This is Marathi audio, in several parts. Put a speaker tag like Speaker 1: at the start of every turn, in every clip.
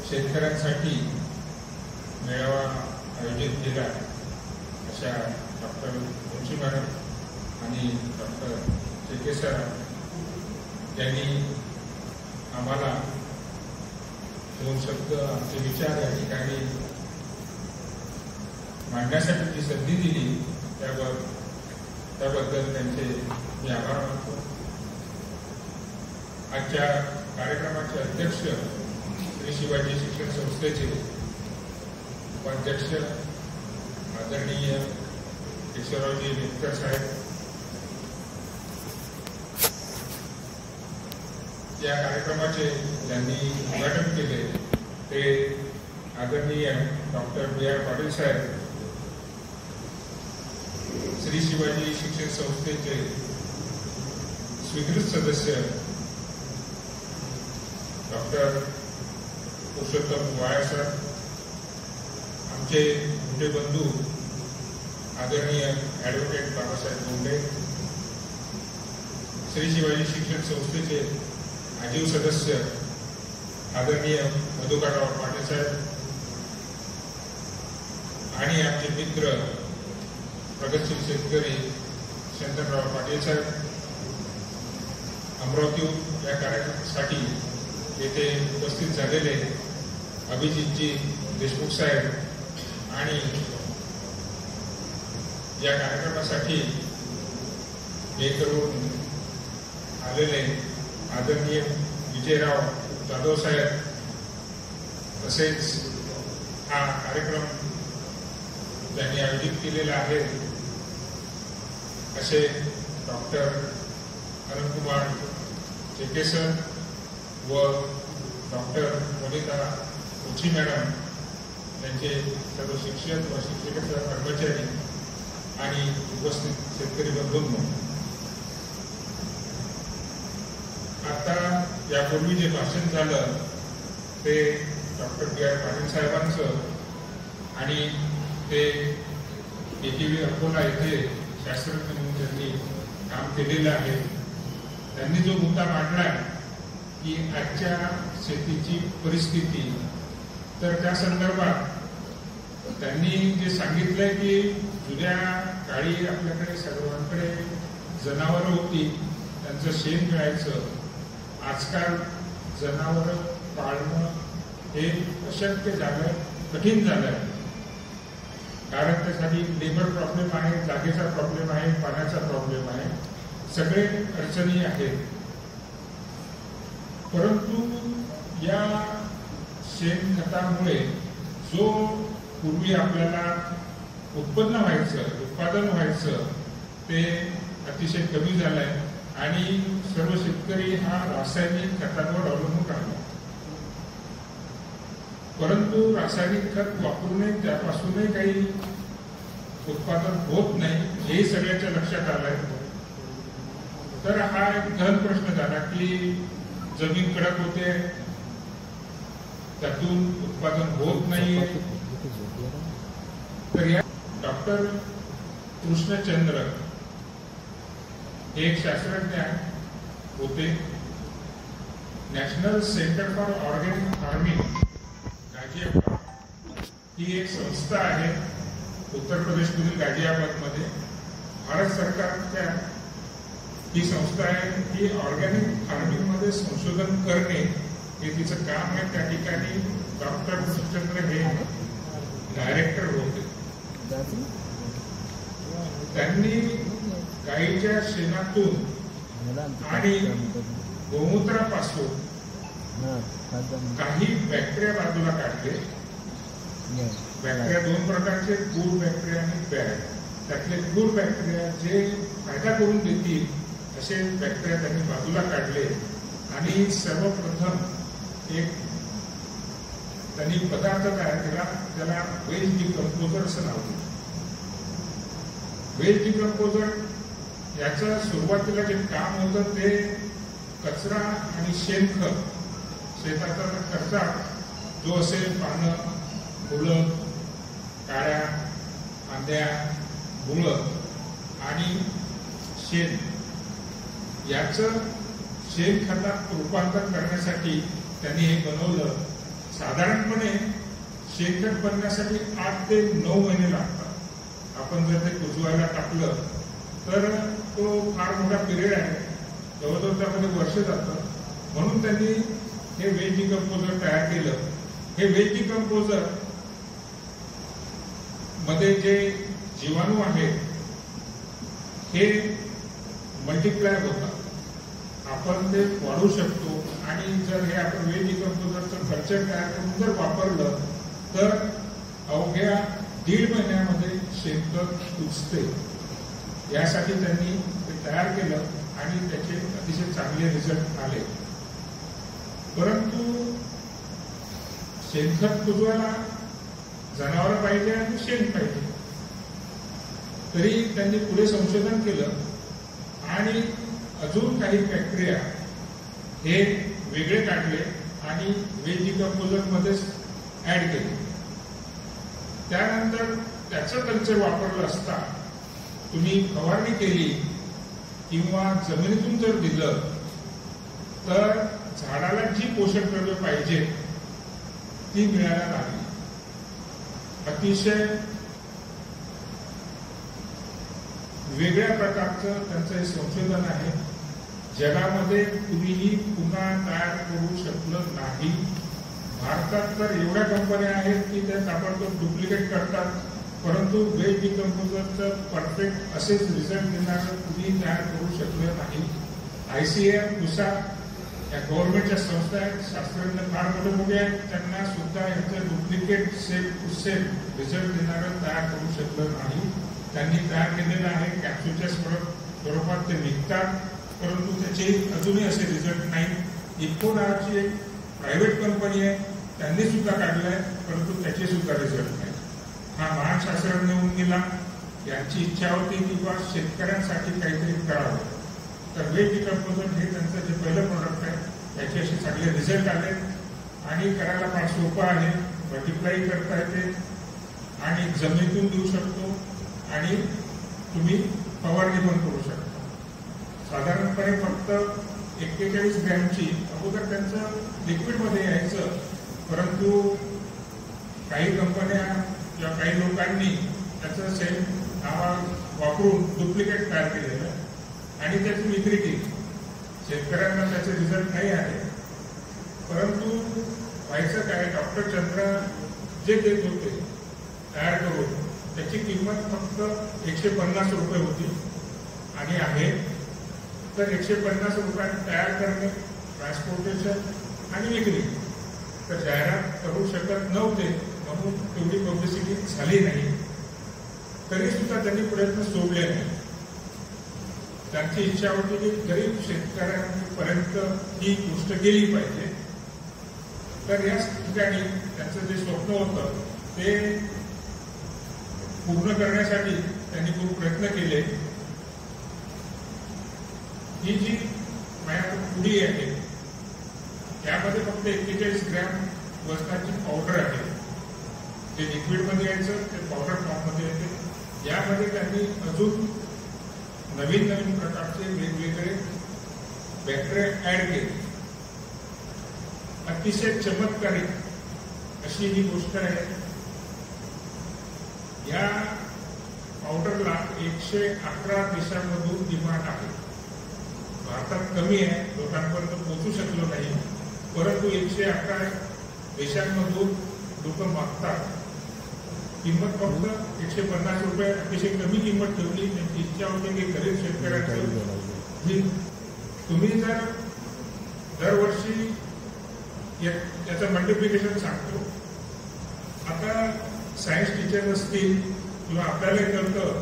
Speaker 1: शेतकऱ्यांसाठी मेळावा आयोजित केला अशा डॉक्टर मुंशी मॅडम आणि डॉक्टर जेके सर यांनी आम्हाला दोन शब्द आमचे विचार या ठिकाणी मांडण्यासाठी जी संधी दिली त्याबद्दल त्यांचे मी आभार मानतो। आजच्या कार्यक्रमाचे अध्यक्ष श्री शिवाजी शिक्षण संस्थेचे उपाध्यक्ष आदरणीय केशवरावजी नेतकर साहेब, या कार्यक्रमाचे ज्यांनी उद्घाटन केले ते आदरणीय डॉक्टर B.R. पाटील साहेब, श्री शिवाजी शिक्षण संस्थेचे स्वीकृत सदस्य डॉक्टर पुरुषोत्तम वाया सर, आमचे मोठे बंधू आदरणीय ॲडव्होकेट बाबासाहेब मुंडे, श्री शिवाजी शिक्षण संस्थेचे आजीव सदस्य आदरणीय मधुकरराव पाटील साहेब आणि आमचे मित्र प्रगतशील शेतकरी शंकरराव पाटील साहेब, अमरावती या कार्यक्रमासाठी येथे उपस्थित झालेले अभिजितजी देशमुख साहेब आणि या कार्यक्रमासाठी करून आलेले आदरणीय विजयराव जाधव साहेब, तसेच हा कार्यक्रम ज्यांनी आयोजित केलेला आहे असे डॉक्टर अरुणकुमार जेके सर व डॉक्टर मोनिका मुंशी मॅडम यांचे सर्व शिक्षक व शिक्षकेतर कर्मचारी आणि उपस्थित शेतकरी बंधूंनो, आता यापूर्वी जे भाषण झालं ते डॉक्टर B.R. पाटील साहेबांचं आणि ते ATV अकोला येथे शास्त्रज्ञ म्हणून त्यांनी काम केलेलं आहे। त्यांनी जो मुद्दा मांडला की आजच्या शेतीची परिस्थिती, तर त्या संदर्भात त्यांनी जे सांगितलंय की जुन्या काळी आपल्याकडे सर्वांकडे जनावरं होती, त्यांचं शेण मिळायचं, आजकाल जनावरं पाळणं हे अशक्य झालंय, कठीण झालंय, कारण त्यासाठी लेबर प्रॉब्लेम आहे, जागेचा प्रॉब्लेम आहे, पाण्याचा प्रॉब्लेम आहे, सगळे अडचणी आहेत। परंतु या शेणखतामुळे जो पूर्वी आपल्याला उत्पादन व्हायचं ते अतिशय कमी झालंय आणि सर्व शेतकरी हा रासायनिक खतांवर अवलंबून राहिला। परंतु रासायनिक खत वापरूनही त्यापासूनही काही उत्पादन होत नाही हे सगळ्यांच्या लक्षात आलंय। तर हा एक गहन प्रश्न झाला की जमीन कडक होते, त्यातून उत्पादन होत नाहीये। तर या डॉक्टर कृष्णचंद्र एक शास्त्रज्ञ होते, national centre for organic farming Ghaziabad ही एक संस्था आहे उत्तर प्रदेशमधील गाझियाबाद मध्ये, भारत सरकारच्या ही संस्था आहे। ही ऑर्गॅनिक फार्मिंग मध्ये संशोधन करणे हे तिचं काम आहे। त्या ठिकाणी डॉक्टर कृष्णचंद्र हे डायरेक्टर होते। त्यांनी गाईच्या शेणातून आणि गोमूत्रापासून काही बॅक्टेरिया बाजूला काढले। बॅक्टेरिया दोन प्रकारचे, गुड बॅक्टेरिया आणि बॅड। त्यातले गुड बॅक्टेरिया जे फायदा करून देतील असे बॅक्टेरिया त्यांनी बाजूला काढले आणि सर्वप्रथम एक त्यांनी पदार्थ तयार केला, त्याला वेस्ट डिकम्पोजर असं नाव दिलं। वेस्ट डिकम्पोजर याचं सुरुवातीला जे काम होतं ते कचरा आणि शेणखत, शेताचा कचरा जो असेल, पानं, फुलं, काड्या, फांद्या, मुळं आणि शेण, याचं शेणखतात रूपांतर करण्यासाठी त्यांनी हे बनवलं। साधारणपणे शेणखत बनण्यासाठी 8 ते 9 महिने लागतात. आपण जर ते कुजवायला टाकलं तर तो फार मोठा पिरियड आहे, जवळजवळ त्यामध्ये वर्ष जातं. म्हणून त्यांनी हे वेस्ट डिकम्पोजर तयार केलं. हे वेस्ट डिकम्पोजर मध्ये जे जीवाणू आहेत हे मल्टिप्लाय होतात, आपण ते वाढवू शकतो. आणि जर हे आपण वेस्ट डिकम्पोजरचं कल्चर तयार करून जर वापरलं तर अवघ्या 1.5 महिन्यामध्ये शेणखत कुजते. यासाठी त्यांनी ते तयार केलं आणि त्याचे अतिशय चांगले रिझल्ट आले. परंतु शेणखत कुजवायला जनावर पाहिजे आणि शेण पाहिजे. तरी त्यांनी पुढे संशोधन केलं आणि अजून काही बॅक्टेरिया हे वेगळे काढले आणि वेस्ट डिकम्पोजर मध्येच ऍड केले. त्यानंतर त्याचं कल्चर वापरलं असता तुम्ही फवारणी केली किंवा जमिनीतून जर दिलं तर झाडाला जी पोषक द्रव्य पाहिजे ती मिळायला लागली. अतिशय वेगळ्या प्रकारचं त्यांचं हे संशोधन आहे. जगामध्ये कुणीही पुन्हा तयार करू शकलं नाही. भारतात तर एवढ्या कंपन्या आहेत की त्या ताबडतोब डुप्लिकेट करतात, परंतु वेस्ट डिकम्पोजरचं परफेक्ट असेच रिझल्ट देणारं कुणीही तयार करू शकलं नाही. ICAR, पुसा या गव्हर्नमेंटच्या संस्था आहेत, शास्त्रज्ञ फार मोठे आहेत, त्यांना सुद्धा याचं duplicate same to same result देणारं तयार करू शकलं नाही. त्यांनी तयार केलेलं आहे, कॅप्सूलच्या स्वरूपात ते निघतात, परंतु त्याचे अजूनही असे रिझल्ट नाही. इफको नावाची एक प्रायव्हेट कंपनी आहे, त्यांनी सुद्धा काढलाय, परंतु त्याचे सुद्धा रिझल्ट नाही. हा महान शास्त्रज्ञ होऊन गेला. यांची इच्छा होती की बा शेतकऱ्यांसाठी काहीतरी करावं. तर वेस्ट डिकम्पोजर हे त्यांचं जे पहिलं प्रोडक्ट आहे त्याचे असे चांगले रिझल्ट आले आणि करायला फार सोपं आहे. मल्टिप्लाय करता येते आणि जमिनीतून देऊ शकतो आणि तुम्ही फवारणी पण करू शकता. साधारणपणे फक्त 41 ग्रॅमची अगोदर त्यांचं लिक्विडमध्ये यायचं, परंतु काही कंपन्या किंवा काही लोकांनी त्याचं सेम नावा वापरून डुप्लिकेट तयार केलेलं आणि त्याची विक्री केली. शेतकऱ्यांना त्याचे रिझल्ट नाही आले. परंतु व्हायचं काय, डॉक्टर चंद्रा जे देत होते तयार करून त्याची किंमत फक्त 150 रुपये होती आणि आहे. तर 150 रुपयांनी तयार करणे, ट्रान्सपोर्टेशन आणि विक्री तर जाहिरात करू शकत नव्हते, म्हणून तेवढी पब्लिसिटी झाली नाही. तरी सुद्धा त्यांनी प्रयत्न सोडले नाही. त्यांची इच्छा होती की गरीब शेतकऱ्यांपर्यंत ही गोष्ट गेली पाहिजे. तर या ठिकाणी त्यांचं जे स्वप्न होतं ते पूर्ण करण्यासाठी त्यांनी खूप प्रयत्न केले. ही जी माझ्याकडे पुडी आहे त्यामध्ये फक्त 41 ग्रॅम वजनाची पावडर आहे. जे लिक्विडमध्ये यायचं ते पावडर फॉर्ममध्ये येते. यामध्ये त्यांनी अजून नवीन नवीन प्रकारचे वेगवेगळे बॅक्टेरिया ऍड केले. अतिशय चमत्कारिक अशी ही गोष्ट आहे. या पावडरला 111 देशांमधून डिमांड आहे. भारतात कमी आहे, लोकांपर्यंत पोहोचू शकलो नाही, परंतु 111 देशांमधून लोक मागतात. किंमत फक्त 150 रुपये, अतिशय कमी किंमत ठेवली. त्यांची इच्छा होती की गरीब शेतकऱ्यांचं तुम्ही जर दरवर्षी याचं मल्टिप्लिकेशन सांगतो. आता सायन्स टीचर असतील किंवा आपल्याला कळतं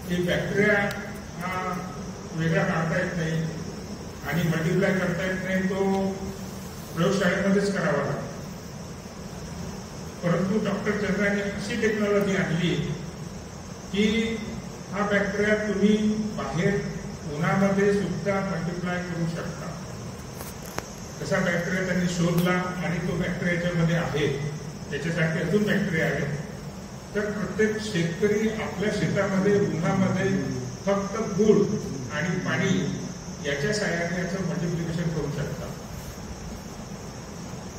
Speaker 1: की बॅक्टेरिया हा वेगळा काढता येत नाही आणि मल्टिप्लाय करता येत नाही, तो प्रयोगशाळेमध्येच करावा लागतो. परंतु डॉक्टर चंद्राने अशी टेक्नॉलॉजी आणली की हा बॅक्टेरिया तुम्ही बाहेर उन्हामध्ये सुद्धा मल्टिप्लाय करू शकता. तसा बॅक्टेरिया त्यांनी शोधला आणि तो बॅक्टेरिया याच्यामध्ये आहे. त्याच्यासाठी अजून बॅक्टेरिया आहे. तर प्रत्येक शेतकरी आपल्या शेतामध्ये उन्हामध्ये फक्त गुळ आणि पाणी याच्या साहाय्याने याचं मल्टिप्लिकेशन करू शकतात.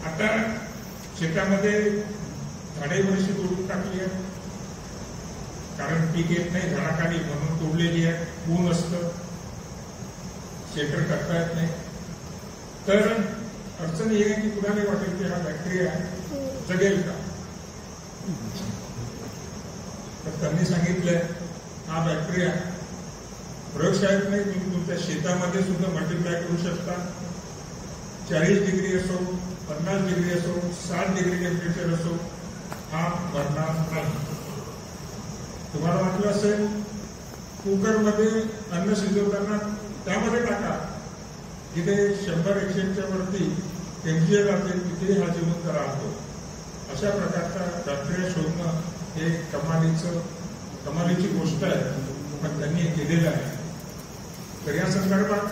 Speaker 1: आता शेतामध्ये झाडे बरीचशी तोडून टाकली आहेत, कारण पीक येत नाही झाडाखाली म्हणून तोडलेली आहे. ऊन असतं, शेटर करता येत नाही. तर अडचण ही आहे की कुणाला वाटेल की हा बॅक्टेरिया जगेल का. तर त्यांनी सांगितलंय हा बॅक्टेरिया प्रयोगशाळेत नाही, तुम्ही तुमच्या शेतामध्ये सुद्धा मल्टिप्लाय करू शकता. 40 डिग्री असो, 50 डिग्री असो, 60 डिग्री टेम्परेचर असो, हा मरणार नाही. तुम्हाला वाटलं असेल कुकरमध्ये अन्न शिजवताना त्यामध्ये टाका, जिथे 100-101च्या वरती टेम्परेचर असेल तिथे हा जिवंत राहतो. अशा प्रकारचा बॅक्टेरिया शोधणं हे कमालीची गोष्ट आहे, पण त्यांनी केलेलं आहे. तर या संदर्भात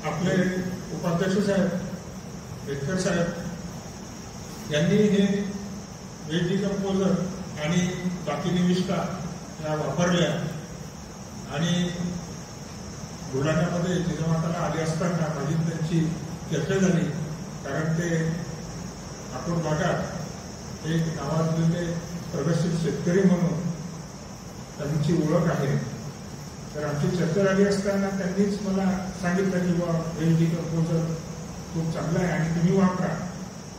Speaker 1: आपले उपाध्यक्ष साहेब बेटकर साहेब यांनी हे वेज डिकम्पोजर आणि बाकी निविष्ठा या वापरल्या. आणि बुलढाण्यामध्ये जिजामाताला आले असताना माझी त्यांची चर्चा झाली, कारण ते अकोट भागात एक नावाजलेले प्रगतशील शेतकरी म्हणून त्यांची ओळख आहे. तर आमची चर्चा झाली असताना त्यांनीच मला सांगितलं की बा वेज डिकम्पोजर खूप चांगलं आहे आणि तुम्ही वापरा.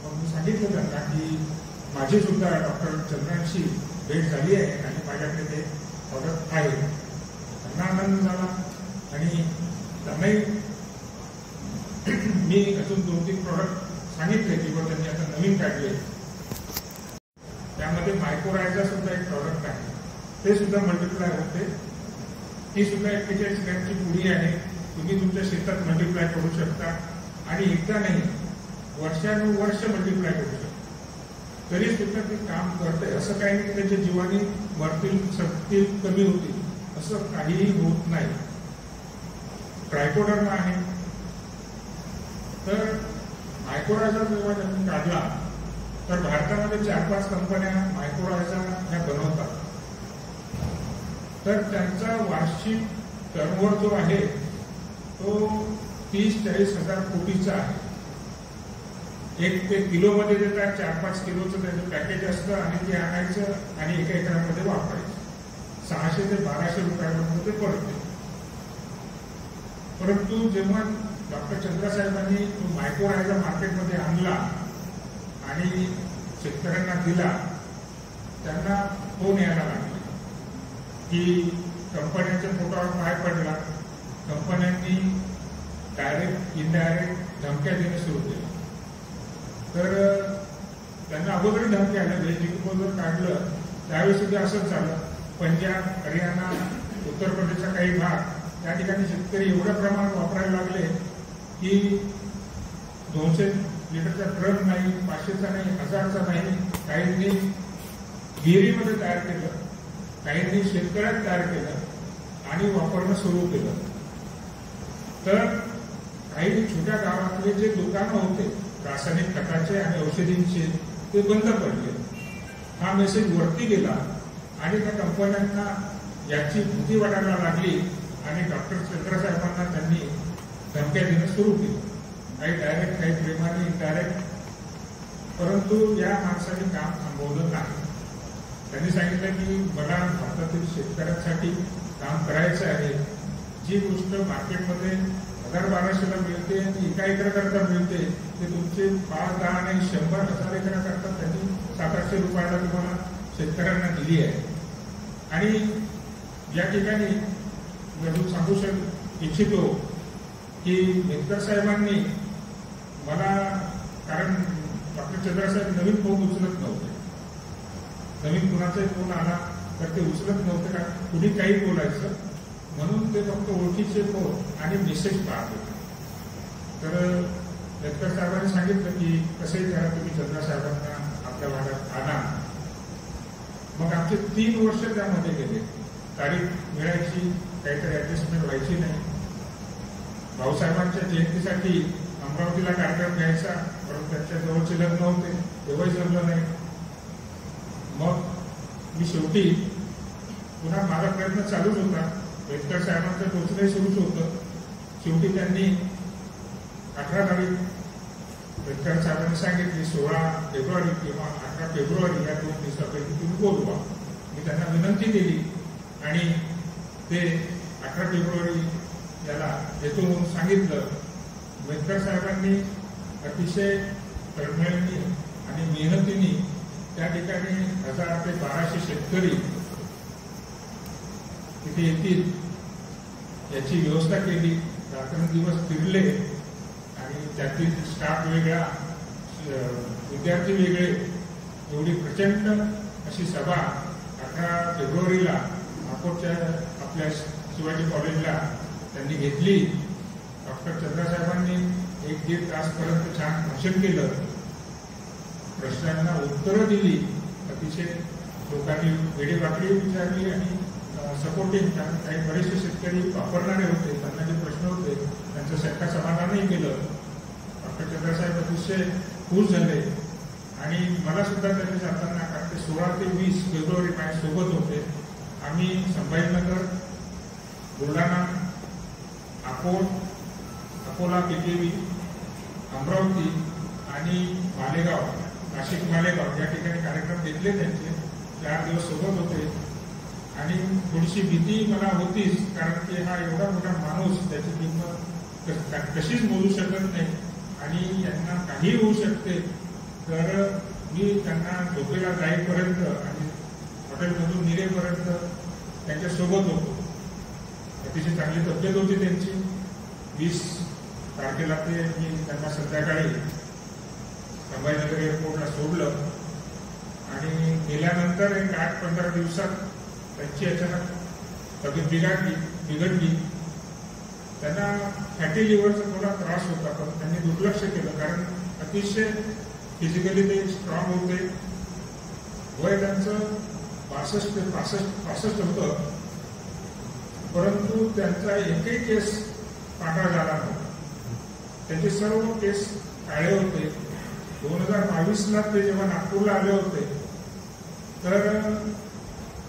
Speaker 1: मग मी सांगितलं त्यांना की माझी सुद्धा डॉक्टर चंद्रांशी भेट झाली आहे आणि माझ्याकडे ते प्रॉडक्ट आहे. त्यांना आनंद झाला आणि त्यांनाही मी अजून 2-3 प्रॉडक्ट सांगितले की बा त्यांनी आता नवीन काढले. त्यामध्ये मायक्रोरायझा सुद्धा एक प्रॉडक्ट आहे, ते सुद्धा मल्टिप्लाय होते. ती सुद्धा 41 ग्रॅमची पुडी आहे, तुम्ही तुमच्या शेतात मल्टिप्लाय करू शकता आणि एकदा नाही वर्षानुवर्ष मल्टिप्लाय करू शकता. तरी सुद्धा ते काम करते. असं काही नाही त्याच्या जीवानी मरतील, शक्ती कमी होतील, असं काहीही होत नाही. ट्रायकोडर्मा आहे. तर मायक्रोरायझा जेव्हा त्यांनी काढला तर भारतामध्ये 4-5 कंपन्या मायक्रोरायझा ह्या बनवतात. तर त्यांचा वार्षिक टर्नओव्हर जो आहे तो 30-40 हजार कोटीचा आहे. एक ते किलोमध्ये देतात, 4-5 किलोचं त्याचं पॅकेज असतं आणि ते आणायचं आणि एका एकरामध्ये वापरायचं. 600 ते 1200 रुपयापर्यंत ते पडते. परंतु जेव्हा डॉक्टर चंद्रासाहेबांनी मायक्रोरायझा मार्केटमध्ये आणला आणि शेतकऱ्यांना दिला, त्यांना फोन यायला लागला की कंपन्यांच्या पोटावर पाय पडला. कंपन्यांनी डायरेक्ट इनडायरेक्ट धमक्या देणं सुरू केलं. तर त्यांना अगोदरही धमक्या आल्या. वेज डिकम्पोजर काढलं त्यावेळी सुद्धा असंच झालं. पंजाब, हरियाणा, उत्तर प्रदेशचा काही भाग त्या ठिकाणी शेतकरी एवढ्या प्रमाणात वापरायला लागले की 200 लिटरचा ड्रम नाही, 500चा नाही, 1000चा नाही, काहींनी विहिरीमध्ये तयार केलं, काहींनी शेतकऱ्यात तयार केलं आणि वापरणं सुरू केलं. तर काही छोट्या गावातले जे दुकानं होते रासायनिक खताचे आणि औषधींचे ते बंद पडले. हा मेसेज वरती गेला आणि त्या कंपन्यांना याची भीती वाटायला लागली आणि डॉक्टर चंद्रसाहेबांना त्यांनी धमक्या देणं सुरू केलं. काही डायरेक्ट, काही प्रेमाने इनडायरेक्ट. परंतु या माणसाने काम थांबवलं नाही. त्यांनी सांगितलं की मला भारतातील शेतकऱ्यांसाठी काम करायचं आहे. जी गोष्ट मार्केटमध्ये 1000-1200ला मिळते आणि एका एकराकरता मिळते ते तुमचे 5-10 नाही 100,000 एकराकरता त्यांनी 700-800 रुपयाला तुम्हाला शेतकऱ्यांना दिली आहे. आणि या ठिकाणी मी अजून सांगू इच्छितो की बेटकर साहेबांनी मला, कारण डॉक्टर चंद्रासाहेब नवीन फोन उचलत नव्हते. नवीन कुणाचाही फोन आला तर ते उचलत नव्हते, का कुणी काही बोलायचं म्हणून ते फक्त ओळखीचे फोन आणि मेसेज पाहत होते. तर बेटकर साहेबांनी सांगितलं की कसंही करा तुम्ही चंद्रासाहेबांना आपल्या भागात आणा. मग आमचे 3 वर्ष त्यामध्ये गेले. तारीख मिळायची, काहीतरी ऍडजस्टमेंट व्हायची नाही. भाऊसाहेबांच्या जयंतीसाठी अमरावतीला कार्यक्रम घ्यायचा, परंतु त्यांच्या जवळचे लग्न होते, तेव्हाही जमलं नाही. मग मी शेवटी पुन्हा माझा प्रयत्न चालूच होता. बेटकर साहेबांचं टोचणंही सुरूच होतं. शेवटी त्यांनी 18 तारीख तर साहेबांनी सांगितले 16 फेब्रुवारी किंवा 18 फेब्रुवारी या 2 दिवसापैकी तुम्ही बोलवा. मी त्यांना विनंती केली आणि ते 18 फेब्रुवारी याला येतो म्हणून सांगितलं. आंबेडकर साहेबांनी अतिशय तळमळीने आणि मेहनतीने त्या ठिकाणी 1000 ते 1200 शेतकरी तिथे येतील याची व्यवस्था केली. रात्रंदिवस फिरले आणि त्यातील स्टाफ वेगळा, विद्यार्थी वेगळे, एवढी प्रचंड अशी सभा 18 फेब्रुवारीला अकोटच्या आपल्या शिवाजी कॉलेजला त्यांनी घेतली. डॉक्टर चंद्रासाहेबांनी 1-1.5 तासपर्यंत छान भाषण केलं, प्रश्नांना उत्तरं दिली. अतिशय लोकांनी वेडेवाकडी विचारली आणि सपोर्टिंग. काही बरेचसे शेतकरी वापरणारे होते, त्यांना जे प्रश्न होते त्यांचं शंका समाधानही केलं. डॉक्टर चंद्रसाहेब अतिशय खुश झाले आणि मला सुद्धा त्यांनी जाताना, कारण ते 16 ते 20 फेब्रुवारी माझ्यासोबत होते. आम्ही संभाजीनगर, बुलढाणा, अकोला, केकेवी, अमरावती आणि मालेगाव, नाशिक मालेगाव या ठिकाणी कार्यक्रम घेतले. त्यांचे 4 दिवस सोबत होते आणि थोडीशी भीती मला होतीच, कारण की हा एवढा मोठा माणूस, त्याची किंमत कशीच मोजू शकत नाही आणि यांना काही होऊ शकते. तर मी त्यांना झोपेला जाईपर्यंत आणि हॉटेलमधून निघेपर्यंत त्यांच्यासोबत होतो. अतिशय चांगली तब्येत होती त्यांची. 20 तारखेला ते मी त्यांना संध्याकाळी संभाजीनगर एअरपोर्टला सोडलं आणि गेल्यानंतर एक 8-15 दिवसात त्यांची अचानक तब्येत बिघडली. त्यांना फॅटी लिव्हरचा थोडा त्रास होता, पण त्यांनी दुर्लक्ष केलं, कारण अतिशय फिजिकली ते स्ट्रॉंग होते. वय त्यांचं 62 ते 65 होतं, परंतु त्यांचा एकही केस पांढरा झाला नव्हता. त्यांचे सर्व केस काळे होते. 2022ला ते जेव्हा नागपूरला आले होते तर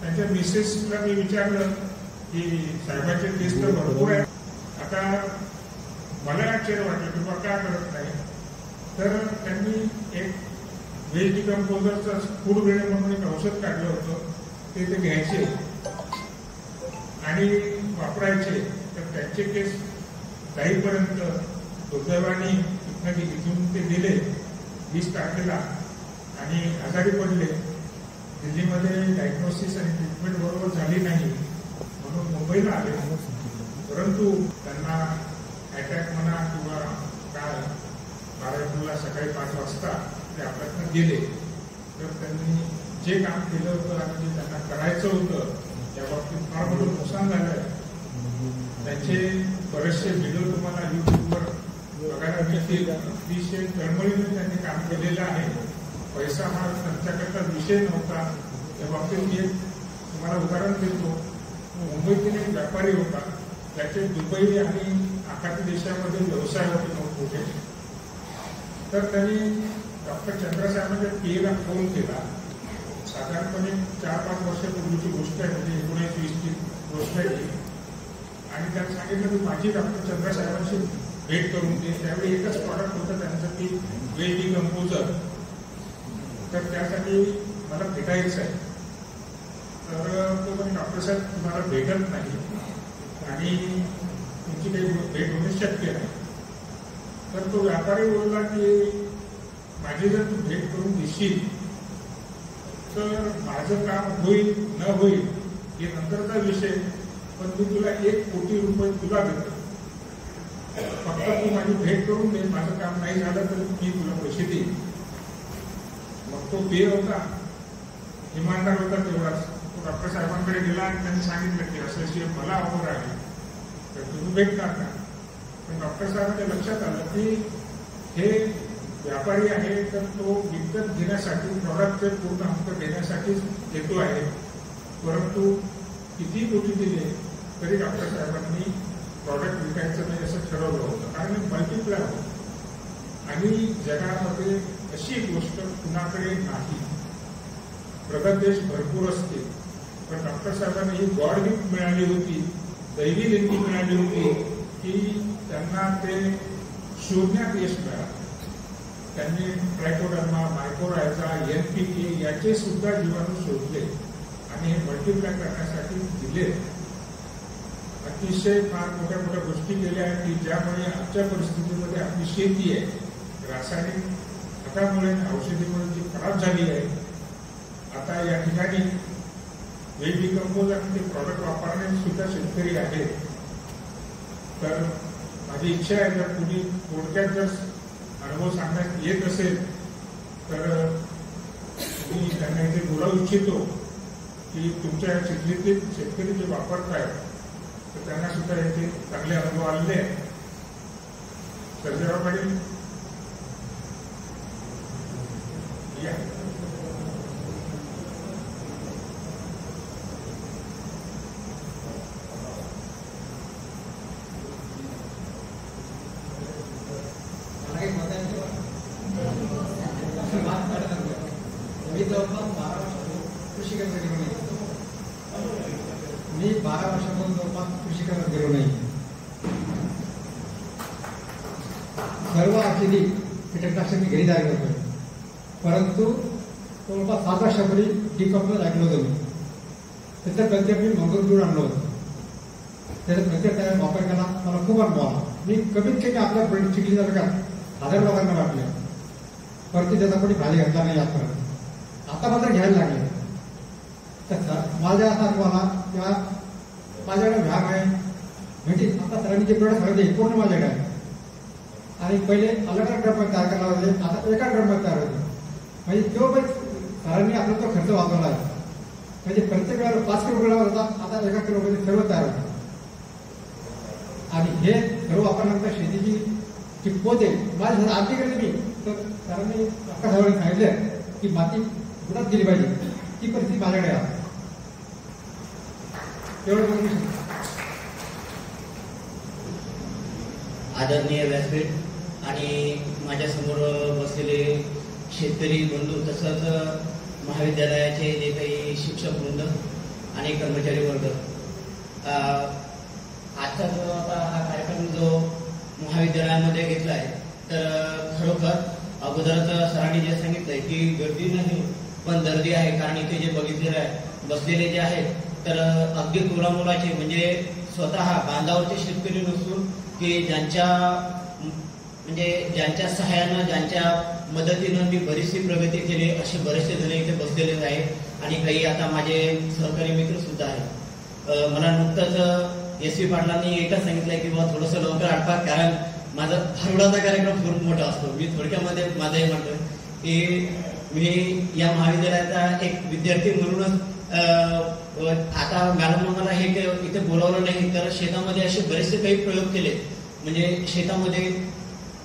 Speaker 1: त्यांच्या मिसेसला मी विचारलं की साहेबांचे केस तर भरपूर आहे, आता मला आश्चर्य वाटलं की बा का करत नाही. तर त्यांनी एक वेज डिकम्पोजरचं फूड ग्रेड म्हणून एक औषध काढलं होतं, ते घ्यायचे आणि वापरायचे. तर त्यांचे केस जाईपर्यंत दुर्दैवाने इथून ते दिले 20 तारखेला आणि आजारी पडले. दिल्लीमध्ये डायग्नोसिस आणि ट्रीटमेंट बरोबर झाली नाही म्हणून मुंबईला आले. परंतु त्यांना अटॅक म्हणा किंवा काय 12 एप्रिलला सकाळी 5 वाजता ते आपल्याकडनं गेले. तर त्यांनी जे काम केलं होतं आणि जे त्यांना करायचं होतं त्या बाबतीत फार मोठं नुकसान झालंय. त्यांचे बरेचसे व्हिडिओ तुम्हाला युट्यूबवर बघायला मिळतील. अतिशय तळमळीने त्यांनी काम केलेलं आहे. पैसा हा त्यांच्याकरता विषय नव्हता. त्या बाबतीत मी तुम्हाला उदाहरण देतो. मुंबईतील एक व्यापारी होता, त्याचे दुबई आणि आखाती देशामध्ये व्यवसाय होते मोठमोठे. तर त्यांनी डॉक्टर चंद्रसाहेबांच्या PA फोन केला. साधारणपणे 4-5 वर्षापूर्वीची गोष्ट आहे, म्हणजे 19-20ची गोष्ट आहे. आणि त्यांनी सांगितलं की माझी डॉक्टर चंद्रसाहेबांशी भेट करून दे. त्यावेळी एकच प्रॉडक्ट होतं त्यांचं, की वेज डिकम्पोजर. तर त्यासाठी मला भेटायचं आहे. तर तो म्हणजे डॉक्टर साहेब तुम्हाला भेटत नाही आणि तुमची काही भेट होणे शक्य नाही. तर तो व्यापारी बोलला की माझी जर तू भेट करून देशील तर माझं काम होईल न होईल हे नंतरचा विषय, पण मी तुला 1 कोटी रुपये तुला देतो, फक्त तू माझी भेट करून दे. माझं काम नाही झालं तर मी तुला पैसे देईन. मग तो PA होता, इमानदार होता तेवढाच. तो डॉक्टर साहेबांकडे गेला आणि त्यांनी सांगितलं की असं मला ऑफर आहे, तर तुम्ही भेटणार का. पण डॉक्टर साहेबांच्या लक्षात आलं की हे व्यापारी आहे, तर तो विकत घेण्यासाठी, प्रॉडक्टचे पूर्ण हक्क देण्यासाठीच येतो आहे. परंतु किती कोटी दिले तरी डॉक्टर साहेबांनी प्रॉडक्ट विकायचं नाही असं ठरवलं होतं, कारण मल्टिप्लाय होतं. आणि जगामध्ये अशी गोष्ट कुणाकडे नाही. प्रगत देश भरपूर असते, पण डॉक्टर साहेबांना ही गॉड गिफ्ट मिळाली होती, दैवी देणगी मिळाली होती की त्यांना ते शोधण्यात यश मिळालं. त्यांनी ट्रायकोडर्मा, मायकोरायझा, NPK याचे सुद्धा जीवाणू शोधले आणि हे मल्टिप्लाय करण्यासाठी दिले. अतिशय फार मोठ्या मोठ्या गोष्टी केल्या आहेत की ज्यामुळे आजच्या परिस्थितीमध्ये आपली शेती आहे रासायनिक खतामुळे औषधीमुळे जी खराब झाली आहे. आता या ठिकाणी वेल डिकम्पोज आणि ते प्रॉडक्ट वापरणारे सुद्धा शेतकरी आहेत. तर माझी इच्छा आहे जर कुणी थोडक्यात जर अनुभव सांगण्यात येत असेल तर मी त्यांना इथे बोलावू इच्छितो की तुमच्या शेतीतील शेतकरी जे वापरतायत तर त्यांना सुद्धा याचे चांगले अनुभव आलेले आहेत. सर्जेराव पाटील या.
Speaker 2: मी जवळपास 12 वर्ष कृषी केंद्र गेलो नाही. मी 12 वर्षापासून जवळपास कृषी केंद्रात गेलो नाही. सर्व औषधी कीटकनाशक मी घरी तयार करतोय, परंतु जवळपास 7 वर्षापूर्वी डिकम्पोज ऐकलं होतं मी. त्याचं प्रत्येक मी मंगळूर आणलं होतं. त्याचा प्रत्येक तयार वापर केला, मला खूप अनुभव आला. मी कमीत कमी आपल्या चिखली तालुक्यात 1000 लोकांना वाटले, परंतु त्याचा कोणी भाजी घातला नाही आजपर्यंत. आता मात्र घ्यायला लागले. तर माझ्या असा अनुभव आला किंवा माझ्याकडे भाग आहे म्हणजे आता सरांनी जे प्रोडक्ट सांगितले पूर्ण माझ्याकडे आहे. आणि पहिले अलग अलग ड्रममध्ये तयार करायला होते, आता एका ड्रममध्ये तयार होते. म्हणजे तो पण सरांनी आपला तो खर्च वाचवला आहे. म्हणजे प्रत्येक वेळेला 5 किलो गोळा होता, आता 1 किलोमध्ये सर्व तयार होतं. आणि हे सर्व वापरल्यानंतर शेतीची जी पोत आहे माझ्या आरती केली मी तर सरांनी अक्का साहेबांनी सांगितलं की माती गुणात गेली पाहिजे. ती परिस्थिती माझ्याकडे आहे. एवढं
Speaker 3: आदरणीय व्यासपीठ आणि माझ्यासमोर बसलेले शेतकरी बंधू तसंच महाविद्यालयाचे जे काही शिक्षक वृंद आणि कर्मचारी वर्ग, आजचा जो आता हा कार्यक्रम जो महाविद्यालयामध्ये घेतला आहे तर खरोखर अगोदरच सरांनी जे सांगितलंय की गर्दी नाही पण दर्दी आहे. कारण इथे जे बघितलेलं आहे बसलेले जे आहेत तर अगदी मुलाचे म्हणजे स्वतः बांधावरचे शेतकरी नसून की ज्यांच्या सहाय्यानं ज्यांच्या मदतीनं मी बरीचशी प्रगती केली असे बरेचसे जण इथे बसलेले आहेत. आणि काही आता माझे सहकारी मित्र सुद्धा आहेत. मला नुकतंच SV पाटलांनी एकच सांगितलंय की बाबा थोडंसं लवकर आटपा, कारण माझा धारुडाचा कार्यक्रम खूप मोठा असतो. मी थोडक्यामध्ये माझं हे म्हणतोय की मी या महाविद्यालयाचा एक विद्यार्थी म्हणूनच आता मॅडम मला हे इथे बोलावलं नाही तर शेतामध्ये असे बरेचसे काही प्रयोग केले. म्हणजे शेतामध्ये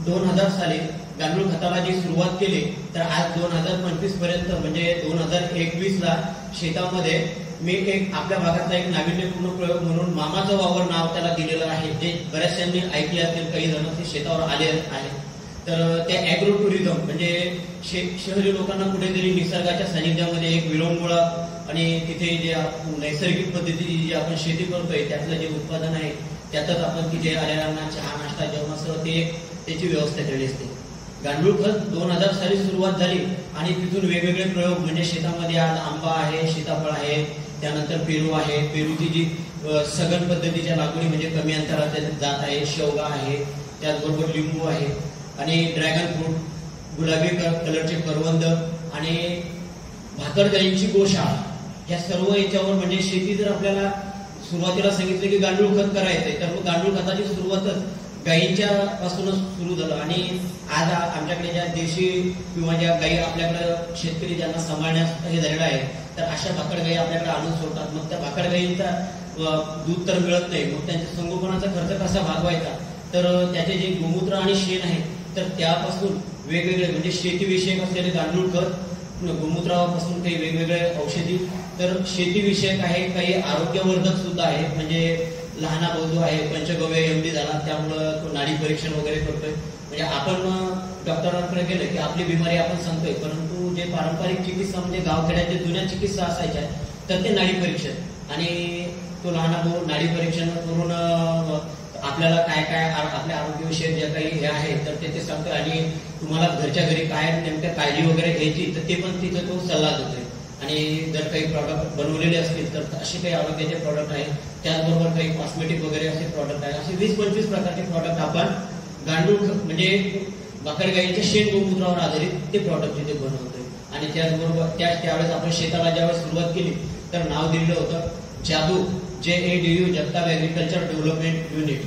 Speaker 3: 2000 साली गांडूळ खताला जी सुरुवात केली तर आज 2025 पर्यंत म्हणजे 2021ला शेतामध्ये मी एक आपल्या भागातला एक नाविन्यपूर्ण प्रयोग म्हणून मामाचं वावर नाव त्याला दिलेलं आहे. जे बऱ्याचशांनी ऐकले असेल, काही जण ते शेतावर आले आहेत. तर ते ॲग्रो टुरिझम म्हणजे शहरी लोकांना कुठेतरी निसर्गाच्या सानिध्यामध्ये एक विरंगुळा आणि तिथे जे नैसर्गिक पद्धतीची जी आपण शेती करतोय त्यातलं जे उत्पादन आहे त्यातच आपण तिथे आलेल्यांना चहा नाश्ता जेवणासह ते त्याची व्यवस्था केली असते. गांडूळ खत 2000 साली सुरुवात झाली आणि तिथून वेगवेगळे प्रयोग म्हणजे शेतामध्ये आज आंबा आहे, सीताफळ आहे, त्यानंतर पेरू आहे. पेरूची जी सघन पद्धतीच्या लागवडी म्हणजे कमी अंतरात जात आहे, शेवगा आहे, त्याचबरोबर लिंबू आहे आणि ड्रॅगन फ्रूट, गुलाबी कलरचे करवंद आणि भाकर गायींची गोशाळा, या सर्व याच्यावर म्हणजे शेती जर आपल्याला सुरुवातीला सांगितलं की गांडूळ खत करायचंय तर गांडूळ खताची सुरुवातच गायींच्या पासूनच सुरू झालं. आणि आज आमच्याकडे ज्या देशी किंवा ज्या गायी आपल्याकडे शेतकरी ज्यांना सांभाळण्यास हे झालेलं आहे तर अशा भाकड गायी आपल्याकडे आणून सोडतात. मग त्या भाकड गायींचा दूध तर मिळत नाही, मग त्यांच्या संगोपनाचा खर्च कसा भागवायचा, तर त्याचे जे गोमूत्र आणि शेण आहे तर त्यापासून वेगवेगळे म्हणजे शेतीविषयक असलेले गांडूळ खत, गोमूत्रापासून काही वेगवेगळे औषधी, तर शेतीविषयक आहे, काही आरोग्यवर्धक सुद्धा आहे. म्हणजे लहाना भाऊ आहे पंचगव्य MD झाला त्यामुळं तो नाडी परीक्षण वगैरे करतोय. म्हणजे आपण डॉक्टरांकडे गेलं की आपली बिमारी आपण सांगतोय, परंतु जे पारंपरिक चिकित्सा म्हणजे गावखेड्यात जे जुन्या चिकित्सा असायच्या तर ते नाडी परीक्षण आणि तो लहाना भाऊ नाडी परीक्षण करून आपल्याला काय काय आपल्या आरोग्यविषयक जे काही हे आहे तर ते सांगतोय आणि तुम्हाला घरच्या घरी काय नेमक्या काळजी वगैरे घ्यायची तर ते पण तिथं तो सल्ला देतोय. आणि जर काही प्रॉडक्ट बनवलेले असतील तर असे काही आरोग्याचे प्रॉडक्ट आहेत, त्याचबरोबर काही कॉस्मेटिक वगैरे असे प्रॉडक्ट आहेत. असे 20-25 प्रकारचे प्रॉडक्ट आपण गांडूळ म्हणजे बाकर गाईच्या शेण गोमूत्रावर आधारित ते प्रॉडक्ट तिथे बनवतोय. आणि त्याचबरोबर त्यावेळेस आपण शेताला ज्यावेळेस सुरुवात केली तर नाव दिलेलं होतं जादू, JADU, Jagtap agriculture development unit.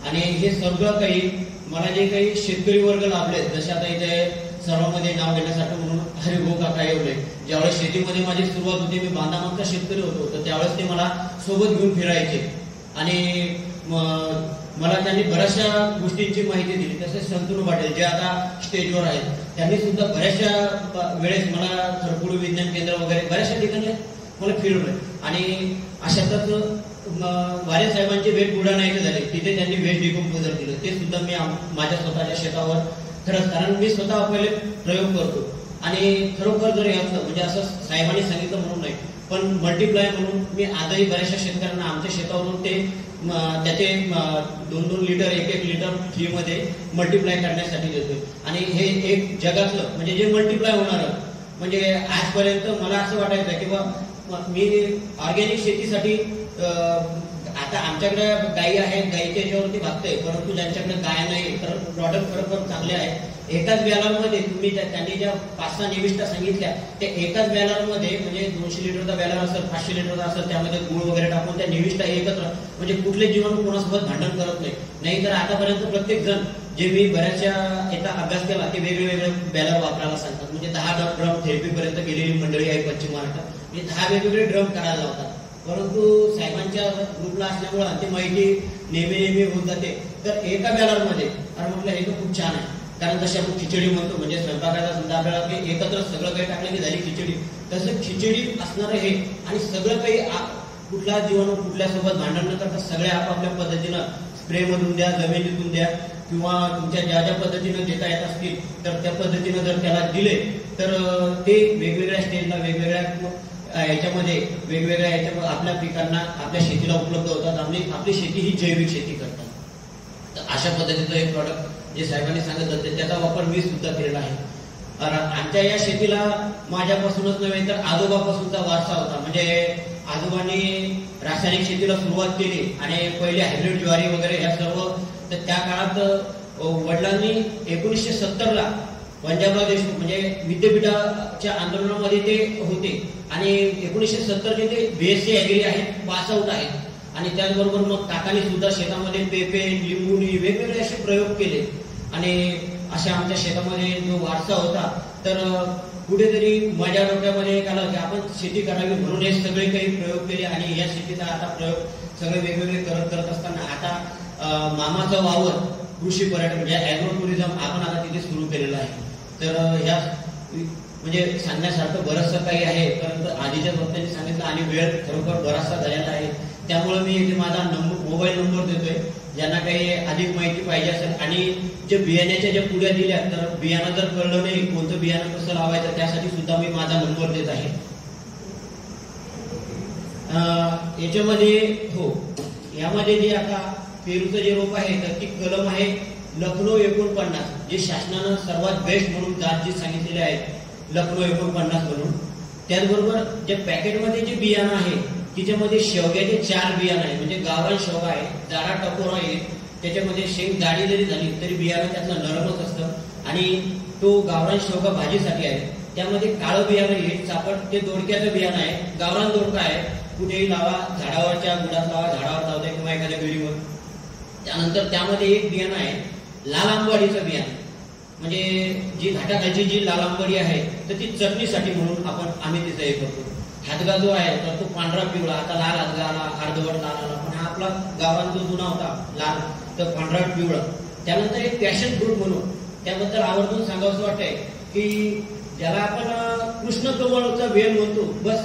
Speaker 3: आणि हे सगळं काही मला जे काही शेतकरी वर्ग लाभले, जसे आता इथे सर्वांमध्ये नाव घेण्यासाठी म्हणून हरिभाऊ काका येवले, ज्यावेळेस शेतीमध्ये माझी सुरुवात होती, मी बांधामागचा शेतकरी होतो, तर त्यावेळेस ते मला सोबत घेऊन फिरायचे आणि मला त्यांनी बऱ्याचशा गोष्टींची माहिती दिली. तसेच संतनू पाटील जे आता स्टेजवर आहेत, त्यांनी सुद्धा बऱ्याचशा वेळेस मला खरपुडी विज्ञान केंद्र वगैरे बऱ्याचशा ठिकाणी मला फिरवलंय. आणि अशातच वारे साहेबांची भेट बुलढाणा इथे झाली, तिथे त्यांनी वेस्ट डिकम्पोजर दिलं, ते सुद्धा मी माझ्या स्वतःच्या शेतावर खरंच, कारण मी स्वतः पहिले प्रयोग करतो आणि खरोखर जर याचं म्हणजे असं साहेबांनी सांगितलं म्हणून नाही, पण मल्टिप्लाय म्हणून मी आजही बऱ्याचशा शेतकऱ्यांना आमच्या शेतावरून ते त्याचे 2-2 लिटर 1-1 लिटर फ्रीमध्ये मल्टिप्लाय करण्यासाठी देतोय. आणि हे एक जगातलं म्हणजे जे मल्टिप्लाय होणार म्हणजे आजपर्यंत मला असं वाटायचं किंवा मी ऑर्गॅनिक शेतीसाठी आता आमच्याकडे गायी आहेत, गायीच्या याच्यावरती भागतंय, परंतु ज्यांच्याकडे गाय नाही तर प्रॉडक्ट खरोखर चांगले आहेत. एकाच बॅलरमध्ये तुम्ही त्यांनी ज्या 5-6 निविष्ठा सांगितल्या त्या एकाच बॅलरमध्ये म्हणजे 200 लिटरचा बॅलर असेल, 500 लिटरचा असेल, त्यामध्ये गुळ वगैरे टाकून त्या निविष्ठा एकत्र म्हणजे कुठले जीवन कोणासोबत भांडण करत नाही. तर आतापर्यंत प्रत्येक जण जे मी बऱ्याचशा याचा अभ्यास केला ते वेगवेगळे बॅलर वापरायला सांगतात. म्हणजे 10 ड्रम थेरपीपर्यंत गेलेली मंडळी आहे पश्चिम महाराष्ट्रात, म्हणजे 10 वेगवेगळे ड्रम करायला लावतात. परंतु साहेबांच्या ग्रुपला असल्यामुळे ती माहिती नेहमी होत जाते. तर एका बॅलरमध्ये आणि म्हटलं हे तर खूप छान आहे, कारण जशी आपण खिचडी म्हणतो म्हणजे स्वयंपाकाचा सुद्धा आपल्याला एकत्र सगळं काही टाकलं की झाली खिचडी, तसं खिचडी असणार हे. आणि सगळं काही कुठला जीवन कुठल्यासोबत भांडण न करता सगळे आपापल्या पद्धतीनं स्प्रे मधून द्या, जमिनीतून द्या किंवा तुमच्या ज्या पद्धतीनं देता येत असतील तर त्या पद्धतीनं जर त्याला दिले तर ते वेगवेगळ्या स्टेजला वेगवेगळ्या याच्यामध्ये वेगवेगळ्या याच्यामध्ये आपल्या पिकांना आपल्या शेतीला उपलब्ध होतात. आपली शेती ही जैविक शेती करतात. तर अशा पद्धतीचं एक प्रॉडक्ट जे साहेबांनी सांगितलं ते त्याचा वापर मी सुद्धा केलेला आहे. आमच्या या शेतीला माझ्यापासूनच नव्हे तर आजोबापासूनचा वारसा होता. म्हणजे आजोबांनी रासायनिक शेतीला सुरुवात केली आणि पहिले हायब्रिड ज्वारी वगैरे ह्या सर्व. तर त्या काळात वडिलांनी 1970ला पंजाबराव देशमुख म्हणजे विद्यापीठाच्या आंदोलनामध्ये ते होते आणि 1970चे ते BSc ऍग्री आहेत, पासआउट आहेत. आणि त्याचबरोबर मग काकांनी सुद्धा शेतामध्ये पेपे, लिंबुणी वेगवेगळे असे प्रयोग केले. आणि अशा आमच्या शेतामध्ये जो वारसा होता तर कुठेतरी माझ्या डोक्यामध्ये एक आलं की आपण शेती करावी म्हणून हे सगळे काही प्रयोग केले. आणि या शेतीचा आता प्रयोग सगळे वेगवेगळे करत असताना आता मामाचा वावर कृषी पर्यटन म्हणजे ऍग्रो टुरिझम आपण आता तिथे सुरू केलेलं आहे. तर ह्या म्हणजे सांगण्यासारखं बरंचसं काही आहे, परंतु आधीच्या वक्त्यांनी सांगितलं आणि वेळ खरोखर बराचसा झालेला आहे. त्यामुळे मी इथे माझा मोबाईल नंबर देतोय, ज्यांना काही अधिक माहिती पाहिजे असेल. आणि जे बियाण्याच्या ज्या पुढ्या दिल्या तर बियाणं जर कळलं नाही कोणतं बियाणं कसं लावायचं त्यासाठी सुद्धा मी माझा नंबर देत आहे. याच्यामध्ये हो यामध्ये जे आता पेरूचं जे रोप आहे तर ती कलम आहे लखनौ 49, जे शासनानं सर्वात बेस्ट म्हणून जात जी सांगितलेली आहे लखनौ 49 म्हणून. त्याचबरोबर जे पॅकेटमध्ये जे बियाणं आहे तिच्यामध्ये शेवग्याचे 4 बियाणं आहे. म्हणजे गावरान शेवगा आहे, जाडा टपोरा आहे, त्याच्यामध्ये शेंग जाडी जरी झाली तरी बियाणं त्यातलं नरमच असतं. आणि तो गावरान शेवगा भाजीसाठी आहे. त्यामध्ये काळं बियाणं आहे, चापट ते दोडक्याचं बियाणं आहे, गावरान दोडका आहे, कुठेही लावा, झाडावरच्या बुडात लावा, झाडावर लावता किंवा एखाद्या वेळीवर. त्यानंतर त्यामध्ये एक बियाणं आहे लाल आंबाडीचं बियाणं, म्हणजे जी घाटाखालची जी लाल आंबाडी आहे तर ती चटणीसाठी म्हणून आम्ही तिचं हे करतो. हातगा जो आहे तर तो पांढरा पिवळा, आता लाल हातगा आला, अर्धवट लाल आला, पण हा आपला गावात जो जुना होता लाल तर पांढरा पिवळा. त्यानंतर एक पॅशन फ्रूट म्हणून त्याबद्दल आवर्जून सांगावंसं वाटतंय की ज्याला आपण कृष्णकमळाचा वेल म्हणतो, बस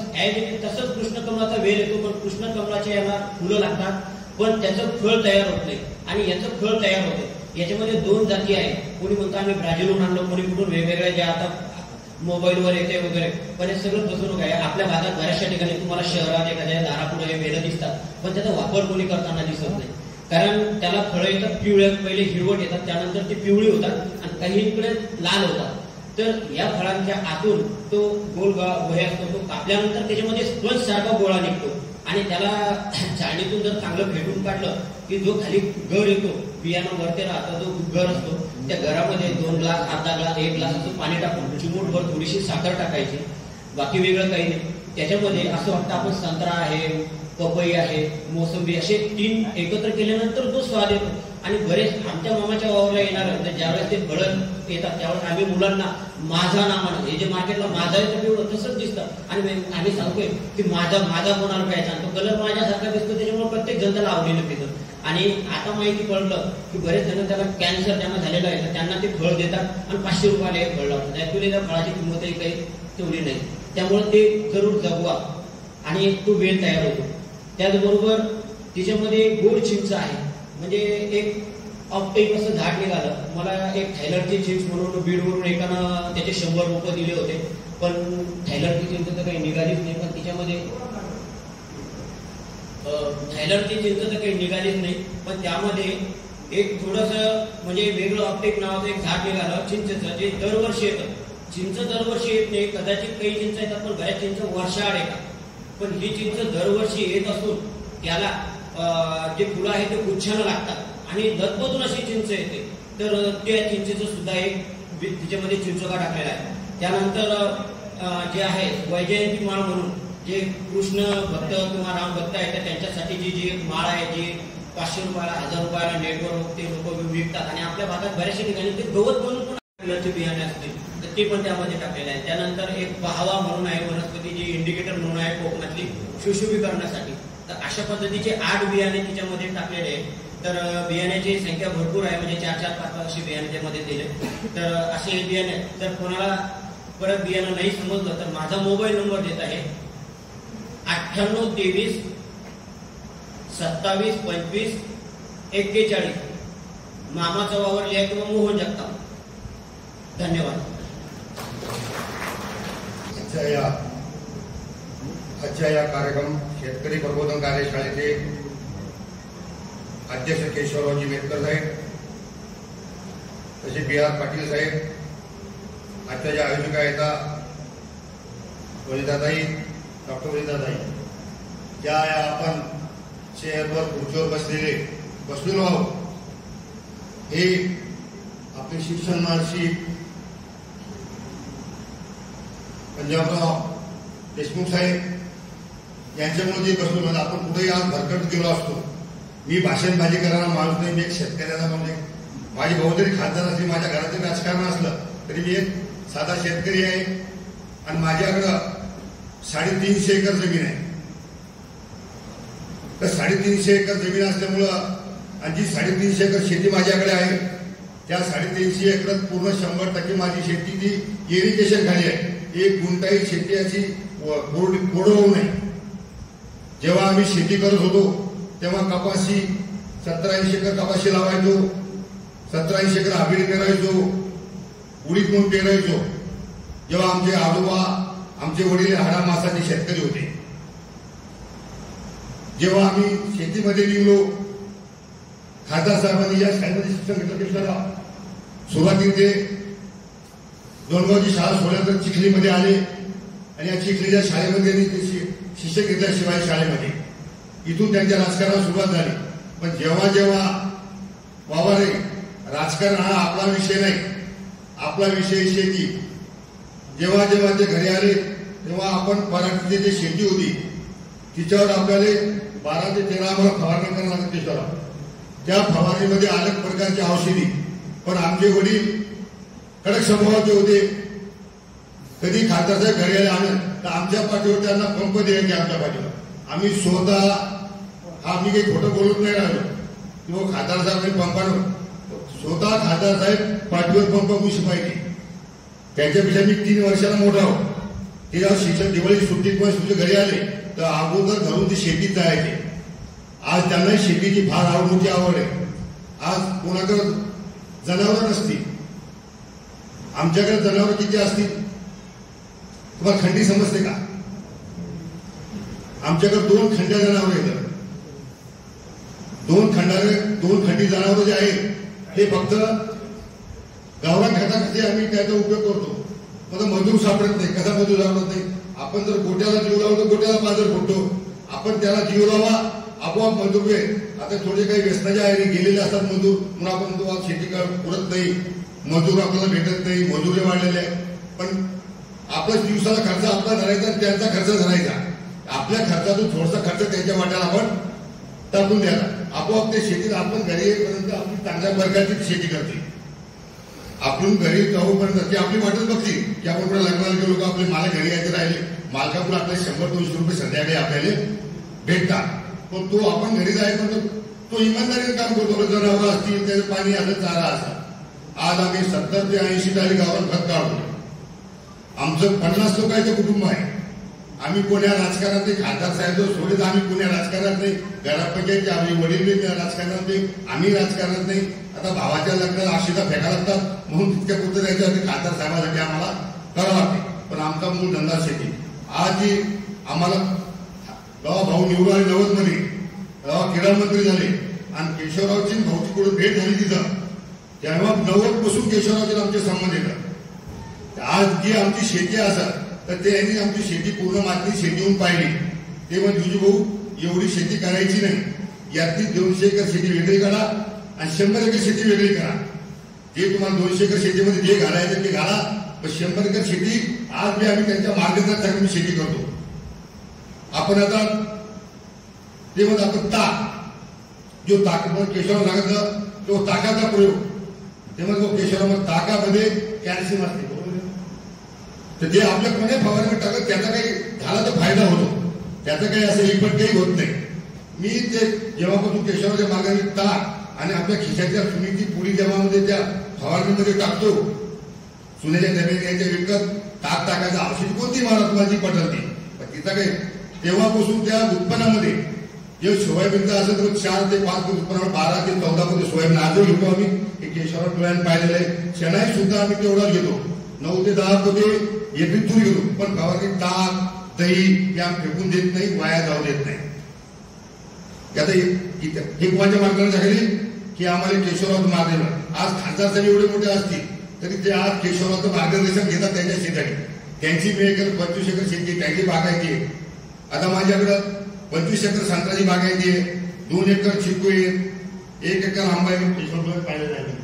Speaker 3: तसंच कृष्णकमळाचा वेल येतो, पण कृष्णकमळाच्या याला फुलं लागतात पण त्याचं फळ तयार होत नाही आणि याचं फळ तयार होते. याच्यामध्ये 2 जाती आहेत. कोणी म्हणतो आम्ही ब्राझीलहून आणलो, कोणी कुठून वेगवेगळ्या ज्या आता मोबाईलवर येते वगैरे, पण हे सगळं फसवणूक आहे. आपल्या भागात बऱ्याचशा ठिकाणी तुम्हाला शहरात एखाद्या दारापुढे वेलं दिसतात पण त्याचा वापर कोणी करताना दिसत नाही. कारण त्याला फळं येतात पिवळे, पहिले हिरवट येतात, त्यानंतर ती पिवळी होतात आणि काही इकडे लाल होतात. तर या फळांच्या आतून तो गोल गोहे असतो, तो कापल्यानंतर त्याच्यामध्ये स्पंज सारखा गोळा निघतो आणि त्याला चाळणीतून जर चांगलं फेटून काढलं की जो खाली गर येतो, बियाणं वरती राहतं, जो गर असतो, त्या घरामध्ये 2 ग्लास, अर्धा ग्लास, 1 ग्लास असं पाणी टाकून चिमूटभर थोडीशी साखर टाकायची, बाकी वेगळं काही नाही. त्याच्यामध्ये असं वाटतं आपण संत्रा आहे, पपई आहे, मोसंबी असे 3 एकत्र केल्यानंतर तो स्वाद येतो. आणि बरेच आमच्या मामाच्या वावरला येणार ज्यावेळेस ते फळं येतात त्यावेळेस आम्ही मुलांना माझा नामानं, हे जे मार्केटला माझा येतं पिवळं तसंच दिसतं आणि आम्ही सांगतोय की माझा कोणाला प्यायचा, तो कलर माझ्यासारखा दिसतो, त्याच्यामुळे प्रत्येक जण त्याला आवडीनं पितं. आणि आता माहिती पडलं की बरेच जण त्याला कॅन्सर ज्यांना झालेला आहे तर त्यांना ते फळ देतात आणि 500 रुपयाला एक फळ लावतात. ऍक्च्युली त्या फळाची किंमतही काही तेवढी नाही, त्यामुळे ते जरूर जगवा आणि तो वेळ तयार होतो. त्याचबरोबर तिच्यामध्ये गोड चिंच आहे, म्हणजे एक ऑप्टिक असं झाड निघालं. मला एक थायलंडची चिंच म्हणून बीडवरून एकानं त्याचे 100 रुपये दिले होते, पण थायलंडची चिंच तर काही निघालीच नाही. पण तिच्यामध्ये थायलंडची चिंच तर काही निघालीच नाही, पण त्यामध्ये एक थोडंसं म्हणजे वेगळं ऑप्टिक नावाचं एक झाड निघालं चिंचेचं, जे दरवर्षी येतं. चिंच दरवर्षी येत नाही, कदाचित काही चिंच येतात पण बऱ्याच चिंच वर्षाआड येतात. पण ही चिंच दरवर्षी येत असून त्याला जे फुलं आहे ते गुच्छानं लागतात आणि दत्तमधून अशी चिंच येते. तर त्या चिंचेचं सुद्धा एक तिच्यामध्ये चिंचोका टाकलेला आहे. त्यानंतर जे आहे वैजयंती माळ म्हणून जे कृष्ण भक्त किंवा राम भक्त आहेत तर त्यांच्यासाठी जी माळ आहे, जी 500 रुपयाला, 1000 रुपयाला नेटवर ते लोक विकतात आणि आपल्या भागात बऱ्याचशा ठिकाणी ते गवत बनवून पण बियाणे असतील तर ते पण त्यामध्ये टाकलेले आहे. त्यानंतर एक पहावा म्हणून आहे वनस्पती, जी इंडिकेटर म्हणून आहे कोकणातली सुशोभीकरणासाठी. तर अशा पद्धतीचे 8 बियाणे तिच्यामध्ये टाकलेले आहेत. तर बियाण्याची संख्या भरपूर आहे, म्हणजे 4-4, 5-5 असे बियाणे त्यामध्ये दिले. तर असे बियाणे जर कोणाला परत बियाणं नाही समजलं तर माझा मोबाईल नंबर देत आहे 9823 27 25 41. मामाचा वावर लिहा किंवा मोहन जगताप. धन्यवाद.
Speaker 4: आजच्या या कार्यक्रम शेतकरी प्रबोधन कार्यशाळेचे अध्यक्ष केशवरावजी मेतकर साहेब, तसे बी आर पाटील साहेब, आजच्या ज्या आयोजिका आहेत वनिताताई, डॉक्टर वनिताताई, ज्या आपण चेअरवर खुर्चीवर बसलेलो आहोत, हे आपले शिक्षण महर्षी पंजाबराव देशमुख साहेब यांच्यामुळे जे बसलो म्हणजे आपण कुठेही आज भरकट गेलो असतो. मी भाषणबाजी करणारा माणूस नाही, मी एक शेतकऱ्याचा म्हणजे माझी भाऊ जरी खासदार असली, माझ्या घरात जरी राजकारण असलं तरी मी एक साधा शेतकरी आहे आणि माझ्याकडं 350 एकर जमीन आहे. तर 350 एकर जमीन असल्यामुळं आणि जी 350 एकर शेती माझ्याकडे आहे त्या 350 एकरात पूर्ण 100% माझी शेती ती इरिगेशन खाली आहे. एक गुंठाही शेती अशी कोरडवाहू नाही. जेव्हा आम्ही शेती करत होतो तेव्हा कपाशी 17-80 एकर कपाशी लावायचो, 17-80 एकर आबिड पेरायचो, उडीद म्हणून पेरायचो. जेव्हा आमचे आजोबा, आमचे वडील हाडा मासाचे शेतकरी होते, जेव्हा आम्ही शेतीमध्ये निघलो, खासदार साहेबांनी या शाळेमध्ये शिक्षण घेतलं. कृष्णराव सुरुवातीला ते दोनगावची शाळा सोडल्यानंतर चिखलीमध्ये आले आणि या चिखलीच्या शाळेमध्ये त्यांनी शिक्षक घेतल्या शिवाय शाळेमध्ये. इथून त्यांच्या राजकारणाला सुरुवात झाली. पण जेव्हा जेव्हा बाबा रे राजकारण हा आपला विषय नाही, आपला विषय शेती. जेव्हा जेव्हा ते घरी आले तेव्हा आपण पराठीची जी शेती होती तिच्यावर आपल्याला 12 ते 13 आम्हाला फवारणी करायला लागते त्याच्यावर. त्या फवारणीमध्ये अनेक प्रकारची औषधी. पण आमचे वडील कडक स्वभावाचे होते. कधी खासदारच्या घरी आले तर आमच्या पाठीवर त्यांना पंप द्यायचे. आमच्या पाठीवर आम्ही स्वतः, आम्ही काही खोटं बोलत नाही राहिलो किंवा खासदार साहेब पंपावर, स्वतः खासदार साहेब पाठीवर पंप मुशी पाहिजे. त्यांच्यापेक्षा मी 3 वर्षाला मोठा आहो. ते जेव्हा शिक्षण दिवाळी सुट्टीत पण तुमच्या घरी आले तर अगोदर घरून ते शेतीत जायचे. आज त्यांना शेतीची फार मोठी आवड आहे. आज कोणाकडे जनावरं नसतील, आमच्याकडे जनावरं किती असतील तुम्हाला खंडी समजते का? आमच्याकडे 2 खंड्या जनावर येतात. 2 खंडी जनावर जे आहे हे फक्त गावरान खतासाठी आम्ही त्याचा उपयोग करतो. पण मजूर सापडत नाही. कसा मजूर सापडत नाही? आपण जर गोट्याला जीव लावतो, गोट्याला पाजर फुटतो. आपण त्याला जीव लावा, आपोआप मजूर वेळ. आता थोडे काही व्यसनाच्या आहे गेलेले असतात मजूर, म्हणून आपण म्हणतो शेती पुरत नाही, मजूर आपल्याला भेटत नाही, मजुरी वाढलेले आहे. पण आपल्या दिवसाला खर्च आपला धरायचा, त्यांचा खर्च धरायचा. आपल्या खर्चातून थोडासा खर्च त्यांच्या वाट्याला आपण टाकून द्यायला. आपोआप ते शेतीत आपण घरी येईपर्यंत आपली चांगल्या प्रकारची शेती करते. आपण घरी जाऊपर्यंत ती आपली वाटच बघते की आपण पुढे लग्नाला गेलो का आपले मालक घरी यायचे राहिले, मालकाकडून आपल्याला 100-200 रुपये संध्याकाळी आपल्याला भेटतात. पण तो आपण घरी जायपर्यंत तो इमानदारीने काम करतो. जनावर असतील, त्याचं पाणी असं, चारा असं. आज आम्ही 70 ते 80 टाळी गावात खत काढतो. आमचं 50 लोकांचं कुटुंब आहे. आम्ही कोण्या राजकारणात नाही, खासदार साहेब सोडत आम्ही कोण्या राजकारणात नाही, ग्रामपंचायतचे आम्ही वडील बी राजकारणात नाही, आम्ही राजकारणात नाही. आता भावाच्या लग्नाला आशिता फेका लागतात म्हणून तितक्या पुरतं द्यायचं खासदार साहेबांसाठी आम्हाला करावं लागते. पण आमचा मूळ धंदा शेती. आज जी आम्हाला भाऊ निवडून आले 90 मध्ये, क्रीडा मंत्री झाले आणि केशवरावची भाऊची कुठे भेट झाली तिथं, तेव्हा 90 पासून केशवरावचे आमचे संबंध येतात. आज जी आमची शेती असत तर त्यांनी आमची शेती पूर्ण माती शेतीहून पाहिली. ते म्हणजे जुजू भाऊ एवढी शेती करायची नाही, यातली 200 एकर शेती वेगळी करा आणि 100 एकर शेती वेगळी करा. जे तुम्हाला 200 एकर शेतीमध्ये जे घालायचं ते घाला, पण 100 एकर शेती आज मी आम्ही त्यांच्या मार्गदर्शनासाठी शेती करतो. आपण आता ते म्हणत आपण ताक, जो ताक केशवराव सांगितलं तो ताकाचा प्रयोग, ते म्हणतो केशवराव ताकामध्ये कॅल्शियम असते, तर ते आपल्या कोण्या फवारणी टाकत त्याचा काही झाला तर फायदा होतो, त्याचा काही असं इफेक्ट काही होत नाही. मी ते जेव्हापासून केशवरावच्या मार्गाने ताक आणि आपल्या खिशाच्या सुनीची पुडी जेव्हामध्ये त्या फवारणीमध्ये टाकतो, सुनेच्या डब्याने याच्या विकत ताक टाकायचं औषध कोणती मारा तुम्हाला जी पटलते, पण तिचा काही तेव्हापासून त्या उत्पन्नामध्ये जे सोयाबीनचा असेल तर 4 ते 5 उत्पन्न 12 ते 14 मध्ये सोयाबीन आजही घेतो आम्ही. हे केशवराव डोळ्यानं पाहिलेलं आहे. चणाही सुद्धा आम्ही तेवढा घेतो, 9 ते 10 मध्ये येथून तूर घेतो. पण फवारणी ताक दही या फेकून देत नाही, वाया जाऊ देत नाही. आता हे कोणाच्या मार्गाने की आम्हाला केशवराव मार्गदर्शन. आज खासदार साहेब एवढे मोठे असतील तरी ते आज केशवरावचं मार्गदर्शन घेतात त्यांच्या शेतासाठी. त्यांची 25 एकर शेती त्यांची बागायती आहे. आता माझ्याकडं 25 एकर संत्र्याची बागायती आहे, 2 एकर चिकू आहे, 1 एकर आंबा आहे. केशवराव पाहिलं नाही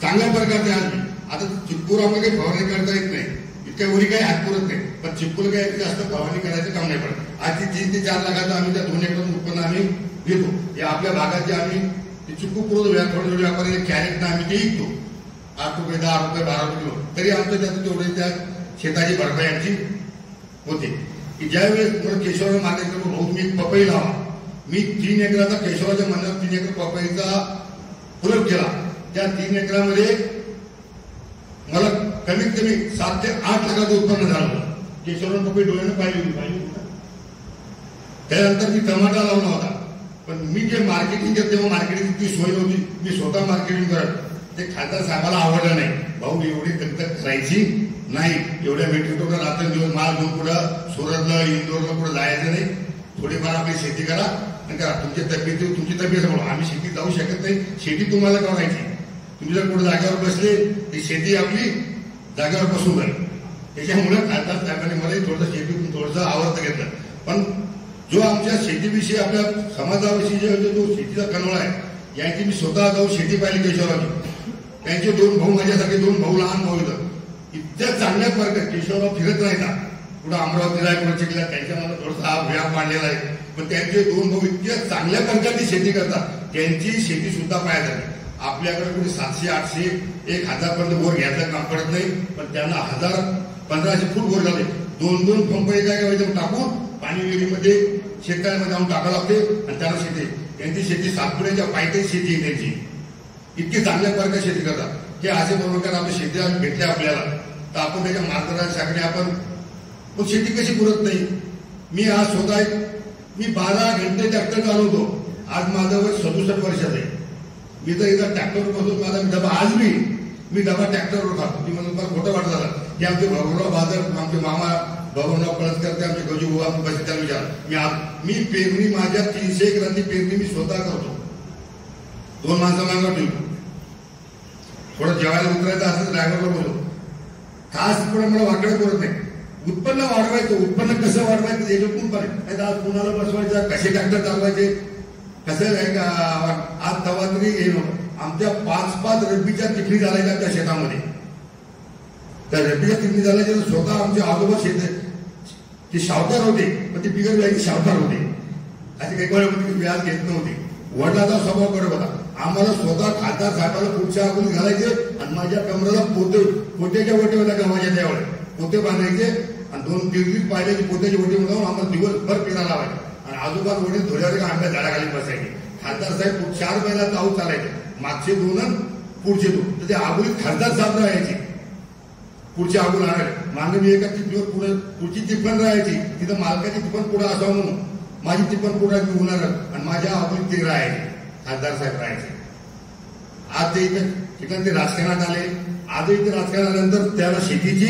Speaker 4: चांगल्या प्रकारचे आज. आता चिक्कूर आम्हाला काही फवारणी करता येत नाही, इतक्या वरी काही हात पुरत नाही, पण चिक्कूला काही जास्त फवारणी करायचं काम नाही पडत. आज ती 3 ते 4 लाखाचं आम्ही त्या 2 एकर उत्पन्न आम्ही घेतो. हे आपल्या भागात जे आम्ही चिक्कू पुरवतो, थोडे थोडे व्यापारी कॅरेटनं आम्ही ते विकतो. 8 रुपये 10 रुपये 12 रुपये किलो, तरी आमचं त्याचं तेवढे त्या शेताची भरपाई आमची होते. की ज्यावेळेस केशवराव मार्गदर्शन भाऊ तुम्ही एक पपई लावा, मी 3 एकराचा केशवरावच्या मंदिरात 3 एकर पपईचा फुलप केला. त्या 3 एकरामध्ये मला कमीत कमी 7 ते 8 लाखाचं उत्पन्न झालं. केशवराव पपई डोळ्यानं पाहिली. त्यानंतर मी टमाटा लावला होता, पण मी जे मार्केटिंग केलं तेव्हा मार्केटिंगची सोय नव्हती, मी स्वतः मार्केटिंग करत. ते खासदार साहेबाला आवडलं नाही. भाऊ एवढी दगदग करायची नाही, एवढ्या मेट्रिकला रात्र दिवस माल घेऊन पुढं सुरतला इंदोरला पुढे जायचं नाही, थोडीफार आपली शेती करा आणि करा. तुमची तब्येत म्हणून आम्ही शेतीत जाऊ शकत नाही, शेती तुम्हाला करायची. तुम्ही जर कुठे जागेवर बसले ती शेती आपली जागेवर बसून जाईल. त्याच्यामुळे खासदार साहेबांनी मला थोडंसं शेतीतून थोडंसं आवडतं घेतलं. पण जो आमच्या शेतीविषयी आपल्या समाजाविषयी जो शेतीचा कनोळा आहे, यांची मी स्वतः जाऊन शेती पाहिली केशवरावची. त्यांचे 2 भाऊ माझ्यासाठी 2 भाऊ लहान भाऊ होतं. इतक्या चांगल्या प्रकारे केशवराव फिरत राहता, पुढे अमरावतीला आहे, पुढे चिखला, त्यांच्या मला थोडासा व्याप वाढलेला आहे. पण त्यांचे 2 भाऊ इतक्या चांगल्या प्रकारची शेती करतात, त्यांची शेती सुद्धा पाहायला जाते. आपल्याकडे कुठे 700-800 1000 पर्यंत बोर घ्यायचं काम पडत नाही, पण त्यांना 1000-1500 फूट बोर झाले. 2-2 पंप एका टाकून पाणी विहिरीमध्ये शेतकऱ्यांमध्ये जाऊन टाकावं लागते आणि त्याला शेती. त्यांची शेती सातपुड्याच्या पायथ्याची शेती आहे त्यांची. इतकी चांगल्या प्रकारे शेती करतात. हे असे प्रकार आपल्या शेतीला भेटले आपल्याला, तर आपण त्याच्या मार्गदर्शनासाठी आपण शेती कशी पुरत नाही. मी आज स्वतः मी 12 घंटे ट्रॅक्टर चालवतो. आज माझं वय 67 वर्षाचं आहे. मी तर इथं ट्रॅक्टरवर बसून माझा डबा आज मी डबा ट्रॅक्टरवर खातो. ती म्हणून मला खोटं वाटत झालं. हे आमचे भगवराव बाजार, आमचे मामा भगवराव कळसकर, ते आमचे गजू भाऊ, आमचे बस त्याला विचार. मी पेरणी माझ्या 300 एकरांची पेरणी मी स्वतः करतो. 2 माणसं मागं ठेवतो. थोडं जेवायला उतरायचं असं ड्रायव्हरला बोलतो. खास पण मला वाकडं करत नाही. उत्पन्न वाढवायचं. उत्पन्न कसं वाढवायचं याच्यातून पण नाही तर आज कुणाला बसवायचं, कसे ट्रॅक्टर चालवायचे, कसं आज तवा तरी आमच्या 5-5 रब्बीच्या चिखली झालायच्या त्या शेतामध्ये. त्या रब्बीच्या चिखली झाल्याच्या स्वतः आमचे आजोबा शेत ते सावकार होते, पण ते बिगर व्याजी सावकार होते. असे काही वेळा व्याज घेत नव्हते. वडिलाचा स्वभाव कडक होता. आम्हाला स्वतः खासदार साहेबाला पुढच्या अगोदर घालायचे आणि माझ्या कमरेला पोत्याच्या ओटे होत्या गव्हाच्या त्यावेळेस पोते बांधायचे आणि 2-3 पायऱ्याची पोत्याची ओटी जाऊन आम्हाला दिवसभर फिरा लावायचे आणि आजोबा वडील धोऱ्यावर आंब्या झाडाखाली बसायचे. खासदार साहेब 4 महिन्याचा आऊत चालायचे. मागचे 2 आणि पुढचे 2. तर ते आगोलीत खासदार साहेब राहायचे. पुढचे आगोल आणायचे. मागे मी एका टिपणीवर पुढे पुढची टिपण राहायची. तिथं मालकाची टिपण पुढे असावं म्हणून माझी टिपण पुढे मी होणार आणि माझ्या आगोलीत ते राहायचे. खासदार साहेब राहायचे. आज ते ठिकाणी ते राजकारणात आले. आजही ते राजकारणात आल्यानंतर त्याला शेतीची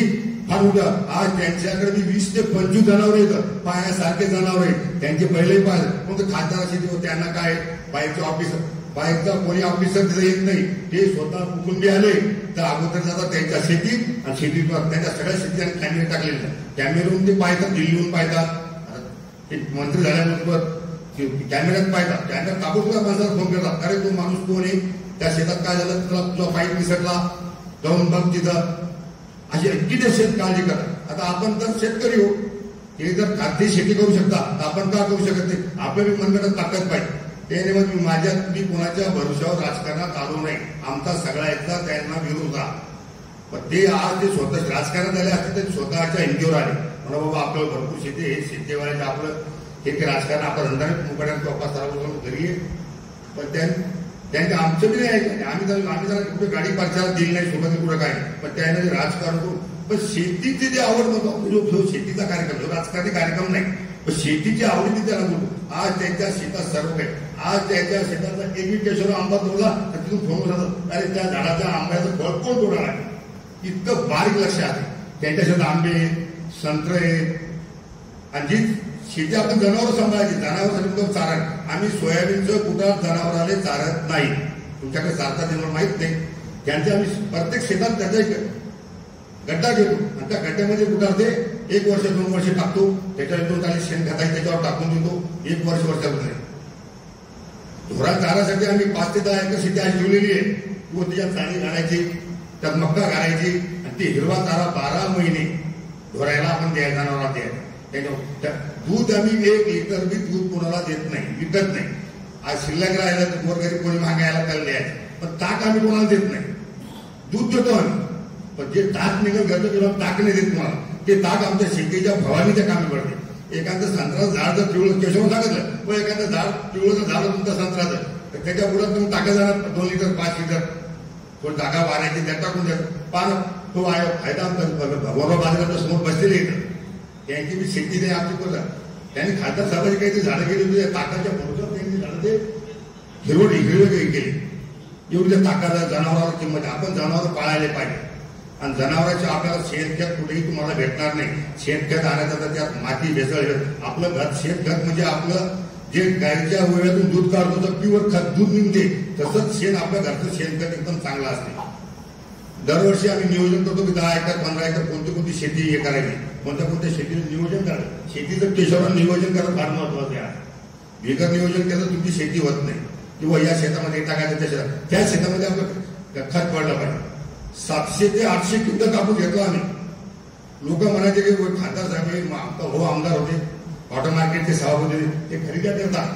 Speaker 4: फार उद्या आज त्यांच्याकडे 20 ते 25 जनावर येतं. पायासारखे जनावर आहेत. त्यांचे पहिलेही पाय मग खासदार शेती त्यांना काय बाईकचं ऑफिसर बाईकचा कोणी ऑफिसर तिथे येत नाही. ते स्वतः कुटुंबी आले तर अगोदर जातात त्यांच्या शेतीत आणि शेतीत त्यांच्या सगळ्या शेती आणि कॅमेरे टाकलेले. कॅमेऱ्यावरून ते पाहतात, दिल्लीहून पाहतात. ते मंत्री झाल्यानंतर कॅमेऱ्यात पाहतात. कॅमेऱ्यात ताबडतोब माणसाला फोन करतात, अरे तो माणूस कोण आहे, त्या शेतात काय झालं, तुला पाईप विसरला, जाऊन बघ तिथं. अशी इतकी ते शेत काळजी करतात. आता आपण तर शेतकरी हो, हे जर खाद्य शेती करू शकता तर आपण का करू शकत नाही. आपल्या मनगटात ताकद पाहिजे. त्याने मग माझ्यात मी कोणाच्या भरोशावर राजकारणात आलो नाही. आमचा सगळ्याचा त्यांना विरोध होता. पण ते आज ते स्वतः राजकारणात आले असते ते स्वतःच्या हिंदीवर आले. म्हणा बाबा आपल्याला भरपूर शेती हे शेतीवाल्याचं आपलं हे राजकारण आपण धंदाने मुकाट्यात बाप्पा सर्व घरी आहे. पण त्यांचं आमचं बी नाही. आम्ही जरा कुठे गाडी पार्चाला दिली नाही सोबत कुठं काय. पण त्याने राजकारण करून पण शेतीची जे आवड नव्हतं जो शेतीचा कार्यक्रम जो राजकारणी कार्यक्रम नाही पण शेतीची आवडीची त्याला बोलतो. आज त्यांच्या शेतात सर्व काही आज त्यांच्या शेताचा एक केशर आंबा तोडला तर तिथून फोन जातात, अरे त्या झाडाच्या आंब्याचं फळ कोण तोडणार आहे. इतकं बारीक लक्ष आहे. त्यांच्या शेतात आंबे संत्रे आणि जी शेती आपण जनावर सांभाळायची. जनावर चारा आम्ही सोयाबीनचं कुठं जनावराले चारत नाही. तुमच्याकडे चारता जनावर माहित नाही. त्यांचे आम्ही प्रत्येक शेतात त्याचा एक गड्डा घेतो आणि त्या गड्ड्यामध्ये कुठं ते 1 वर्ष 2 वर्ष टाकतो. त्याच्यानंतर त्याला शेण खताही त्याच्यावर टाकून देतो. 1 वर्षामध्ये ढोरा चारासाठी आम्ही 5 ते 10 एकर शेती आज ठेवलेली आहे. किंवा त्याच्यात चाणी घालायची, त्यात मक्का घालायची आणि ते हिरवा चारा 12 महिने ढोरायला आपण द्यायला जनावराला द्यायला. त्याच्या दूध आम्ही 1 लिटर बी दूध कोणाला देत नाही, विकत नाही. आज शिल्लक राहिला तर गोरगरीब कोणी मागायला त्याला द्यायचं. पण ताक आम्ही कोणाला देत नाही. दूध देतो आम्ही पण जे ताक निघत घरचं तुला ताक नाही देत मला. ते ताक आमच्या शेतीच्या फवारणीच्या कामी पडते. एखादं संत्र्याचं झाड जर पिवळं केशव सांगितलं पण एखादं झाड पिवळं झाड तुमचं संत्र्याचं तर त्याच्या पुढे तुम्ही टाकत जाणार 2 लिटर 5 लिटर थोडी जागा वाढायची त्या टाकून द्या. पान तो आहे फायदा वरवा बाजाराच्या समोर बसलेले येतं. त्यांची बी शेती नाही आमची करतात. त्यांनी खासदार साहेबांची काही झाडं केली होती. ताकाच्या बरोबर त्यांनी झाडं ते हिरवे केली. एवढी त्या ताकाला जनावरावर किंमत. आपण जनावर पाळायला पाहिजे आणि जनावरांच्या आपल्याला शेणखत कुठेही तुम्हाला भेटणार नाही. शेणखत आणायचं तर त्यात माती भेसळ. आपलं घर शेणखत म्हणजे आपलं जे गायच्या वेळातून दूध काढतो तर प्युअर खत दूध निघते. तसंच शेण आपल्या घरचं शेणखत एकदम चांगलं असते. दरवर्षी आम्ही नियोजन करतो की 10 एकर 15 एकर कोणती शेती हे करायची. कोणत्या शेतीचं नियोजन करायचं. शेतीचं केशवानं नियोजन करणं फार महत्वाचं आहे. बिगर नियोजन केलं तुमची शेती होत नाही. किंवा या शेतामध्ये टाकायचं त्या शेतामध्ये आपलं खत पडलं पाहिजे. 700 ते 800 क्विंटल कापूस घेतला आम्ही. लोक म्हणायचे की खासदार साहेब हो आमदार होते, ऑटो मार्केटचे सभापती ते खरेदी करतात.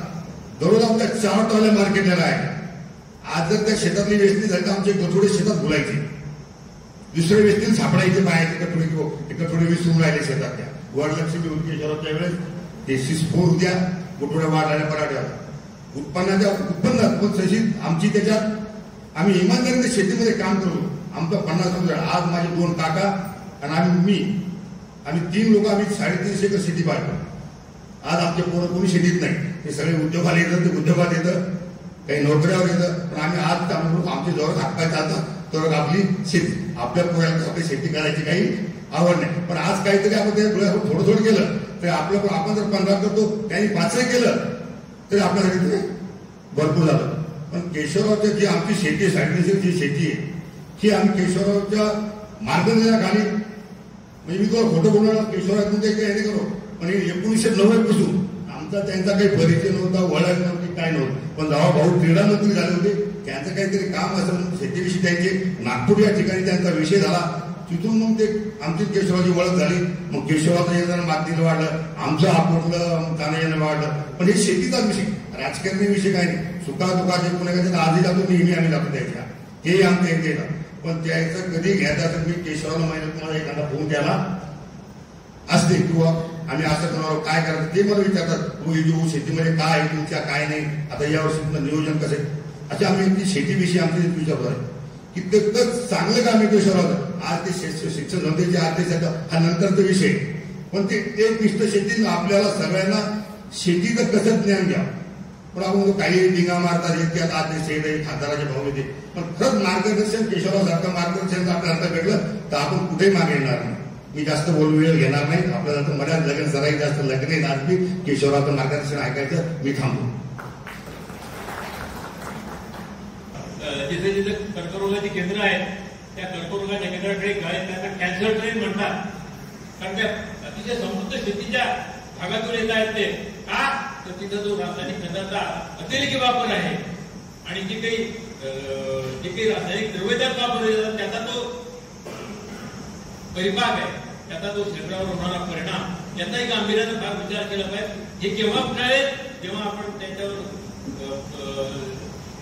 Speaker 4: दररोज आमच्या 4 टॉल्या मार्केटला आहे. आज जर त्या शेतातली वेचणी झाली तर आमचे कठोडे शेतात बोलायचे, दुसरे वेचतील सापडायचे बाहेरचे कठोडे विसरून राहिले शेतात. त्या वरलक्ष्मी उदकेश्वराच्या वेळेस ते शिसफोर द्या कठोड्या वाढायला पराठ्या उत्पन्नात पण तशी आमची त्याच्यात आम्ही इमानदारीने शेतीमध्ये काम करतो. आमचं 50 आज माझे 2 काका आणि आम्ही 3 लोक आम्ही 350 एकर शेती पाहतो. आज आमचे पोरं कोणी शेतीत नाही. ते सगळे उद्योगाला येतं. ते उद्योगात येतं, काही नोकऱ्यावर येतं. पण आम्ही आज आमच्या जवळ हातपाय चालतात तर आपली शेती आपल्या पोराला आपली शेती करायची काही आवड नाही. पण आज काहीतरी आपण थोडं केलं तर आपण जर 15 करतो त्यांनी 5 केलं तरी आपल्यासाठी ते भरपूर झालं. पण केशवरावच्या जी आमची शेती साडेतीनशे जी शेती आहे ही आम्ही केशवरावच्या मार्गदर्शनाखाली, म्हणजे मी तुला खोटं बोलणार केशवराव ते काही करू, पण 1990 पासून आमचा त्यांचा काही परिचय नव्हता, ओळख नव्हती, काय नव्हतं. पण जेव्हा भाऊ क्रीडा मंत्री झाले होते त्यांचं काहीतरी काम असेल शेतीविषयी, त्यांचे नागपूर या ठिकाणी त्यांचा विषय झाला, तिथून मग ते आमची केशवरावची ओळख झाली. मग केशवरावचं येणं मागणीला वाढलं, आमचं आपलं तानायानं वाढलं. पण हे शेतीचा विषय, राजकारणी विषय काय नाही. सुखा दुखाचे पुण्याच्या आधी जातो, नेहमी आम्ही जातो त्याच्या, हेही आमच्या इथे येतात. पण त्याचं कधी घ्यायचं असेल मी केशवरावला महिन्यात तुम्हाला एखादा फोन द्यायला असते, किंवा आम्ही असं करणार काय करायचं ते मला विचारतात, तू ही शेतीमध्ये काय आहे तुमच्या काय नाही, आता या वर्षी नियोजन कसं आहे, असे आम्ही शेतीविषयी आमचे विचारतो आहे की तितकंच चांगलं काम आहे केशवराव. आज ते शिक्षण संस्थेचे आदेश हा नंतरचा विषय, पण ते एक निष्ठ शेती आपल्याला सगळ्यांना शेतीचं कसं ज्ञान घ्या. पण आपण काही डिंगा मारतात इतक्यात आदेश येत खासदाराचे भाऊ येते, पण खरंच मार्गदर्शन केशवराव सारखं मार्गदर्शन आपल्याला आता भेटलं तर आपण कुठेही मागे येणार नाही. मी जास्त बोलू वेळ घेणार नाही, आपल्याला तर मर्याद लगेच जराही जास्त लग्न नाही. आज मी केशवरावचं मार्गदर्शन ऐकायचं मी थांबतो.
Speaker 5: जिथे जिथे कर्करोगाची केंद्र आहेत त्या कर्करोगाच्या केंद्राकडे त्यांना कॅन्सर ट्रेन म्हणतात, कारण त्या अतिशय समृद्ध शेतीच्या भागातून येत आहेत ते. का तर तिथं जो रासायनिक खताचा अतिरेकी वापर आहे आणि जे काही रासायनिक द्रव्यतात वापरले जातात त्याचा तो परिपाक आहे, त्याचा तो शरीरावर होणारा परिणाम याचाही गांभीर्यानं फार विचार केला पाहिजे. हे केव्हा मिळाले, जेव्हा आपण त्याच्यावर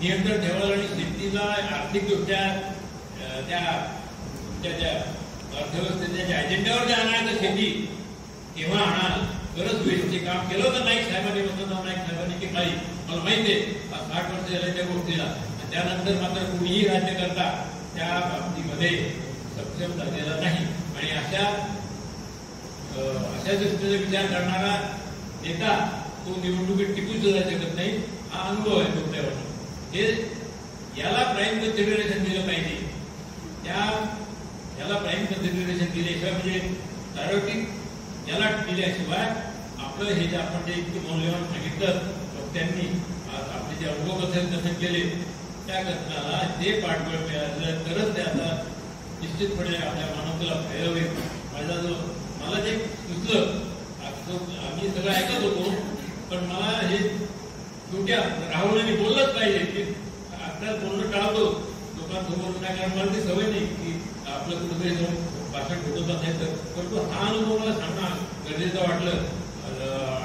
Speaker 5: नियंत्रण ठेवायला आणि शेतीला आर्थिकदृष्ट्या त्या अर्थव्यवस्थेच्या ज्या अजेंड्यावर जे आणायचं शेती तेव्हा आणाल तरच होईल. ते काम केलं तर नाईक साहेबांनी, वसंतराव नाईक साहेबांनी की काही मला माहिती आहे 60 वर्ष झाले त्या गोष्टीला. त्यानंतर मात्र कुणीही राज्यकर्ता त्या बाबतीमध्ये सक्षम झालेला नाही. आणि अशा दृष्टीने विचार करणारा नेता तो निवडणुकीत टिकून सुद्धा शकत नाही. हा अनुभव आहे तुमच्यावर. हे याला प्राईम कन्सिडरेशन दिलं पाहिजे. याला प्राईम कन्सिडरेशन दिल्याशिवाय म्हणजे प्रायोरिटी याला दिल्याशिवाय आपलं हे जे आपण जे इतके मौल्यवान सांगितलं त्यांनी आपले जे अनुभव असेल तसे केले त्या कथनाला जे पाठबळ मिळालं तरच ते आता निश्चितपणे आपल्या मानवतेला फायदा होईल. मला जे सुचलं आम्ही सगळं ऐकत होतो, पण मला हे छोट्या राहुलांनी बोललंच पाहिजे की आपल्याला बोलणं टाळतो लोकांसमोर, काय कारण मला ती सवय नाही की आपलं कुठेतरी जाऊन भाषण ठेवत असेल तर. परंतु हा अनुभव मला सांगणं गरजेचं वाटलं.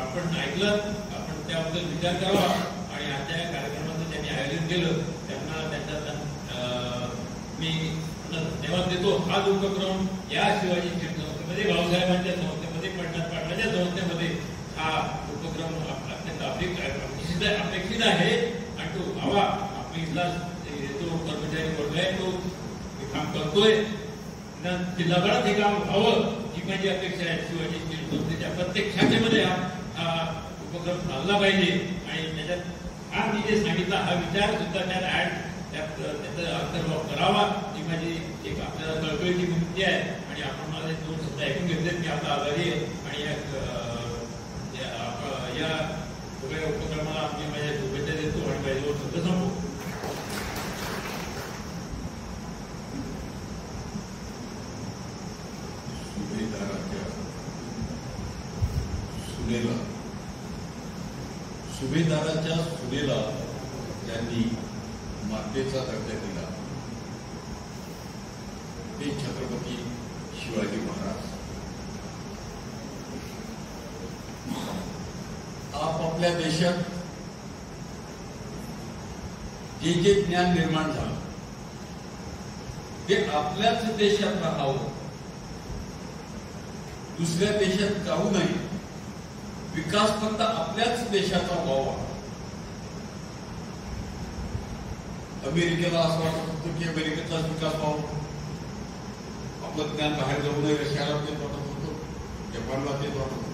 Speaker 5: आपण ऐकलं, आपण त्याबद्दल विचार करावा आणि आजच्या कार्यक्रमाचं त्यांनी आयोजन केलं त्यांना त्यांचा मी धन्यवाद देतो. हा उपक्रम या शिवाजी संस्थेमध्ये, भाऊसाहेबांच्या संस्थेमध्ये, पाटलाच्या संस्थेमध्ये हा उपक्रम अत्यंत अपेक्षित आहे आणि तो हवा. आपली इथला जो कर्मचारी वर्ग आहे तो काम करतोय, जिल्हाभरात हे काम व्हावं ही माझी अपेक्षा आहे. शिवाजी स्टील संस्थेच्या प्रत्येक शाखेमध्ये हा उपक्रम चालला पाहिजे आणि त्याच्यात हा मी जे सांगितला हा विचार सुद्धा त्याचा अंतर्भाव करावा ही माझी एक आपल्याला कळकळीची विनंती आहे. आणि आपण मला 2 शब्द ऐकून घेतलेत मी आपला आभारी आहे आणि या सगळ्या उपक्रमाला आम्ही माझ्या शुभेच्छा देतो आणि माझे 2 शब्द संपवतो.
Speaker 6: सुभेदाराच्या सुनेला ज्यांनी मातेचा दर्जा दिला ते छत्रपती शिवाजी महाराज. आपापल्या देशात जे जे ज्ञान निर्माण झालं ते आपल्याच देशात राहावं, दुसऱ्या देशात जाऊ नये, विकास फक्त आपल्याच देशाचा व्हावा. अमेरिकेला असं वाटत होतं की अमेरिकेचाच विकास व्हावा, आपलं ज्ञान बाहेर जाऊ नये, रशियाला तेच वाटत होतं, जपानला तेच वाटत होतं.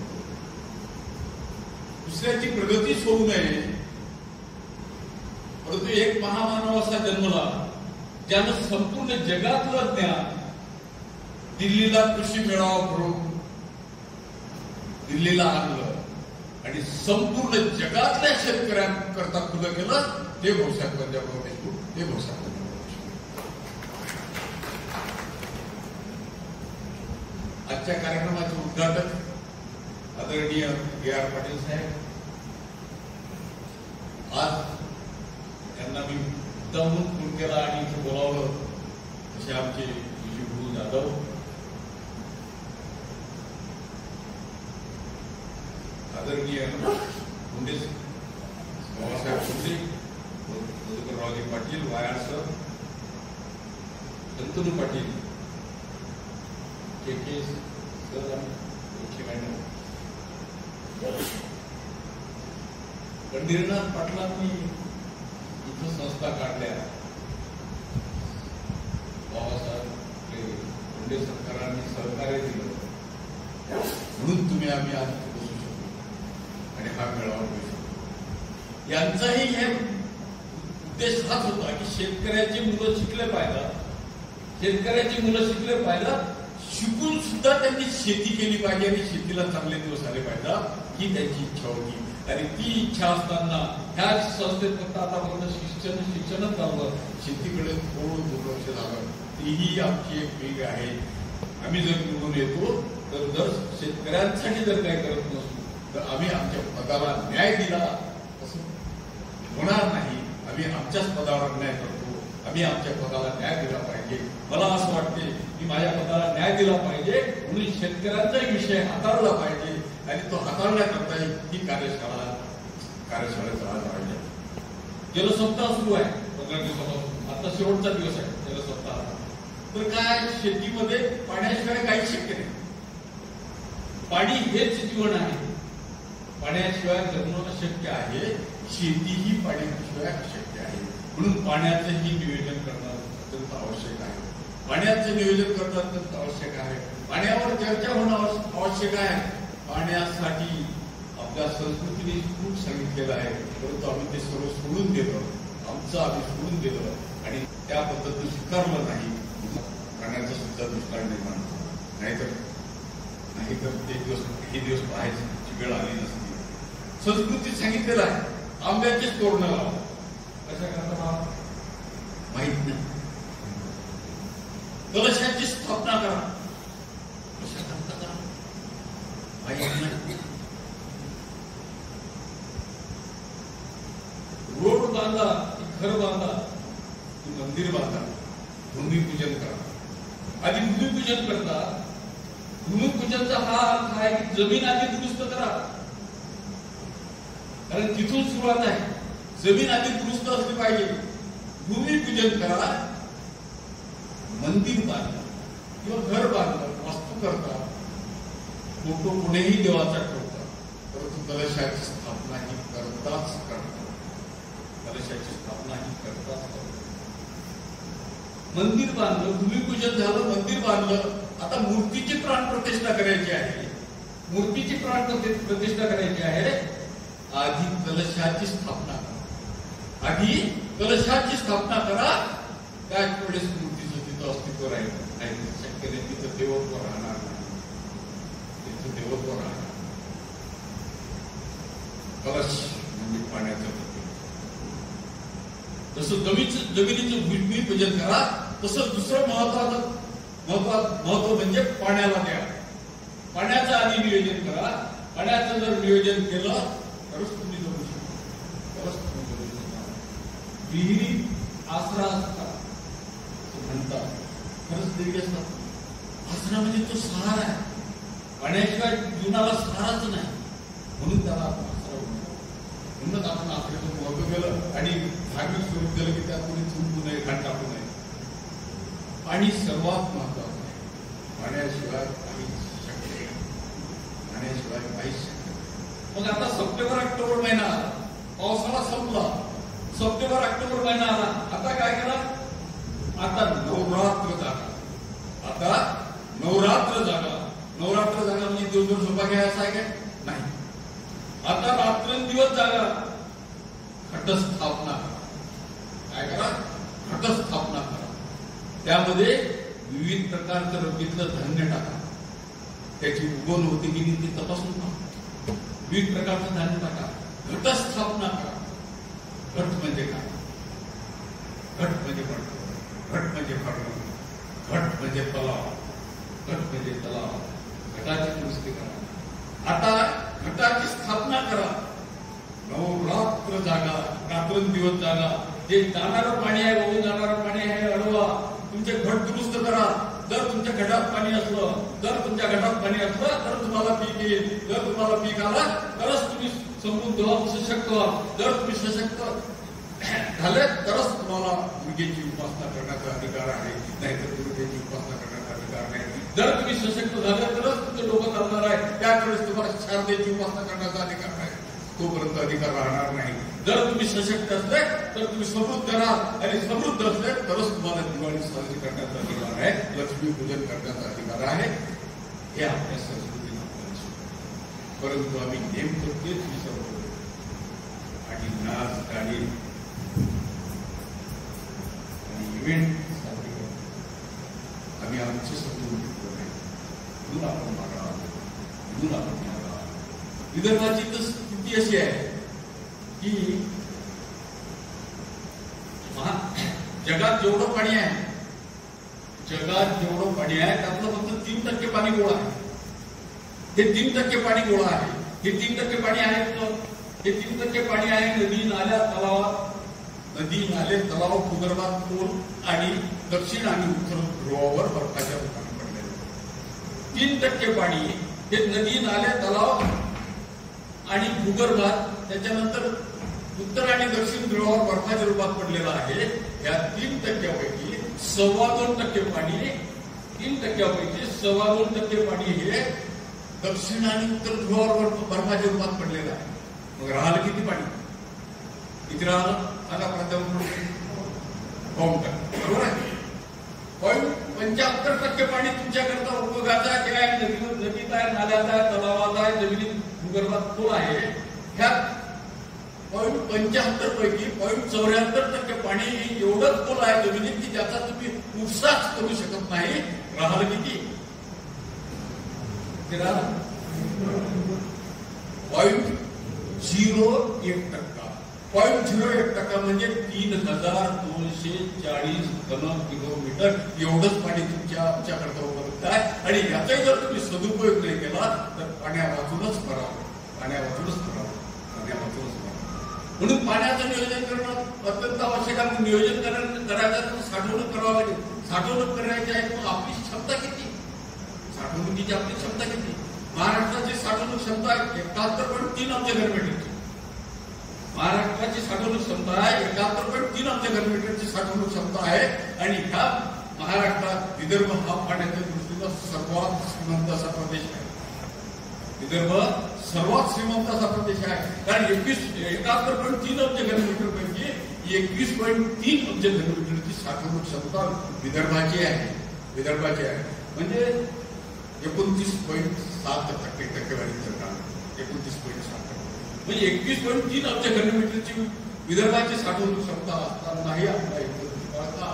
Speaker 6: दुसऱ्याची प्रगतीच होऊ नये. परंतु एक महामानव असा जन्मला ज्यानं संपूर्ण जगातलं ज्ञान दिल्लीला कृषी मेळावा भरून दिल्लीला आणलं आणि संपूर्ण जगातल्या शेतकऱ्यांकरता खुलं केलं ते भाऊसाहेब पंजाबराव देशमुख, ते भाऊसाहेब पंजाबराव देशमुख. आजच्या कार्यक्रमाचे उद्घाटक आदरणीय A.R. पाटील साहेब. आज त्यांना मी मुद्दामून फोन केला आणि इथे बोलावलं तसे आमचे विजयगुरू जाधव, आदरणीय मुंडे बाबासाहेब मुंडे, मधुकररावजी पाटील, वायाळ सर, शंतनू पाटील, के सर, मॅडम, पंढरीनाथ पाटलांनी इथं संस्था काढल्या. बाबासाहेब मुंडे सरकारांनी सहकार्य दिलं म्हणून तुम्ही आम्ही आज बसू शकतो आणि हा मेळावा घेऊ शकतो. यांचाही हे उद्देश हाच होता की शेतकऱ्याची मुलं शिकले पाहिजे, शेतकऱ्याची मुलं शिकले पाहिजे, शिकून सुद्धा त्यांनी शेती केली पाहिजे आणि शेतीला चांगले दिवस आले पाहिजे ही त्यांची इच्छा होती. आणि ती इच्छा असताना ह्या संस्थेत फक्त आतापर्यंत शिक्षणच चाललं, शेतीकडे थोडं दुर्लक्ष झालं. तीही आमची एक वेग आहे. आम्ही जर निवडून येतो तर जर शेतकऱ्यांसाठी जर काही करत नसतो तर आम्ही आमच्या पदाला न्याय दिला असं होणार नाही. आम्ही आमच्याच पदावर न्याय करतो, आम्ही आमच्या पदाला न्याय दिला पाहिजे. मला असं वाटते की माझ्या पदाला न्याय दिला पाहिजे म्हणून शेतकऱ्यांचाही विषय हाताळला पाहिजे आणि तो हाताळण्याकरता ही कार्यशाळेचा आज आहे. जलसप्ताह सुरू आहे 15 दिवसापासून, आता शेवटचा दिवस आहे जलसप्ताह. तर काय शेतीमध्ये पाण्याशिवाय काही शक्य नाही. पाणी हेच जीवन आहे, पाण्याशिवाय जगणं अशक्य आहे, शेती ही पाण्याशिवाय अशक्य आहे. म्हणून पाण्याचंही नियोजन करणं अत्यंत आवश्यक आहे. पाण्याचं नियोजन करणं अत्यंत आवश्यक आहे. पाण्यावर चर्चा होणं आवश्यक आहे. पाण्यासाठी आपल्या संस्कृतीने खूप सांगितलेलं आहे, परंतु आम्ही ते सर्व सोडून देतो, आमचं आम्ही सोडून दिलं आणि त्या पद्धतीने स्वीकारलं नाही. पाण्याचा सुद्धा दुष्काळ निर्माण होतो. नाहीतर ते दिवस पाहायची वेळ आली नसती. संस्कृतीत सांगितलेलं आहे आंब्याचीच तोरणं लावा, कशा करता माहित नाही. कलशाची स्थापना करा, कशा करता करा माहित नाही. रोड बांधा, घर बांधा, मंदिर बांधा, भूमिपूजन करा. आधी भूमिपूजन करता. भूमिपूजनचा हा अर्थ आहे की जमीन आधी दुरुस्त करा, कारण तिथून सुरुवात आहे. जमीन आधी दुरुस्त असली पाहिजे. भूमिपूजन करा, मंदिर बांधा किंवा घर बांधा, वास्तू करता, फोटो कुठेही देवाचा ठेवता, परंतु कलशाची स्थापना ही करताच करता. कलशाची स्थापना ही करताच करता. मंदिर बांधलं, भूमिपूजन झालं, मंदिर बांधलं. आता मूर्तीची प्राण प्रतिष्ठा करायची आहे. मूर्तीची प्राण प्रतिष्ठा करायची आहे. आधी कलशाची स्थापना करा. आधी कलशाची स्थापना करा. त्याच वेळेस मूर्तीचं तिथं अस्तित्व राहील. नाही शक्य नाही, तिथं देवत्व राहणार नाही. तिथं देवत्व राहणार. कलश म्हणजे पाण्याचं प्रतीक. जसं जमिनीचं भूमिपूजन करा, तसं दुसरं महत्व म्हणजे पाण्याला द्या. पाण्याचं आधी नियोजन करा. पाण्याचं जर नियोजन केलं तरच तुम्ही जगू शकता, तरच तुम्ही जगू शकता. विहिरी आसरा असतात म्हणतात, खरंच देवी असतात. आसरा म्हणजे तो सहारा आहे. पाण्याशिवाय जीवनाला सहाराच नाही, म्हणून त्याला आपण आसरा म्हणतो. म्हणूनच आपण आसऱ्याचं महत्व केलं आणि धार्मिक स्वरूप केलं की त्यात कोणी चुकू नये, घाण टाकू नये. पाणी सर्वात महत्वाचं आहे. पाण्याशिवाय काहीच शक्य नाही. पाण्याशिवाय काहीच शक्य नाही. मग आता सप्टेंबर ऑक्टोबर महिना आला, पावसाळा संपला. सप्टेंबर ऑक्टोबर महिना आला, आता काय करा? आता नवरात्र जागा. आता नवरात्र जागा. नवरात्र जागा म्हणजे दिवसभर झोपा घ्यायचा आहे काय? नाही. आता रात्रंदिवस जागा. घटस्थापना करा. काय करा? घटस्थापना करा. त्यामध्ये विविध प्रकारचं रब्बीतलं धान्य टाका. त्याची उगवण होते की नाही ते तपासून पहा. विविध प्रकारचं धान्य टाका. घटस्थापना करा. घट म्हणजे काय? घट म्हणजे पडतो, घट म्हणजे पडणं, घट म्हणजे तलाव, घट म्हणजे तलाव. घटाची दुरुस्ती करा. आता घटाची स्थापना करा. नवरात्र जागा, रात्रंदिवस जागा. जे जाणारं पाणी आहे, वाहून जाणारं पाणी आहे, अडवा. तुमचे घट दुरुस्त करा. जर तुमच्या घटात पाणी असलं, जर तुमच्या घटात पाणी असलं तर तुम्हाला पीक येईल. जर तुम्हाला पीक आलं तरच तुम्ही समृद्ध व्हा, सशक्त व्हा. जर तुम्ही सशक्त झाले तरच तुम्हाला दुर्गेची उपासना करण्याचा अधिकार आहे, नाहीतर दुर्गेची उपासना करण्याचा अधिकार नाही. जर तुम्ही सशक्त झाले तरच तुमचे डोकं चालणार आहे, त्यावेळेस तुम्हाला शारदेची उपासना करण्याचा अधिकार आहे. तोपर्यंत अधिकार राहणार नाही. जर तुम्ही सशक्त असले तर तुम्ही समृद्ध राहा, आणि समृद्ध असले तरच तुम्हाला दिवाळी साजरी करण्याचा अधिकार आहे, लक्ष्मी पूजन करण्याचा अधिकार आहे. हे आपल्या संस्कृतीने आपल्याला शिकवलं. परंतु आम्ही नेमकं तेच विसरलो आणि नाच गाणी आणि इव्हेंट साजरी करतो. आम्ही आमची संस्कृती नाही म्हणून आपण मागा, म्हणून आपण मागा. विदर्भाची तर स्थिती अशी आहे की जगात जेवढं पाणी आहे, जगात जेवढं पाणी आहे त्यातलं फक्त 3% पाणी गोळा आहे. हे 3% पाणी गोळा आहे. हे 3% पाणी आहे. हे 3% पाणी आहे नदी नाल्या तलावात. नदी नाले तलाव भूगर्भात खोल आणि दक्षिण आणि उत्तर ध्रुवावर बर्फाच्या रूपाने पडलेलं. 3% पाणी हे नदी नाले तलाव आणि भूगर्भात, त्याच्यानंतर उत्तर आणि दक्षिण ध्रुवावर बर्फाच्या रूपात पडलेलं आहे. या 3%पैकी 2.25% पाणी, 3%पैकी 2.25% पाणी हे दक्षिण आणि उत्तर ध्रुवावर बर्फाच्या रूपात पडलेलं आहे. मग राहिलं किती पाणी? किती राहिलं सांगा प्राध्यापक? बरोबर आहे. 0.75% पाणी तुमच्याकरता उपयोगाचं आहे. ते काय नदीत आहे, नाल्यात आहे, तलावात आहे, जमिनीत भूगर्भात खोल आहे. ह्यात 0.75 पैकी 0.74% पाणी एवढंच खोल आहे जमिनीत की ज्याचा तुम्ही उपसाच करू शकत नाही. राहिलं किती? 0.01%. 0.01% म्हणजे 3240 घन किलोमीटर एवढंच पाणी तुमच्याकरता उपलब्ध आहे. आणि याचाही जर तुम्ही सदुपयोग नाही केला तर पाण्या वाचूनच करावं, पाण्या वाचूनच करावं, पाण्या वाचूनच करावं. म्हणून पाण्याचं नियोजन करणं अत्यंत आवश्यक आहे. नियोजन करायचं तर साठवणूक करावं लागेल. साठवणूक करायची आहे मग आपली क्षमता किती? साठवणुकीची आपली क्षमता किती? महाराष्ट्राची साठवणूक क्षमता आहे 71.3 अब्ज घनमीटरची. महाराष्ट्राची साठवणूक क्षमता आहे 71.3 अब्ज घनमीटरची साठवणूक क्षमता आहे. आणि ह्या महाराष्ट्रात विदर्भ हा पाण्याच्या दृष्टीनं सर्वात श्रीमंत असा प्रदेश आहे. विदर्भ सर्वात श्रीमंत असा प्रदेश आहे. कारण 71.3 अब्ज घनमीटर पैकी 21.3 अब्ज घनमीटरची साठवणूक क्षमता विदर्भाची आहे. विदर्भाची आहे म्हणजे 29.7% टक्केवारीचं काम. 29.7% म्हणजे 21.3 अब्ज घनमीटरची विदर्भाची साठवणूक क्षमता असतानाही आपल्या इथं दुष्काळ का,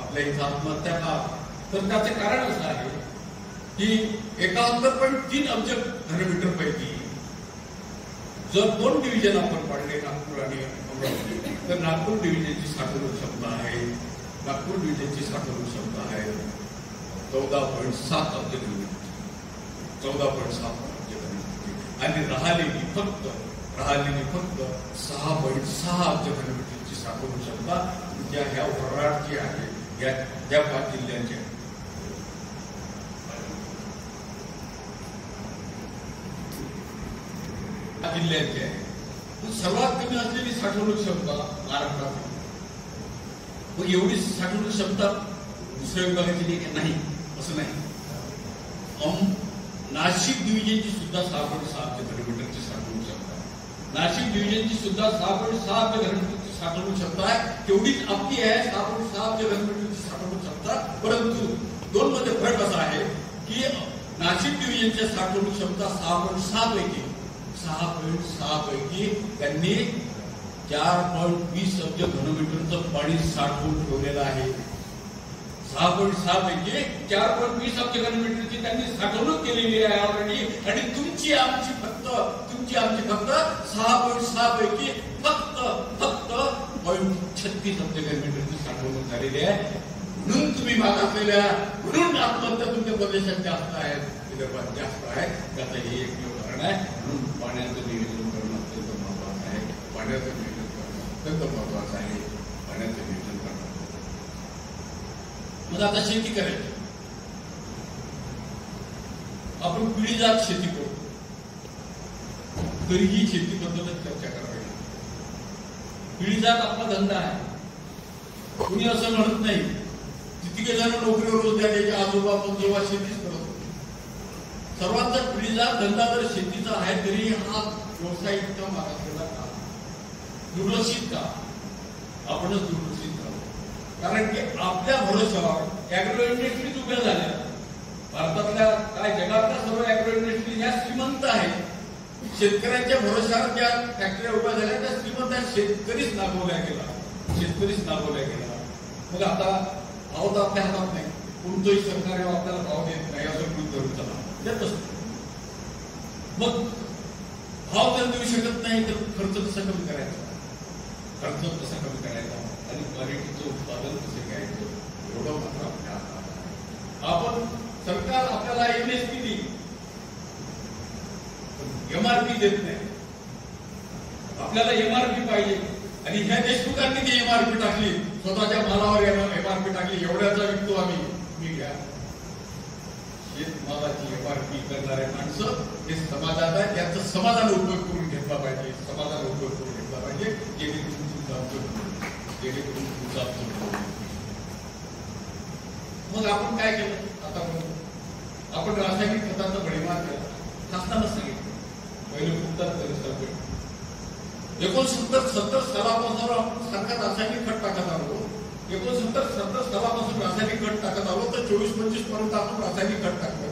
Speaker 6: आपल्या इथं आत्महत्या का? तर त्याचे कारण असं आहे की 71.3 अब्ज घनमीटर पैकी जर 2 डिव्हिजन आपण पाडले, नागपूर आणि अमरावती, तर नागपूर डिव्हिजनची साठवणूक क्षमता आहे, नागपूर डिव्हिजनची साठवणूक क्षमता आहे 14.7 अब्ज घनमीटर. 14.7 अब्ज घनमीटर. आणि राहिलेली फक्त 6.6 अब्ज घनमीटरची साठवणूक क्षमता ज्या ह्या वराडची आहे, या 5 जिल्ह्यांची आहे. जिल्ह्यांची आहे. सर्वात कमी असलेली साठवणूक क्षमता महाराष्ट्रात. मग एवढी साठवणूक क्षमता दुसऱ्या विभागाची नाही असं नाही. नाशिक डिव्हिजनची सुद्धा 6.6 अब्ज घनमीटरची साठवणूक क्षमता आहे. नाशिक डिव्हिजनची सुद्धा 6.6 अब्ज घनमीटरची साठवणूक क्षमता आहे. तेवढीच आपली आहे 6.6 अब्ज घनमीटरची साठवणूक क्षमता. परंतु दोन मध्ये फरक असा आहे की नाशिक डिव्हिजनच्या साठवणूक क्षमता 6.6 पैकी त्यांनी 4.20 अब्ज घनमीटरचं पाणी साठवून ठेवलेलं आहे. 6.6 पैकी 4.20 अब्ज घनमीटरची त्यांनी साठवणूक केलेली आहे ऑलरेडी. आणि तुमची आमची फक्त 6.6 पैकी फक्त फक्त 36 अब्ज साठवणूक झालेली आहे. म्हणून तुम्ही मागासलेल्या, म्हणून आत्महत्या तुमच्या प्रदेशात जास्त आहेत, विदर्भात जास्त आहेत. त्याचं हे एकमेव कारण आहे. म्हणून पाण्याचं नियोजन करणं अत्यंत महत्वाचं आहे. पाण्याचं नियोजन करणं अत्यंत महत्वाचं आहे. पाण्याचं नियोजन करणं. मग आता शेती करायची. आपण पिढीजात शेती करू, तरीही शेतीबद्दलच चर्चा करावी. पिढीजात आपला धंदा आहे. कुणी असं म्हणत नाही. किती जण नोकरीवर रोजगार आजोबा पंजोबा शेतीच करत होते. सर्वांचा पिढीजात धंदा जर शेतीचा आहे, तरी हा व्यवसाय इतका मागासलेला का, दुर्लक्षित का? आपणच दुर्लक्षित करावं. कारण की आपल्या भरोशावर अॅग्रो इंडस्ट्रीज उभ्या झाल्या. भारतातल्या काय जगातल्या सर्व अॅग्रो इंडस्ट्रीज ह्या श्रीमंत आहेत. शेतकऱ्यांच्या भरोशावर ज्या फॅक्टऱ्या उभ्या झाल्या त्या श्रीमंत शेतकरीच नागवल्या गेला. शेतकरीच नागवल्या गेला. मग आता भाव तर आपल्या हातात नाही. कोणतंही सरकार आपल्याला भाव देत नाही असं गृहीत धरून चला, देत असतो. मग भाव जर देऊ शकत नाही तर खर्च कसा कमी करायचा, खर्च कसा कमी करायचा आणि क्वालिटीचं उत्पादन कसं घ्यायचं, एवढं मात्र आपल्या हातात आहे. आपण सरकार आपल्याला MSP देईल, MRP देत नाही. आपल्याला MRP पाहिजे. आणि ह्या देशमुखांनी ती MRP टाकली, स्वतःच्या मालावर MRP टाकली. एवढ्याचा विकतो आम्ही, तुम्ही घ्या. शेतमालाची MRP करणारे माणसं हे समाजात आहे. त्याचा समाजाने उपयोग करून घेतला पाहिजे. समाजाने उपयोग करून घेतला पाहिजे, जेणेकरून तुमचा मग आपण काय केलं आता? आपण रासायनिक खताचा भडीमार केला. शासनानं सांगितलं पहिले फुटतात तरी सगळे. 1970 सालापासून आपण सारखा रासायनिक खत टाकत आलो. 1970 सालापासून रासायनिक खत टाकत आलो तर 24-25 पर्यंत आपण रासायनिक खत टाकतो.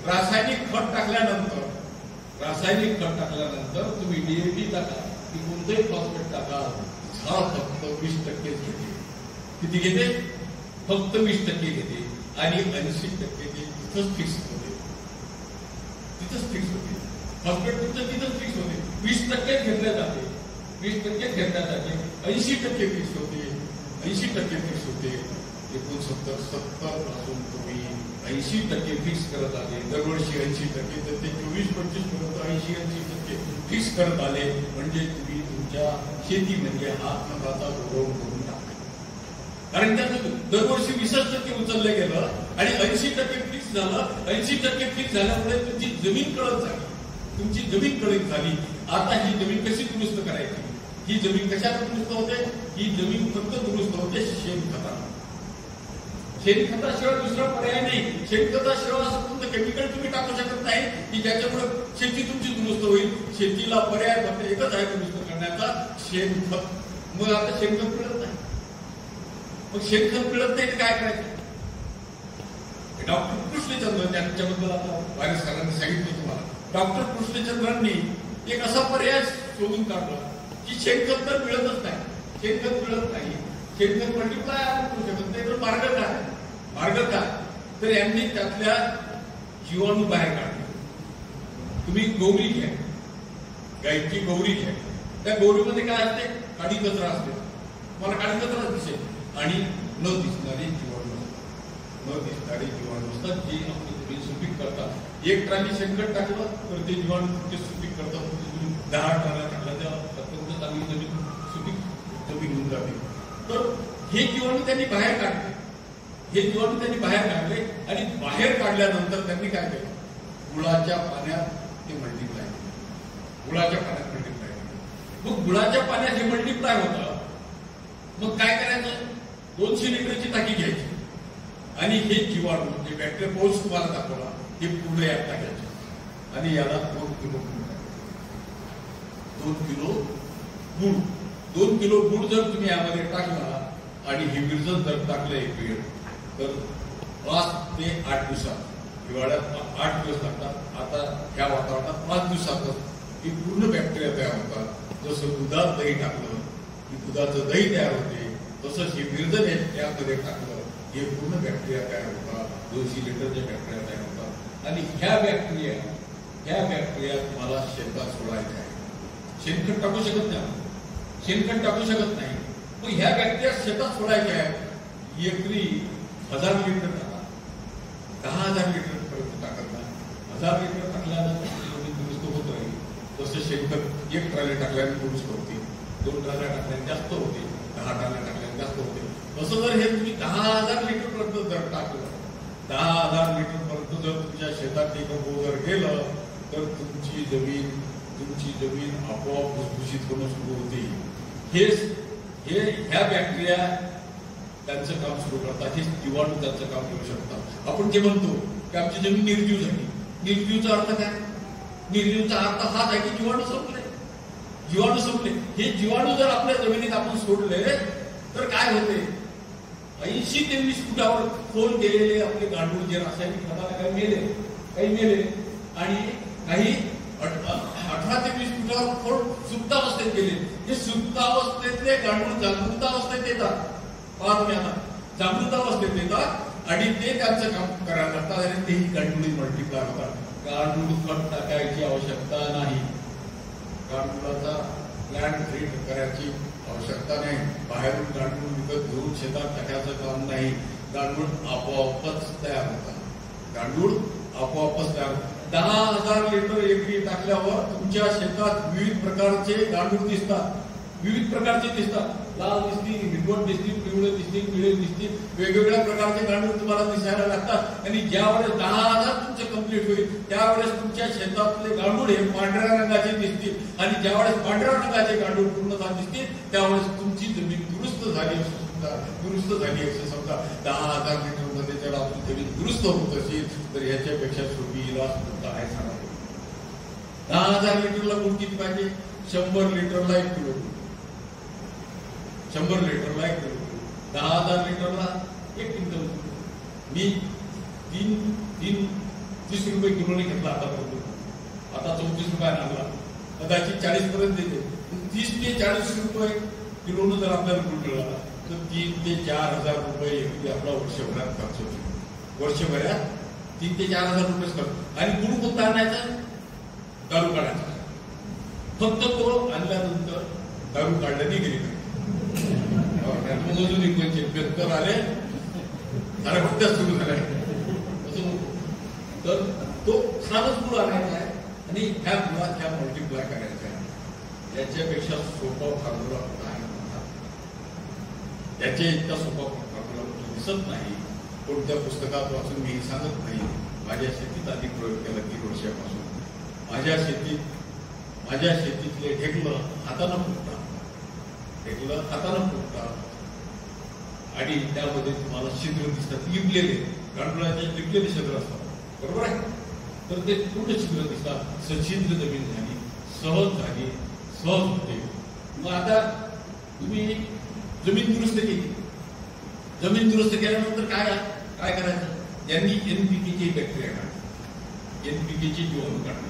Speaker 6: रासायनिक खत टाकल्यानंतर तुम्ही DAP टाका की कोणतेही फॉस्फेट टाका, झाड फक्त 20% घेते. किती घेते? फक्त 20% घेते. आणि 80% ते तिथंच फिक्स होते. फॉस्फेट तुमचं तिथंच फिक्स होते. 20% घेतल्या जाते. 20% घेतल्या जाते. 80% फिक्स होते. 80% फिक्स होते. 69-70 पासून तुम्ही 80% फिक्स करत आले. दरवर्षी 80%, तर ते 24-25 पर्यंत 80% फिक्स करत आले. म्हणजे तुम्ही तुमच्या शेतीमध्ये हा खताचा गौरव करून टाकला. कारण त्याचं दरवर्षी 20% उचललं गेलं आणि 80% फिक्स झालं. 80% फिक्स झाल्यामुळे तुमची जमीन कडक झाली. आता ही जमीन कशी दुरुस्त करायची? ही जमीन कशाला दुरुस्त होते? ही जमीन फक्त दुरुस्त होते शेणखताला. शेणखताशिवाय दुसरा पर्याय नाही. शेणखताशिवाय असं कोणतं केमिकल तुम्ही टाकू शकत नाही की ज्याच्यामुळे शेती तुमची दुरुस्त होईल. शेतीला पर्याय फक्त एकच आहे दुरुस्त करण्याचा, शेणखत. मग आता शेणखत मिळत नाही. मग शेणखत मिळत नाही तर काय करायचं? डॉक्टर कृष्णचंद्र, त्यांच्याबद्दल आता वारीस सरांनी सांगितलं तुम्हाला. डॉक्टर कृष्णचंद्रांनी एक असा पर्याय शोधून काढला की शेणखत तर मिळतच नाही. शेणखत मल्टिप्लाय आपण करू शकत नाही. तर मार्ग काय? तर यांनी त्यातल्या जीवाणू बाहेर काढले. तुम्ही गौरी घ्या, गायची गौरी घ्या. त्या गौरीमध्ये काय असते? काडी कचरा असते. मला काडी कचरा दिसेल. आणि न दिसणारे जीवाणू असतात जे आपली जमीन सुपीक करतात. एक ट्राली शेणखत टाकलं तर ते जीवाणू ते सुपीक करतात. 10 ट्राल्या टाकल्या त्या अत्यंत चांगली जमीन सुपीक जमीन होऊन जाते. तर हे जीवाणू त्यांनी बाहेर काढले. आणि बाहेर काढल्यानंतर त्यांनी काय केलं? गुळाच्या पाण्यात ते मल्टिप्लाय केलं. मग गुळाच्या पाण्यात हे मल्टिप्लाय होतं. मग काय करायचं? 200 लिटरची टाकी घ्यायची आणि हे जीवाणू जे बॅक्टेरिया पाऊस तुम्हाला दाखवला हे पूर्ण यात टाकायचे. आणि याला 2 किलो गुळ जर तुम्ही यामध्ये टाकला आणि हे विरजन जर टाकलं एक वेळ, तर 5 ते 8 दिवसात, हिवाळ्यात 8 दिवस लागतात. आता ह्या वातावरणात 5 दिवसातच ही पूर्ण बॅक्टेरिया तयार होतात. जसं दुधात दही टाकलं की दुधाचं दही तयार होते, तसंच हे विरजन यामध्ये टाकलं हे पूर्ण बॅक्टेरिया तयार होतात. 200 लिटरच्या बॅक्टेरिया तयार होतात. आणि ह्या बॅक्टेरिया तुम्हाला शेतात सोडायच्या आहे. शेणखत टाकू शकत नाही.
Speaker 5: शेणखत टाकू शकत नाही. मग ह्या बॅक्टेरिया शेतात सोडायच्या आहेत. एकरी 1000 लिटर टाका, 10,000 लिटर पर्यंत टाकत नाही. 1000 लिटर टाकल्यानंतर जमीन दुरुस्त होत राहील. तसं शेणखत 1 ट्रॉली टाकल्याने दुरुस्त होते, 2 ट्रॉल्या टाकल्याने जास्त होते, 10 ट्रॉल्या टाकल्याने जास्त होते. तसं जर हे तुम्ही 10,000 लिटर पर्यंत जर टाकलं, 10,000 लिटर पर्यंत जर तुमच्या शेतात जर गेलं तर तुमची जमीन आपोआप भुसभुशीत होणं सुरू होते. हे ह्या बॅक्टेरिया त्यांचं काम सुरू करतात. हे जीवाणू त्यांचं काम करू शकतात. आपण जे म्हणतो की आमची जमीन निर्जीव झाली. निर्जीवचा अर्थ काय? निर्जीवचा अर्थ हाच आहे की जीवाणू संपले. हे जीवाणू जर आपल्या जमिनीत आपण सोडले तर काय होते? 80 ते 20 फुटावर खोल गेलेले आपले गांडूळ जे रासायनिक खताला काही मेले आणि काही 18 ते 20 फुटावर खोल सुप्तावस्थेत गेले. हे सुप्तावस्थेतले गांडूळ जागृतावस्थेत येतात. पहा तुम्ही आता जागृतावस्थेत येतात आणि ते त्यांचं काम करायला लागतात आणि तेही गांडुळी मल्टिप्लाय होतात. गांडूळ खत टाकायची आवश्यकता नाही. गांडुळाचा प्लॅन्ट ट्रीट करायची आवश्यकता नाही. बाहेरून गांडूळ विकत घेऊन शेतात टाकायचं काम नाही. गांडूळ आपोआपच तयार होतात. 10,000 लिटर एकरी टाकल्यावर तुमच्या शेतात विविध प्रकारचे गांडूळ दिसतात. लाल दिसतील, हिरवट दिसतील, पिवळे दिसतील, निळे दिसतील, वेगवेगळ्या प्रकारचे गांडूळ तुम्हाला दिसायला लागतात. आणि ज्यावेळेस 10,000 तुमचे कंप्लीट होईल त्यावेळेस तुमच्या शेतातले गांडूळ हे पांढऱ्या रंगाचे दिसतील. आणि ज्यावेळेस पांढऱ्या रंगाचे गांडूळ पूर्णतः दिसतील त्यावेळेस तुमची जमीन दुरुस्त झाली असं समजा. 10,000 लिटर मध्ये जर आपली जमीन दुरुस्त होत असेल तर याच्यापेक्षा सोपी इलाज कोणता आहे सांगा. 10,000 लिटरला गुण किती पाहिजे? 100 लिटरला 1 किलो. 100 लिटरला 1 किलो. 10,000 लिटरला 1 क्विंटल. मी 30 रुपये किलोने घेतला आता 34 रुपये लागला. कदाचित 40 पर्यंत देते. 30 ते 40 रुपये किलोनं जर आपल्याला गुण मिळाला तर 3 ते 4,000 रुपये एकरी आपला वर्षभरात खर्च होतो. वर्षभरात 3 ते 4,000 रुपये खर्च. आणि गुण कोणता आणायचा? दारू काढायचा. फक्त तो आणल्यानंतर दारू काढल्याने गेली अजून एक बेहतर आले अरे हत्या सुरू झाल्या. तर तो साधच गुळ आणायचा आहे आणि ह्या गुळात ह्या मल्टिप्लाय करायचा आहे. याच्यापेक्षा सोपा फॉर्म्युला काय म्हणतात? याच्या इतका सोपा फॉर्म्युला दिसत नाही. कोणत्या पुस्तकात वाचून मी सांगत नाही. माझ्या शेतीत आधी प्रयोग केला 3 वर्षापासून. माझ्या शेतीतले ढेकलं हातानं फुटतात आणि त्यामध्ये तुम्हाला छिद्र दिसतात. लिपलेले गांडुळाचे लिपलेले छिद्र असतात. बरोबर आहे? तर ते पूर्ण छिद्र दिसतात. सच्छिद्र जमीन झाली, सहज होते. मग आता तुम्ही जमीन दुरुस्त केली. जमीन दुरुस्त केल्यानंतर काय करायचं? ज्यांनी NPKचे बॅक्टेरिया काढले, NPKचे जीवाणू काढले.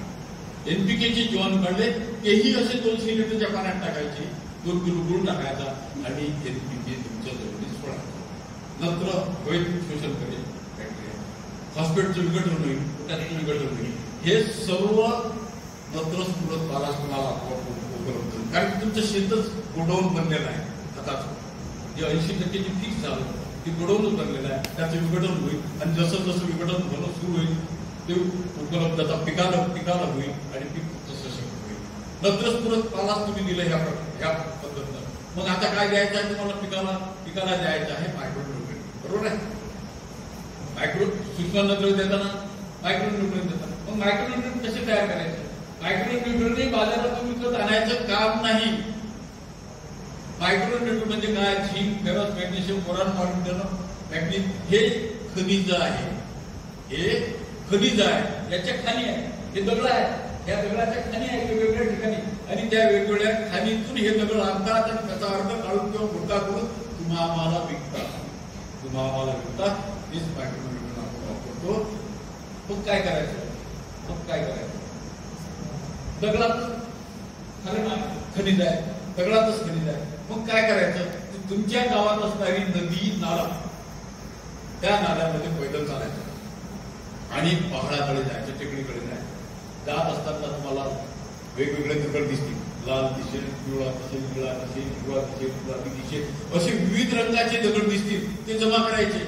Speaker 5: NPKचे जीवाणू काढले तेही असे 200 लिटरच्या पाण्यात टाकायचे. 2 किलो गुळ टाकायचा आणि NPK तुमच्या जमिनीत सोडायचा. नंतर हवेत शोषण करेल बॅक्टेरिया. फॉस्फेटचं विघटन होईल, पोटॅशियमचं विघटन होईल. हे सर्व नत्र स्फुरत बालास तुम्हाला उपलब्ध होईल. कारण तुमचं शेतच गोडाऊन बनलेलं आहे. खताचं जे 80% फिक्स झालं ते गोडाऊनच बनलेलं आहे. त्याचं विघटन होईल आणि जसं विघटन होणं सुरू होईल ते उपलब्धता पिकाला होईल आणि पीक तसं होईल. नत्र स्फुरत बालास तुम्ही दिलं ह्या पद्धतीनं. मग आता काय द्यायचं आहे तुम्हाला? पिकाला द्यायचं आहे मायक्रोन्यूट्रिएंट. बरोबर आहे? सूक्ष्म नत्र देताना मायक्रोन्यूट्रिएंट देतात. मग मायक्रोन्यूट्रिएंट कसे तयार करायचे? मायक्रोन्यूट्रिएंट बाजारातून विकत आणायचं काम नाही. मायक्रोन्यूट्रिएंट म्हणजे काय? Zinc, ferrous, magnesium, boron, molybdenum, manganese हे खनिज आहे. याच्या खाणी आहे. हे दगड आहे. या दगडाच्या खाणी आहेत वेगवेगळ्या ठिकाणी आणि त्या वेगवेगळ्या खाणीतून हे दगड आणतात आणि त्याचा अर्थ काढून किंवा भुडका करून तुम्हा आम्हाला विकतात. हेच मायक्रोन्यूट्रिएंट आपण वापरतो. मग काय करायचं? दगडातच खनिज आहे. मग काय करायचं? तुमच्या गावात असणारी नदी, नाला, त्या नाल्यामध्ये पैदल चालायचं आणि पहाडाकडे जायचं, टेकडीकडे जायचं. जात असताना तुम्हाला वेगवेगळे दगड दिसतील.
Speaker 6: लाल दिसेल, पिवळा दिसेल, निळा दिसेल, हिरवा दिसेल, गुलाबी दिसेल, असे विविध रंगाचे दगड दिसतील, ते जमा करायचे.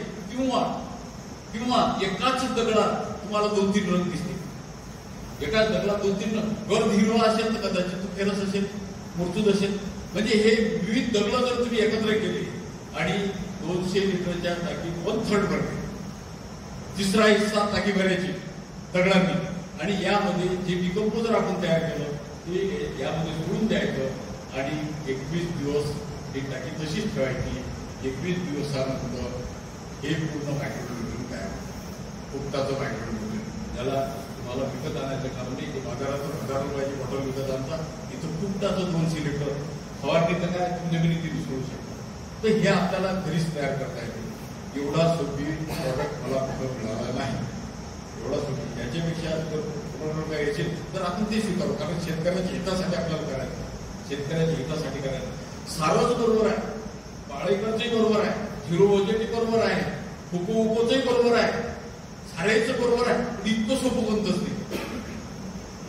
Speaker 6: किंवा एकाच दगडात तुम्हाला 2-3 रंग दिसतील. एकाच दगडात 2-3 रंग. गर्द हिरवा असेल तर कदाचित तो फेरस असेल, मुरतूद असेल. म्हणजे हे विविध दगड जर तुम्ही एकत्र केले आणि 200 लिटरच्या टाकी 1/3 भरते, तिसरा हिस्सा टाकी भरायची दगडांनी, आणि यामध्ये जे डिकम्पोजर आपण तयार केलं ते यामध्ये सोडून द्यायचं आणि 21 दिवस ही टाकी तशीच ठेवायची. 21 दिवसानंतर हे पूर्ण मायक्रोन्युट्रिएंट तयार फुकटाचं मायक्रोन्युट्रिएंट, ज्याला तुम्हाला विकत आणायचं कारण नाही. ते बाजारातून 1000 रुपयाची बॉटल विकत आणता, इथं फुकटाचं 200 लिटर फवारणी तर काय जमिनीत सोडू शकतो. तर हे आपल्याला घरीच तयार करता येते. एवढा सोपी प्रॉडक्ट मला कुठं मिळाला नाही. एवढा सोपी, याच्यापेक्षा जर काय यायचे तर आपण ते स्वीकारू, कारण शेतकऱ्याच्या हितासाठी आपल्याला करायचं, शेतकऱ्याच्या हितासाठी करायचं. सारंच बरोबर आहे, पाळेकरचंही बरोबर आहे, झिरो बजेटही बरोबर आहे, फुकोचंही बरोबर आहे, साऱ्याचं बरोबर आहे, पण इतकं सोपं कोणतंच नाही.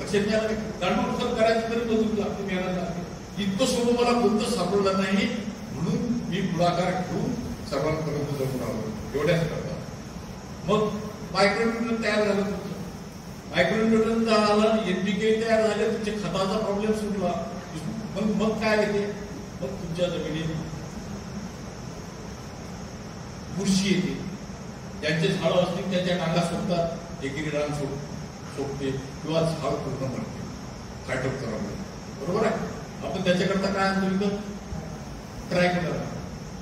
Speaker 6: लक्षात घ्या, गांडूळ खत करायचं तरी मजूर लागते, मेहनत लागते. इतकं सोपं मला कोणतं सापडलं नाही, म्हणून मी पुढाकार घेऊन सर्वांपर्यंत जमून आलो. एवढ्याच करता मग मायक्रोन्युट्रिएंट तयार झालं, तुमचं मायक्रोन्युट्रिएंट झालं, NPK तयार झाले, तुमच्या खताचा प्रॉब्लेम सुटला. मग काय येते, मग तुमच्या जमिनीत बुरशी येते. ज्यांचे झाडं असतील त्याच्या डांगा सोडतात, एकेरी रान सोडते किंवा झाड पूर्ण मरते फायटोप्थोरामुळे. बरोबर आहे. आपण त्याच्याकरता काय आणतो विकत, ट्रायकोडर्मा.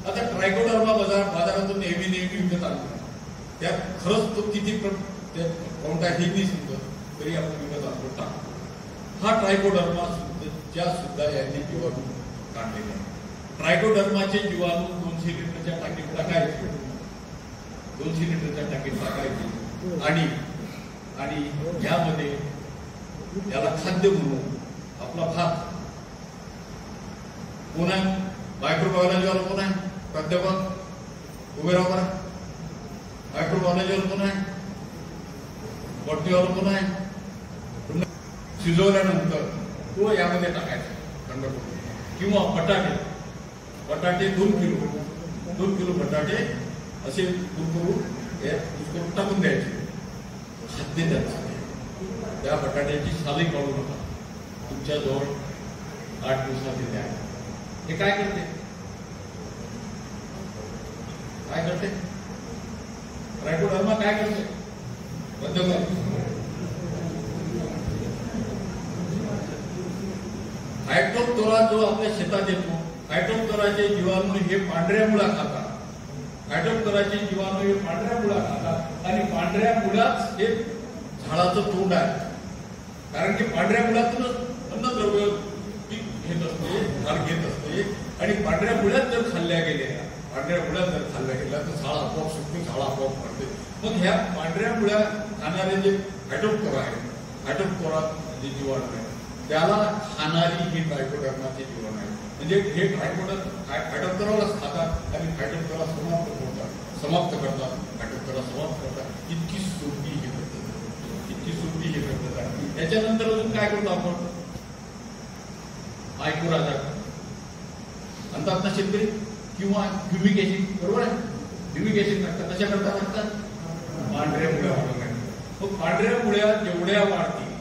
Speaker 6: आता ट्रायकोडर्मा बाजारातून नेहमी विकत आणतो. त्यात खरंच तो किती कोणता हे नाही समजत तरी आपण विकत आणतो टाकतो. हा ट्रायकोडर्मा सुद्धा यांनी जीवाणू काढलेला आहे. ट्रायकोडर्माचे जीवाणू 200 लिटरच्या टाकीत टाकायचे, 200 लिटरच्या टाकीत टाकायचे आणि यामध्ये याला खाद्य म्हणून आपला भात. कोण आहे मायक्रोबायोलॉजीवाला, कोण आहे प्राध्यापक उभे राहा बरं. मायक्रोबायोलॉजीवाला कोण आहे, बॉटनीवाला कोण आहे. शिजवल्यानंतर तो यामध्ये टाकायचा थंड करून. किंवा बटाटे 2 किलो बटाटे असे करून टाकून द्यायचे. खाद्य द्यायचं. त्या बटाट्याची साली काढू नका, तुमच्या जवळ 8 दिवसात येते आहे. हे काय करते ट्रायकोडर्मा काय करते, बंद कर. फायटोप्थोरा जो आपल्या शेतात येतो, फायटोप्थोराचे जीवाणू हे पांढऱ्या मुळा खातात. फायटोप्थोराचे जीवाणू हे पांढऱ्या मुळा खातात आणि पांढऱ्या मुळाच हे झाडाचं तोंड आहे. कारण की पांढऱ्या मुळातूनच अन्नद्रव्य पीक घेत असते, झाड घेत असते. आणि पांढऱ्या मुळ्यात जर खाल्ल्या गेल्या तर झाड आपोआप सुकते, झाड आपोआप पडते. मग ह्या पांढऱ्या मुळ्या खाणारे जे फायटोप्थोरा आहे, फायटोप्थोरा जे जीवाणू आहे त्याला खाणारी ही ट्रायकोडर्माचे जीवन आहे. म्हणजे हे फायटोप्थोरालाच खातात आणि फायटोप्थोरा समाप्त करतात. फायटोप्थोरा समाप्त करतात. इतकी सोपी ही पद्धत आहे. याच्यानंतर अजून काय करतो आपण, मायक्रोराजा म्हणतात ना शेतकरी, किंवा ह्युमिक ऍसिड. बरोबर आहे, ह्युमिक ऍसिड टाकतात. कशा करता टाकतात, पांढऱ्या मुळ्या वाढवण्यासाठी. मग पांढऱ्या मुळ्या जेवढ्या वाढतील,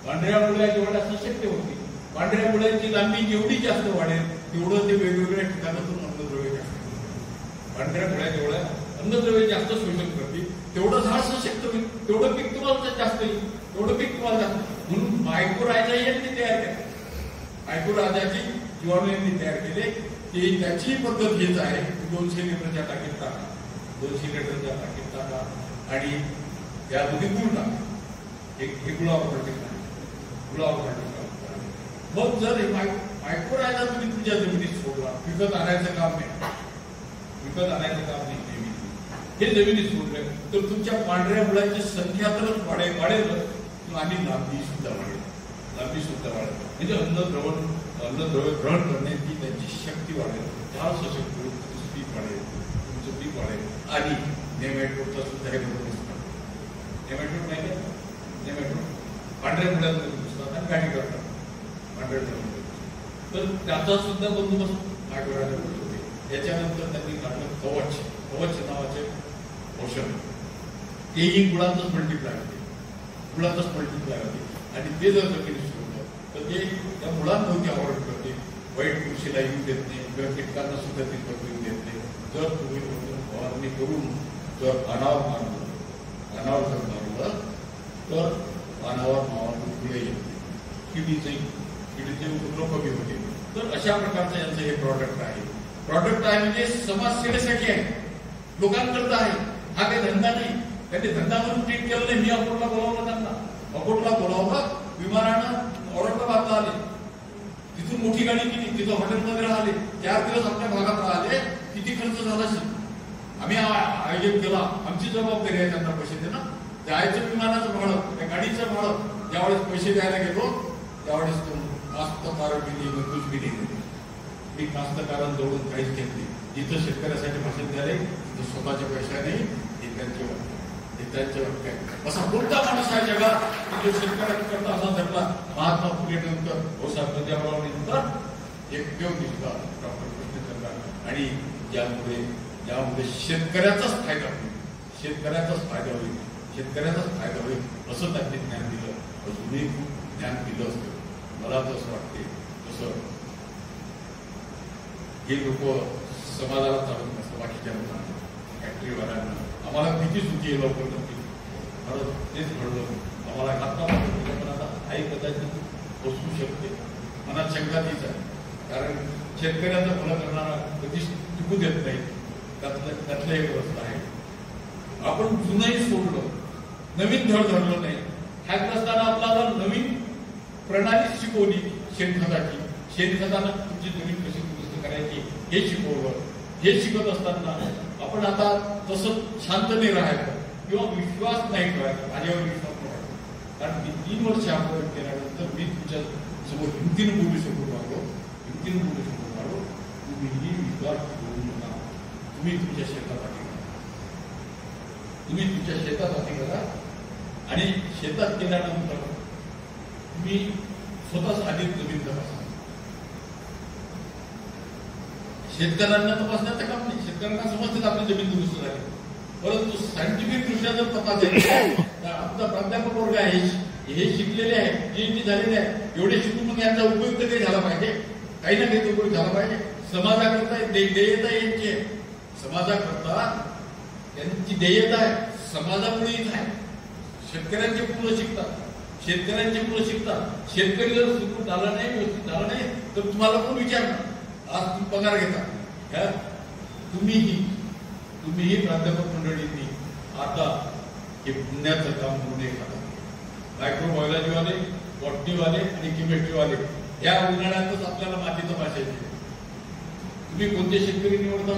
Speaker 6: पांढऱ्या मुळ्या जेवढ्या सशक्त होतील, पांढऱ्या मुळ्यांची लांबी जेवढी जास्त वाढेल तेवढं ते वेगवेगळ्या ठिकाणातून अन्नद्रव्य जास्त. पांढऱ्या मुळ्या जेवढ्या अन्नद्रव्य जास्त शोषण करतील तेवढं झाड सशक्त होईल, तेवढं पीक तुम्हाला जास्त येईल, तेवढं पीक तुम्हाला जास्त. म्हणून मायक्रोराजा यांनी तयार केले, मायक्रोराजाची जीवाणू यांनी तयार केले. की त्याची पद्धत हेच आहे, 200 लिटरच्या टाकीत टाका, 200 लिटरच्या टाकीत टाका आणि यामध्ये गुळ टाका. हे गुळावर टाका. मग जर मायक्रोराजा तुम्ही तुमच्या जमिनीत सोडला, विकत आणायचं काम नाही, हे जमिनीत सोडले तर तुमच्या पांढऱ्या मुळांची संख्या तर वाढेल आणि लांबी सुद्धा वाढेल. म्हणजे अन्नद्रव्य ग्रहण करण्याची त्यांची शक्ती वाढेल, फार सशक्त होईल, तुमचं पीक वाढेल. आणि नेमॅटोडचा सुद्धा हे बरोबर दिसतात. नेमॅटोड माहिती आहे, नेमॅटोड पांढऱ्या मुळ्यांमध्ये दिसतात आणि गाठी करतात पांढऱ्या मुळ्यांमध्ये.
Speaker 5: तर त्याचा सुद्धा बंदोबस्त आठवड्याला होते. याच्यानंतर त्यांनी काढलं कवच नावाचे औषध, तेही गुळातच मल्टिप्लाय होते आणि ते जर जमिनीत सोडलं तर ते त्या मुळांभोवती आवड करते, वाईट कृषीला येऊ देत नाही किंवा कीटकांना सुद्धा ते येऊ देत नाही. जर तुम्ही फवारणी करून जर पानावर मारलं तर पानावर मावावर फुले येते, किडीचे उपद्रव कमी होते. तर अशा प्रकारचं यांचं हे प्रॉडक्ट आहे म्हणजे समाजसेवेसाठी आहे, लोकांकरता आहे. हा काही धंदा नाही. त्यांनी धंदा म्हणून ट्रीट केलं नाही. मी अकोटला बोलावलं, विमानानं औरंगाबादला आले, तिथून मोठी गाडी केली, तिथं हॉटेलमध्ये राहिले, 4 दिवस आपल्या भागात राहिले. किती खर्च झाला असेल. आम्ही आयोजन केला, आमची जबाबदारी आहे त्यांना पैसे देणं. जायचं विमानाचं भाडं, त्या गाडीचं भाडं, ज्यावेळेस पैसे द्यायला गेलो त्यावेळेस कास्तकारांनी बी दिली. मी कास्तकारांजवळून काहीच घेत नाही. जिथं शेतकऱ्यासाठी भाषण झाले तिथं स्वतःच्या पैशाने त्यांचे वाक्य आहे. असा कोणता माणूस आहे जगात की जो शेतकऱ्यांकरता असा धरला. महात्मा फुले नंतर, भाऊसाहेब गंजाराव नंतर एकमेव दिसला डॉक्टर कृष्णचंद्र. आणि यामुळे शेतकऱ्याचाच फायदा होईल असं त्यांनी ज्ञान दिलं. अजूनही खूप ज्ञान दिलं असतं. मला तर असं वाटते तसं हे लोक समाजाला चालून नसतं. बाकीच्या लोकांना, फॅक्टरीवाल्यांना आम्हाला भीतीच होती लवकर नक्की. मला तेच घडलं. आम्हाला पण आता आई कदाचित बसू शकते. मनात शंका तीच आहे. कारण शेतकऱ्यांचा भला करणारा कधीच टिकू देत नाही. त्यातलं एक रस्ता आहे. आपण जुनही सोडलं, नवीन धड धरलं नाही. ह्या असताना आपल्याला नवीन प्रणाली शिकवली शेणखताची. शेणखतानं तुमची जमीन कशी दुरुस्त करायची हे शिकवलं. हे शिकत असताना आपण आता तसं शांत नाही राहायचं किंवा विश्वास नाही ठेवायचा. माझ्यावर विश्वास ठेवायचा. कारण मी 3 वर्ष आपण केल्यानंतर मी तुमच्या समोर हिमतीनं बोलू शकून राहिलो. तुम्हीही विश्वास ठेवू नका. तुम्ही तुमच्या शेतात हाती करा आणि शेतात गेल्यानंतर तुम्ही स्वतःच आधीच जमीन तपासा. शेतकऱ्यांना तपासण्याचं काम नाही. शेतकऱ्यांना समजतात आपली जमीन दुरुस्त झाली. परंतु सायंटिफिक दृष्ट्या जर तपासायचं तर आमचा प्राध्यापक वर्ग आहे, हे शिकलेले आहे, PhD झालेले आहे. एवढे शिकून मग यांचा उपयोग तर काही झाला पाहिजे. काही ना काही उपयोग झाला पाहिजे. समाजाकरता देयता यांची आहे. समाजाकरता त्यांची देयता आहे. समाजामुळे इथं आहे. शेतकऱ्यांचे मुलं शिकतात. शेतकरी जर सुखरूप झाला नाही, व्यवस्थित झाला नाही तर तुम्हाला कोण विचारणार. आज तुम्ही पगार घेता. तुम्हीही प्राध्यापक मंडळींनी आता हे पुण्याचं काम करून एखादा मायक्रोबायोलॉजीवाले, बॉटनीवाले आणि केमिस्ट्रीवाले या उन्हाळ्यातच आपल्याला माती तपासायची. तुम्ही कोणते शेतकरी निवडता.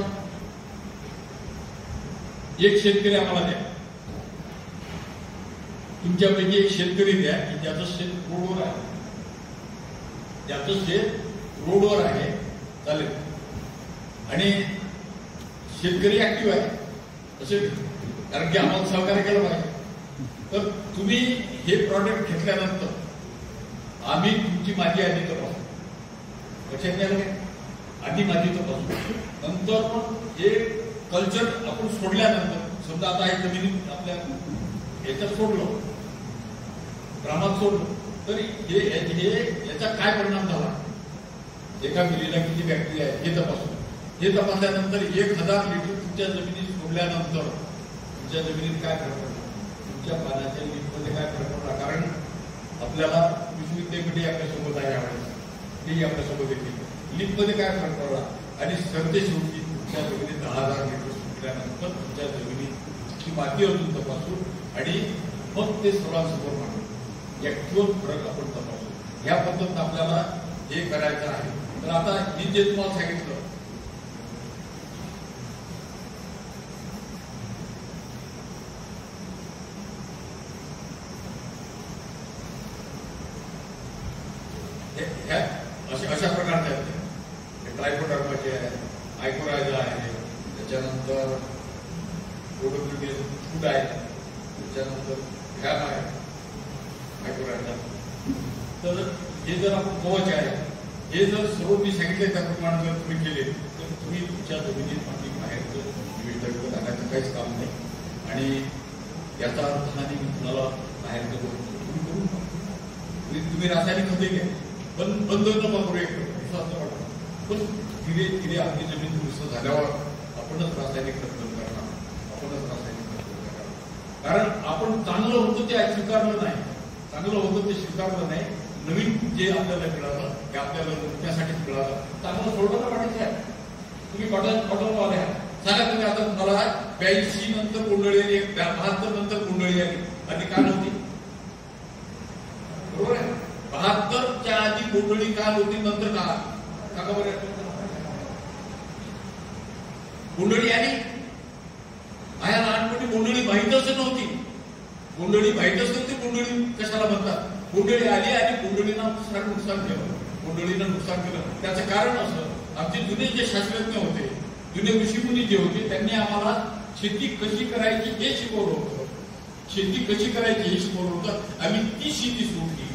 Speaker 5: एक शेतकरी आम्हाला द्या. तुमच्यापैकी एक शेतकरी द्या की ज्याचं शेत रोडवर आहे. चालेल. आणि शेतकरी ऍक्टिव्ह आहे असे, कारण की आम्हाला सहकार्य केलं पाहिजे. तर तुम्ही हे प्रॉडक्ट घेतल्यानंतर आम्ही तुमची माती आधी तपासू. लक्षात घ्यायला आधी माती तपासू. नंतर मग हे कल्चर आपण सोडल्यानंतर समजा आता हे जमिनीत आपल्या याच्यात सोडलं, ग्रामात सोडलं, तर याचा काय परिणाम झाला. एका मिलीला किती बॅक्टेरिया आहे हे तपासू. हे तपासल्यानंतर 1000 लिटर तुमच्या जमिनीत सोडल्यानंतर तुमच्या जमिनीत काय फरक पडला, तुमच्या पाण्याच्या लीकमध्ये काय फरक पडला. कारण आपल्याला विश्वविद्यापीठ आपल्यासोबत आहे, यावेळेस तेही आपल्यासोबत येते. लीकमध्ये काय फरक पडला आणि सरते शेवटी तुमच्या जमिनीत 10,000 लिटर सुटल्यानंतर तुमच्या जमिनीची माती अजून तपासू आणि मग ते सर्वांसमोर मांडू. ऍक्च्युअल फरक आपण तपासू. या पद्धतीनं आपल्याला हे करायचं आहे. तर आता मी जे तुम्हाला सांगितलं अशा प्रकारचे आहेत. ट्रायकोडर्माचे आहे, मायक्रोरायझा आहे, त्याच्यानंतर फूड आहे, त्याच्यानंतर घॅम आहे मायक्रोरायझा. तर हे जर आपण कवच आहे
Speaker 6: हे जर सर्व मी सांगितले त्याप्रमाणे जर तुम्ही केले तर तुम्ही तुमच्या जमिनीत माती बाहेर विकत आणण्याचं काहीच काम नाही. आणि याचा अर्थ हा नाही तुम्हाला बाहेर तुम्ही करू तुम्ही रासायनिक खते घ्या, पण बंद नका करू एक असं वाटतं. पण धीरे धीरे आपली जमीन दुरुस्त झाल्यावर आपणच रासायनिक खत बंद करणार, आपणच रासायनिक खत बंद करणार. कारण आपण चांगलं होतं ते स्वीकारलं नाही, चांगलं होतं ते स्वीकारलं नाही. नवीन जे आपल्याला मिळालं ते आपल्याला त्यासाठीच मिळालं. चांगलं सोडलं तर वाटायचं आहे. तुम्ही कॉटन आल्या सांगा तुम्ही आता मला 82 नंतर कोंडळी आली, 72 नंतर कोंडळी आली आणि का नव्हती? बरोबर आहे. 72च्या आधी कोंडळी का नव्हती, नंतर का सांगा बरं. कोंडळी आली, माझ्या लहानपणी कोंडळी माहीतच नव्हती. कोंडळी माहीतच नव्हती. कोंडळी कशाला म्हणतात? कोंडळी आली आणि कोंडळीनं नुकसान केलं, कोंडळीनं नुकसान केलं. त्याचं कारण असं, आमचे जुने जे शास्त्रज्ञ होते, जुने ऋषीमुनी जे होते, त्यांनी आम्हाला शेती कशी करायची हे शिकवलं होतं. शेती कशी करायची हे शिकवलं होतं. आम्ही ती शेती सोडली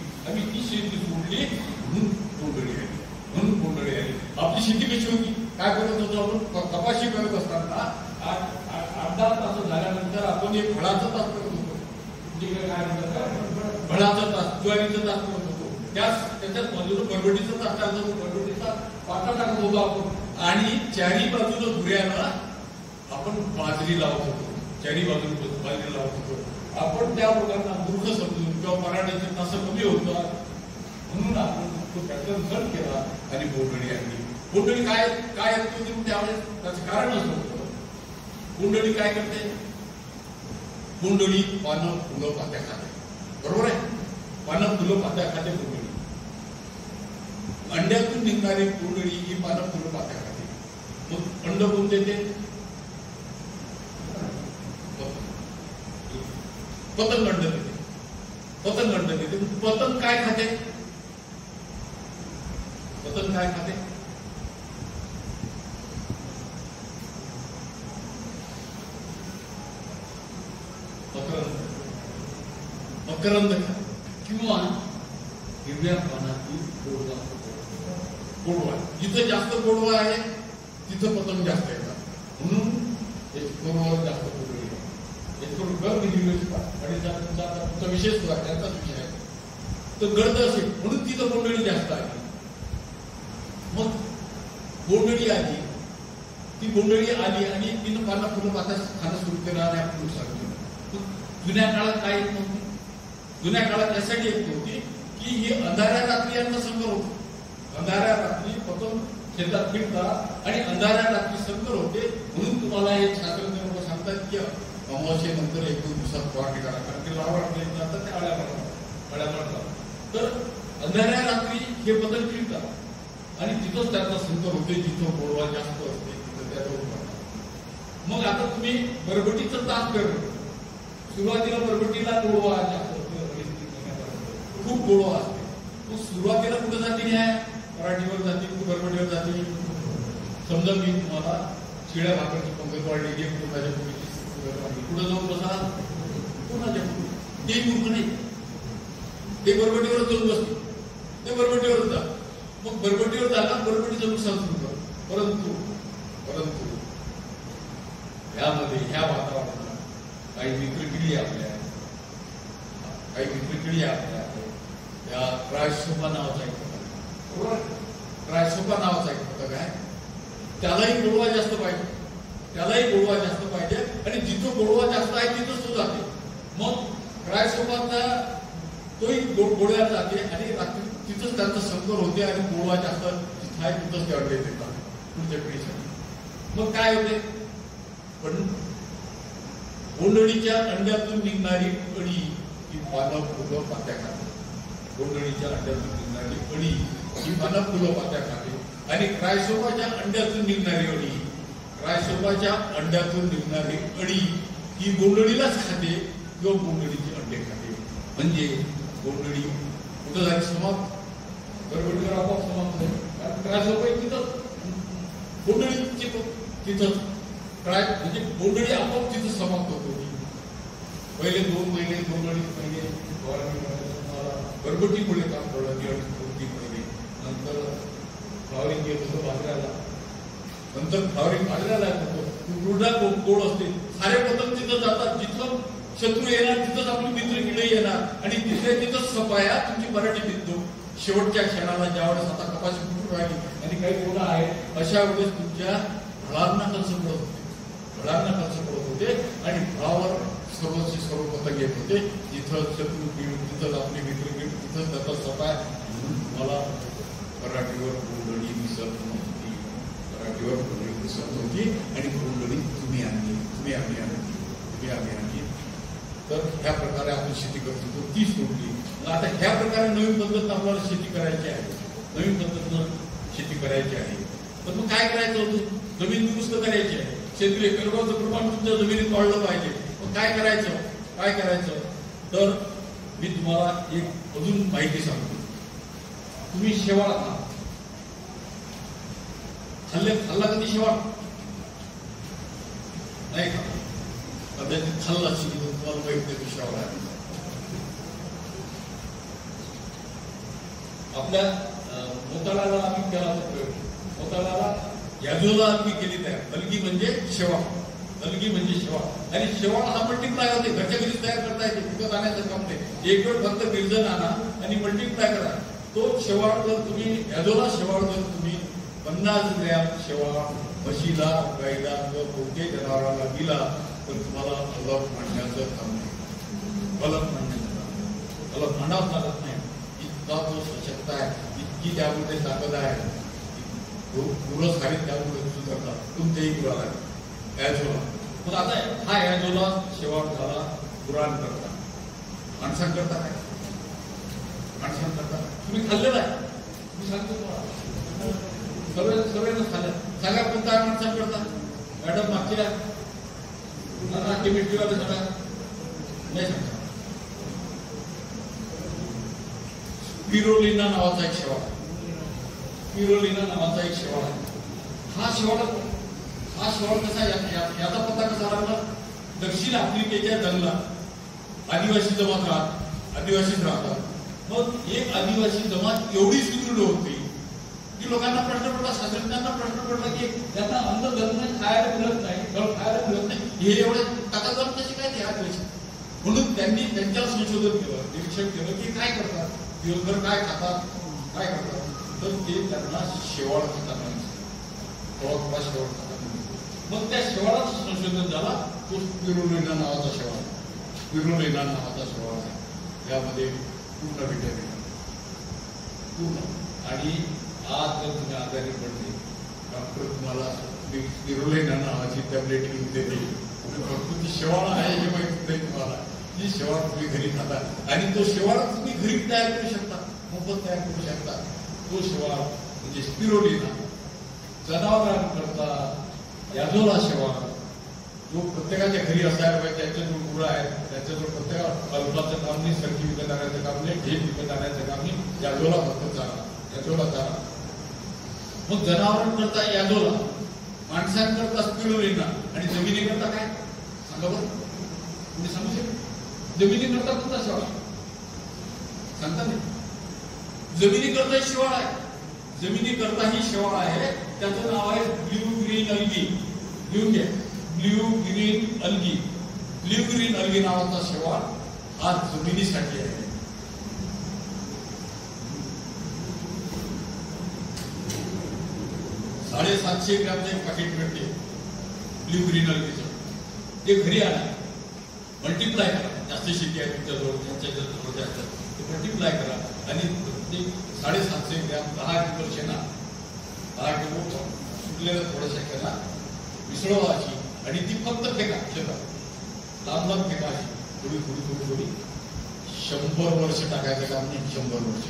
Speaker 6: म्हणून कोंडळी आली, म्हणून कोंडळी आली. आपली शेती कशी होती, काय करत होतो आपण? कपाशी करत असताना 8-10 तास झाल्यानंतर आपण एक फळाचा तास करत होतो. काय म्हणतात, फळाचा तास, ज्वारीचा तास करत होतो. त्याच्यात बाजूला बरबटीचा तास टाकत होतो, बरबटीचा पाटा टाकत होतो आपण. आणि चारी बाजूला धुऱ्यानं आपण बाजरी लावत होतो, चारी बाजूला बाजरी लावत होतो. आपण त्या लोकांना मूर्ख समजून किंवा पराठ्याचे तास कमी होतं म्हणून आपण तो पॅटर्न जड केला आणि कोंडळी आणली. कोंडळी काय येत होती त्यावेळेस? त्याचं कारण असं होतं, कोंडळी काय करते? कोंडळी पानं फुलं पात्या खाते. बरोबर आहे. पानं फुलं पात्या खाते कोंडळी. अंड्यातून निघणारी कोंडळी ही पानं फुलं पात्या खाते. मग अंड कोण देते? पतंग अंड देते. पतंग अंड देते. पतंग काय खाते? पतंग काय खाते? मकरंद किंवा हिरव्या पानातील गोडवा. जिथं जास्त गोडवा आहे तिथं पतंग जास्त येतात, म्हणून गोडवा जास्त कोंडळी. गड तुमचा विशेष त्यांचाच विषय आहे. तर गर्द असेल म्हणून तिथं कोंडळी जास्त आहे. मग कोंडळी आली, ती कोंडळी आली आणि तिनं पाना फुलं पाता खाणं सुरू केलं आणि आपण नुकसान केलं. जुन्या काळात काय येत नव्हती? जुन्या काळात यासाठी येत नव्हती की हे अंधाऱ्या रात्री यांना संकर होतो. अंधाऱ्या रात्री पतंग शेतात फिरतात आणि अंधाऱ्या रात्री संकर होते. म्हणून तुम्हाला हे शास्त्रज्ञ लोक सांगतात की अमावस्येनंतर 1-2 दिवसात फवारणी करा, कारण ते लावा जातात, त्या अळ्या मारतात. तर अंधाऱ्या रात्री हे पतंग फिरतात आणि तिथंच त्यांचा संकर होते. जिथं गोडवा जास्त असते तिथं त्याच्यावर. मग आता तुम्ही बरबटीचं तास करणं, सुरुवातीला बरबटीला गोडवा जास्त खूप गोडवा असते. तो सुरुवातीला कुठं जाती न्याय? मराठीवर जाती, बरबटीवर जाती. समजा मी तुम्हाला शिळ्या भाकरची पंगत वाढलेली, कुणाच्या पुढीची पंगत वाढली, पुढे जाऊन बसा कुणाच्या पुढे, ते मूर्ख नाही, ते बरबटीवरच जाऊन बसते, ते बरबटीवरच जा. मग बरबटीवर जागा बरबटीचं नुकसान सुरू कर. परंतु यामध्ये ह्या वातावरणात काही मित्रकिडी आपल्या, काही मित्रकिडी आपल्या या ट्रायसोपा नावाचा एक पथक, ट्रायसोपा नावाचा एक पथक आहे. त्यालाही गोडवा जास्त पाहिजे, त्यालाही गोडवा जास्त पाहिजे आणि जिथं गोडवा जास्त आहे तिथंच तो जाते. मग ट्रायसोपाचा तोही गोड्यात जाते आणि रात्री तिथंच त्यांचा संकर होते आणि गोडवा जास्त जिथं आहे तिथंच ते अंडे देतात पुढच्या पिढीसाठी. मग काय होते? पण कोंडळीच्या अंड्यातून निघणारी अळी ही पानं फुलं पात्या खाते. कोंडळीच्या अंड्यातून निघणारी अळी ही पानं फुलं पात्या खाते आणि क्रायसोपाच्या अंड्यातून निघणारी अळी, क्रायसोपाच्या अंड्यातून निघणारी अळी ही गोंडळीलाच खाते किंवा गोंडळीचे अंडे खाते. म्हणजे गोंडळी कुठं झाली समाप्त? बरबटीवर आपोआप समाप्त झाली. कारण क्रायसोपा तिथं गोंडळी तिथं म्हणजे गोंडळी आपोआप तिथं समाप्त होत होती. पहिले 2 महिने गोंडळी पहिले बरबटीमुळे काम पडलं, 2-3 महिने नंतर फ्लॉवरिंग येत होतं बाजऱ्याला, नंतर फ्लॉवरिंग बाजऱ्याला येत होतं, रुडा कोड असते, सारे पतंग तिथं जातात, जिथं शत्रू येणार तिथंच आपली मित्र किडे येणार आणि तिथंच सपाया तुमची पराठी पिकतो. शेवटच्या क्षणाला ज्यावेळेस आता कपाशी फुटून राहिली आणि काही पोळं आहे, अशा वेळेस तुमच्या फळांना खर्च पडत होते, फळांना खर्च पडत होते आणि फळावर सर्वचे सर्व पतंग येत होते. तिथं शत्रू कीड, तिथंच आपली मित्र कीड, तिथंच त्याचा सपाय. म्हणून तुम्हाला पराठीवर कुंडली दिसत नव्हती, पराठीवर कुंडली दिसत नव्हती आणि कुंडली तुम्ही आणली, तुम्ही आम्ही आणली, तुम्ही आम्ही आणली. तर ह्या प्रकारे आपण शेती करत होतो, ती सोडली. आता ह्या प्रकारे नवीन पद्धतीनं आपल्याला शेती करायची आहे, नवीन पद्धतीनं शेती करायची आहे. पण मग काय करायचं होतं? जमीन दुरुस्त करायची आहे, सेंद्रिय कर्बाचं प्रमाण तुमच्या जमिनीत वाढलं पाहिजे. मग काय करायचं? काय करायचं? तर मी तुम्हाला एक अजून माहिती सांगतो. तुम्ही शेवाळ खा, खाल्ला कधी शेवाळ? नाही खा, कदाचित खाल्ला असेल, तुम्हाला माहित नाही शेवाळ आहे. आपल्या मोताळाला आम्ही केला होता प्रयोग. मोताळाला याजोला आम्ही केली तयार. हलगी म्हणजे शेवाळ, हलगी म्हणजे शेवाळ. आणि शेवाळ हा मल्टिप्लाय होते, घरच्या घरीच तयार करता येते, विकत आणायचं काम नाही. एक वेळ फक्त गिरजन आणा आणि मल्टिप्लाय करा. तो शेवाळ जर तुम्ही याजोला शेवाळ जर तुम्ही 50 ग्रॅम शेवाळ म्हशीला, गाईला किंवा कोणत्याही जनावराला दिला तर तुम्हाला अलग मांडण्याचं काम नाही, अलग मांडण्याचं काम, अलग मांडावं लागत नाही. इतका तो सशक्त आहे, इतकी त्यामध्ये ताकद आहे. मुलं सारी त्यामुळे सुधारतात तुमच्याही गुराला याजोला. पण आता हा याजोला शेवाळ झाला गुरान करता, माणसांकरता काय? माणसांकरता तुम्ही खाल्लेला आहे, मी सांगतो तुम्हाला, सगळ्यांना खाल्लं. सांगा कोणता आहे माणसांकरता? मॅडम मागच्या केमिस्ट्रीवाले सांगा, नाही सांगा. स्पिरुलिना नावाचा एक शेवाळ, स्पिरुलिना नावाचा एक शेवाळ आहे. हा शेवाळ कसा याचा पत्ता कसा लागला? दक्षिण आफ्रिकेच्या जंगलात आदिवासी जमात आदिवासीच राहतात. मग एक आदिवासी जमात एवढी सुदृढ होती की लोकांना प्रश्न पडला, शास्त्रज्ञांना प्रश्न पडला की त्यांना अन्न धरणं खायला मिळत नाही, फळ खायला मिळत नाही, हे एवढे ताकदवर कशी काय ते आदिवासी? म्हणून त्यांनी त्यांच्यावर संशोधन केलं, निरीक्षण केलं की काय करतात, दिवसभर काय खातात, काय करतात. तर ते त्यांना शेवाळ खातात, शेवाळ खातात. मग त्या शेवाळाचं संशोधन झाला, तो स्पिरुलिना नावाचा शेवाळ, स्पिरुलिना नावाचा शेवाळ आहे. यामध्ये पूर्ण व्हिटॅमिन पूर्ण. आणि आज जर तुम्ही आजारी पडले, डॉक्टर तुम्हाला स्पिरुलिना नावाची टॅबलेट घेऊन देते, फक्त ती शेवाळ आहे हे माहिती नाही तुम्हाला. ती शेवाळ तुम्ही घरी खाता आणि तो शेवाळ तुम्ही घरी तयार करू शकता, मोफत तयार करू शकता. तो शेवाळ म्हणजे स्पिरुलिना. जनावरांकरता याजोला शेवाळ जो प्रत्येकाच्या घरी असायला पाहिजे. त्यांच्याजवळ गुरं आहेत, त्यांच्याजवळ प्रत्येक अल्पाचं काम नाही, सरकी विकत आणायचं काम नाही, ढेप विकत आणायचं काम नाही. याजोला फक्त चारा, याजोला चारा. मग जनावरांकरता याजोला, माणसांकरता स्पिरुलिना आणि जमिनीकरता काय सांगा बरं, तुम्ही सांगू शकता? जमिनीकरता कोणता शेवाळ सांगता नाही? जमिनीकरता शेवाळ आहे, जमिनीकरता ही शेवाळ आहे. त्याचं नाव आहे ब्ल्यू ग्रीन अल्गी. लिहून घ्या, blue green algae. Blue green algae नावाचा शेवाळ हा जमिनीसाठी आहे. 750 ग्रॅमचं एक पाकिट मिळते ब्ल्यू ग्रीन अल्गीचं. ते घरी आणा, मल्टिप्लाय करा. जास्त शेती आहे तुमच्याजवळ, त्यांच्याजवळ जास्त, ते मल्टिप्लाय करा आणि ते 750 ग्रॅम 10 किलो शेणा, 10 किलो सुटलेलं थोड्याशा शेणा मिसळवाची आणि ती फक्त फेका शेतात, लांब लांब फेका अशी थोडी थोडी थोडी थोडी. 100 वर्ष टाकायचं काम नाही, 100 वर्ष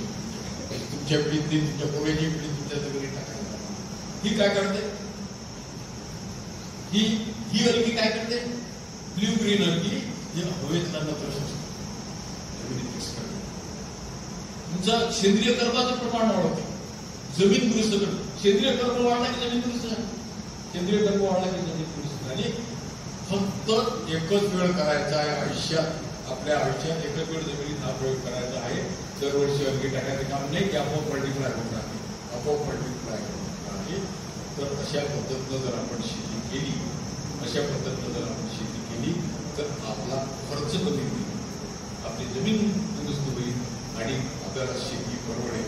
Speaker 6: तुमच्या पिढीत, तुमच्या पोळ्याची पिढी तुमच्या जमिनीत टाकायचं. ही काय करते? ही अल्गी काय करते? ब्ल्यू ग्रीन अल्गी जे हवेतला नत्र जमिनीत मिक्स करते. तुमचं सेंद्रिय कर्बाचं प्रमाण वाढवते, जमीन दुरुस्त करते. सेंद्रिय कर्ब वाढला की जमीन दुरुस्त झाली, सेंद्रिय कर्ब वाढला की जमीन दुरुस्त झाली. फक्त एकच वेळ करायचा आहे आयुष्यात, आपल्या आयुष्यात एकच वेळ जमिनीत हा प्रयोग करायचा आहे. दरवर्षी अल्गी टाकायचं काम नाही की आपण मल्टिप्लाय होत राहते. आपोआप मल्टिप्लाय आहे. तर अशा पद्धतीनं जर आपण शेती केली, अशा पद्धतीनं जर आपण शेती केली तर आपला खर्च कमी होईल, आपली जमीन दुरुस्त होईल आणि आपल्याला शेती परवडेल.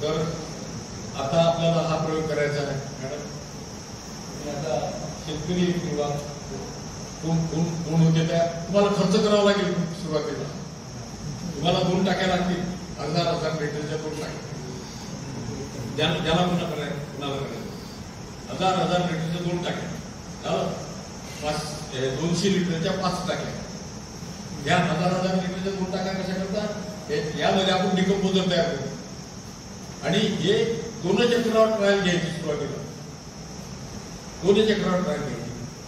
Speaker 6: तर आता आपल्याला हा प्रयोग करायचा आहे. मॅडम, आता शेतकरी किंवा कोण होते त्या तुम्हाला खर्च करावा लागेल. सुरुवातीला तुम्हाला 2 टाक्या लागतील, 1000 लिटरच्या 2 टाक्या. ज्याला कुणाला करायचं 1000 लिटरच्या 2 टाक्या झालं. 200 लिटरच्या 5 टाक्या. या 1000 लिटरच्या 2 टाक्या कशा करतात, यामध्ये आपण डिकम्पोजर तयार करू आणि हे 2 चक्रावर ट्रायल घ्यायची. सुरुवातीला 2 चक्रावर ट्रायल घ्यायची.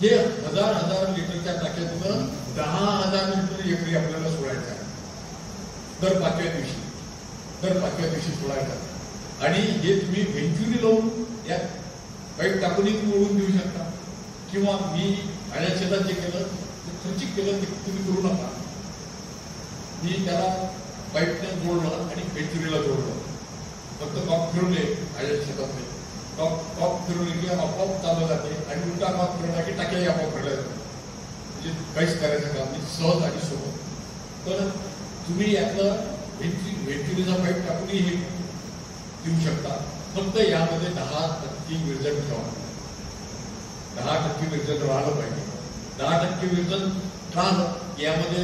Speaker 6: हे 1000 लिटरच्या टाक्यातून 10,000 लिटर एकरी आपल्याला सोडायचं आहे दर 5व्या दिवशी सोडायचं. आणि हे तुम्ही व्हेंच्युरी लावून या पाईप टाकूनही ओढून देऊ शकता, किंवा मी माझ्या शेतात जे केलं ते खर्चिक केलं ते तुम्ही करू नका. मी त्याला पाईपने जोडलं आणि व्हेंच्युरीला जोडलं, फक्त कॉक फिरवले माझ्या शेतातले. कॉक फिरवले की आपोआप चालू जाते आणि उलटा कॉक फिरवला की टाक्याही आपोआप फिरल्या जातात. म्हणजे काहीच करायचं काम नाही, सहज आणि सोबत. तर तुम्ही यातलं व्हेंच्युरीचा पाईप टाकूनही हे देऊ शकता. फक्त यामध्ये 10% विरजण ठेवा. 10% विरजण राहिलं पाहिजे. 10% विरजण राहिलं यामध्ये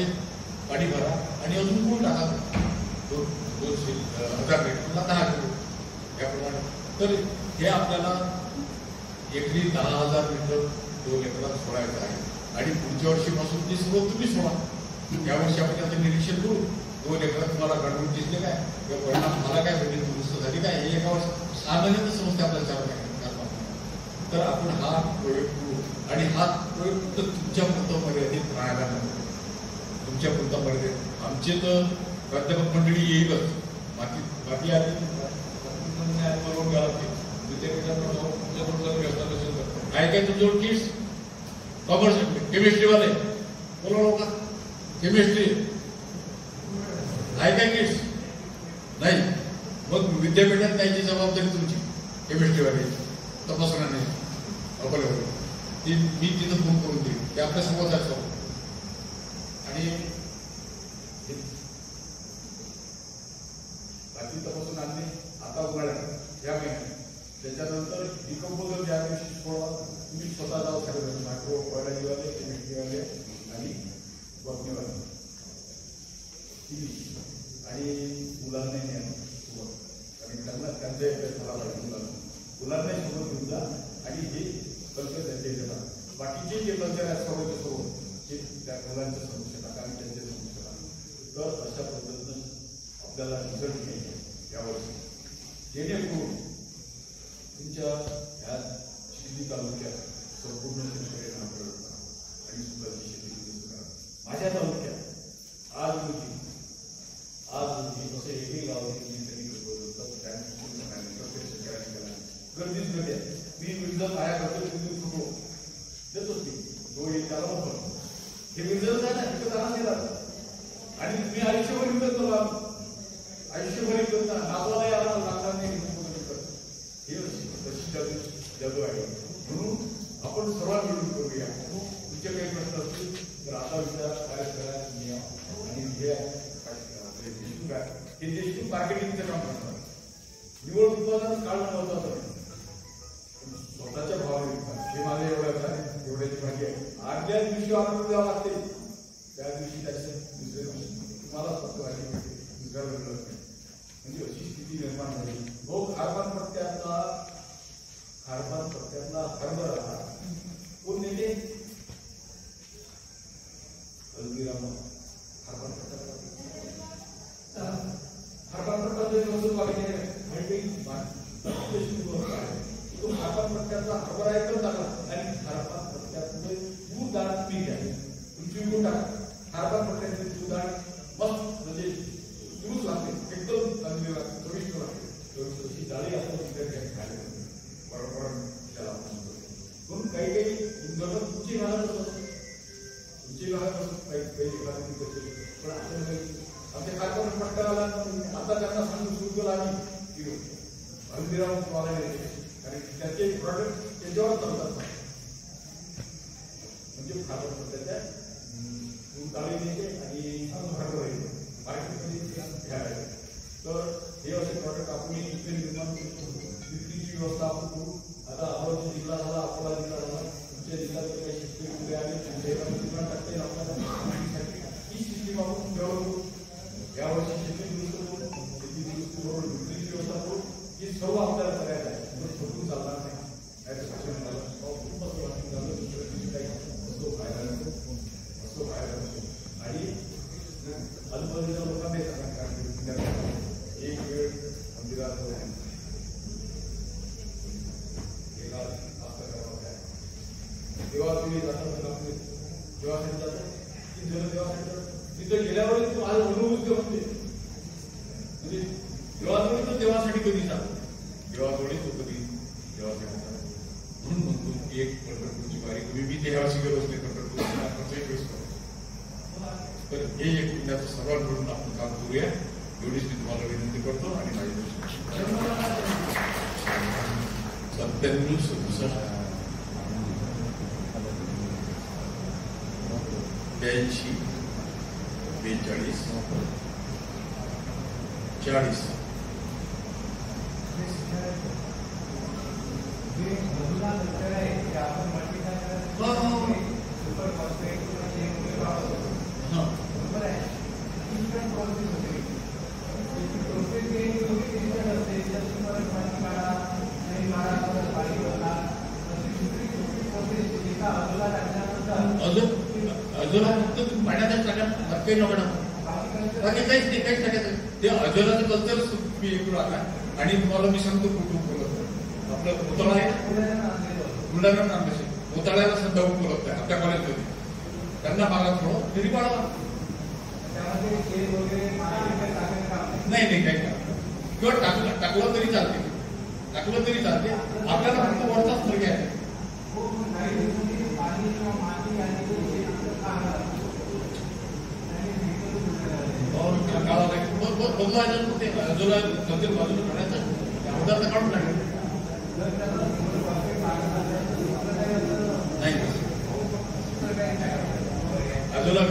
Speaker 6: पाणी भरा आणि अजून गुळ टाका. 2,000 लिटरला 10 किलो याप्रमाणे. तर हे आपल्याला एकरी 10,000 लिटर 2 एकरात सोडायचं आहे. आणि पुढच्या वर्षीपासून ती सर्व तुम्ही सोडा. यावर्षी आपण त्याचं निरीक्षण करू. 2 एकरात तुम्हाला गडबड दिसले काय, किंवा परिणाम झाला काय, म्हणजे दुरुस्त झाली काय, हे एका वर्षी 6 महिन्यात समजते आपल्याला 4 महिन्यात. तर आपण हा प्रयोग करू आणि हा प्रयोग फक्त तुमच्या पुरतं मर्यादित राहायला नको. तुमच्या पुरतं मर्यादित. आमचे तर प्राध्यापक मंडळी येईलच, बाकी आधी बरोबर घ्यावं लागते. तुमच्याकडून व्यवस्था नसेल तर काय तुमच्याकडून किट्स कॉमर्स केमिस्ट्रीवाले बोलवलं का, केमिस्ट्री आहे काय किट्स नाही, मग विद्यापीठात न्यायची जबाबदारी तुमची. केमिस्ट्रीवाले तपासणार नाही ती मी तिथं फोन करून देईन, ते आपल्या समोर जायचं. आणि बाकी तपासून आणणे आता उघडणार या महिन्यात. त्याच्यानंतर डिकम्पोजर ज्या दिवशी तुम्ही स्वतः जाऊ शकता, मायक्रो बायोलॉजीवाले, केमिस्ट्रीवाले आणि बॉटनीवाले आणि मुलांना सोबत, आणि त्यांना त्यांचे झाला पाहिजे. मुलांना सोबत घेऊन जा आणि हे कल्चर त्यांचे देतात. बाकीचे जे कल्चर आहेत सोबत ते त्या मुलांच्या समजू शकतात आणि त्यांचे समजू शकतात. तर अशा पद्धतीनं आपल्याला रिझल्ट घ्यायचे यावर्षी, जेणेकरून तुमच्या ह्या शिर्डी तालुक्यात संपूर्ण शेतकऱ्यांना प्रयोग करा आणि सुद्धाची शेती दुरुस्त करा. माझ्या तालुक्यात आज रोजी असं एकही गाव गर्दीच गर्दी आहे. मी विविध काय करतो फोटो देतोच की डोळे त्याला वापरतो. हे विविध काय ना इथं जाणार देतात आणि तुम्ही आयुष्यभर विकत करा, आयुष्यभर विकत ना नावाला याला लागणार नाही. हे तशी जादू आहे. म्हणून आपण सर्वात मिळून करूया. तुमचे काही प्रश्न असतील तर आता विचार काय करा आणि हे देशून मार्केटिंगचं काम करणार. निवड उत्पादन काळ महत्वाचं नाही, स्वतःच्या भावाने विकतात. हे माझ्या एवढ्याची भाजी आहे. आदल्या दिवशी ऑर्डर द्यावं लागते, त्या दिवशी त्याच्या दुसऱ्या दिवशी तुम्हाला फक्त भाजी मिळते, दुसऱ्याला मिळत नाही. म्हणजे अशी स्थिती निर्माण झाली. हो, खारपान पट्ट्यातला हरभरा कोण नेते, हल्दीराम हरपान पट्ट्यातला तो खारपान पट्ट्यातला हरभरा एकदम टाकला आणि खारपान पट्ट्यातलं तूर डाळ पीक आहे तुमची विकून टाका. खारपान पट्ट्यातली तूर डाळ मस्त म्हणजे सुरूच लागते, एकदम चांगली लागते, चविष्ट लागते. तशी डाळी आपण विद्यार्थ्यांनी खायला बरोबर त्याला आपण म्हणून काही तुमची घालत असत काही पण आपण काही आमच्या खारपान पट्ट्याला आता त्यांना सांगून सुरू केला आम्ही
Speaker 7: हल्दीराम तुम्हाला येते कारण त्याचे प्रॉडक्ट त्याच्यावर चालतात म्हणजे फार त्याच्या डाळी येते आणि हरभरा येते मार्केटमध्ये तर हे असे प्रॉडक्ट आपण इथे निर्माण विक्रीची व्यवस्था आपण करू. आता अमरावती जिल्हा झाला, अकोला जिल्हा झाला, तुमच्या जिल्ह्यात काही शेतकरी वगैरे आले तुमच्या टाकता येईल आपल्याला ही सिस्टीम आपण डेव्हलप करू. यावर्षी शेती दुरुस्त करू, शेती दुरुस्त बरोबर विक्रीची व्यवस्था करू. हे सर्व आपल्याला करायचं आहे. थोडून चालणार नाही. शासन झालं खूप असं वाटून झालं दुसऱ्या दिवशी काही असं बाहेर असं बाहेर आणि आजूबाजूच्या लोकांना कारण एक वेळ मंदिरात तेव्हा तुम्ही जाता देवासाठी जातो की जर देवासाठी तिथे गेल्यावर आज अनुभूती होते म्हणजे देवाजवळ तो देवासाठी कधी जातो देवाजवळ तो कधी देवासाठी जातो. म्हणून म्हणतो एक पंढरपूरची वारी तुम्ही मी देवाशी गेलो असते पंढरपूर तर हे एक पुण्याचं सर्वात म्हणून आपण काम करूया एवढीच मी तुम्हाला विनंती करतो. आणि माझी 97 82 42 40 अजून फक्त पाण्यातच टाका काही नको बाकी काहीच नाही काहीच टाकायचं ते अजूनाचं कल्चरच मी इकडून आला. आणि तुम्हाला मी सांगतो कुठून बोलत आपलं मोताळा आहे बुलढाणा नांदेश मोताळ्याला सध्या बोलत आहे आपल्या कॉलेजमध्ये त्यांना मारा थोडं तरी पाडा नाही काही किंवा टाकलं तरी चालते आपल्याला फक्त वरचाच फरक आहे. बाजूला काढायचं काढून टाकलं नाही बाजूला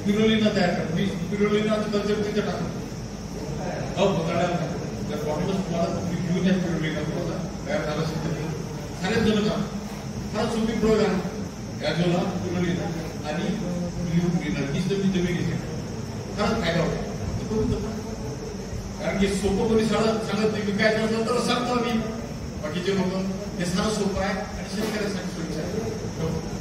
Speaker 7: पिरोलीना तयार करा. पिरोलीना कल्चर तिथे टाकतो मोताळ्याला टाकतो जर प्रॉब्लेम तुम्हाला घेऊन या पिरोलीना तयार झालं असेल सारेच जण काम फार सोपी प्रयोग आहे याजोला पिरोलीना आणि हीच तर मी जमीन घेते फारच फायदा होतो. कारण की सोपं कोणी सांगत नाही काय असलं तर सांगतो आम्ही बाकीचे लोक हे सारं सोपं आहे आणि शेतकऱ्यासाठी सोयीचं आहे.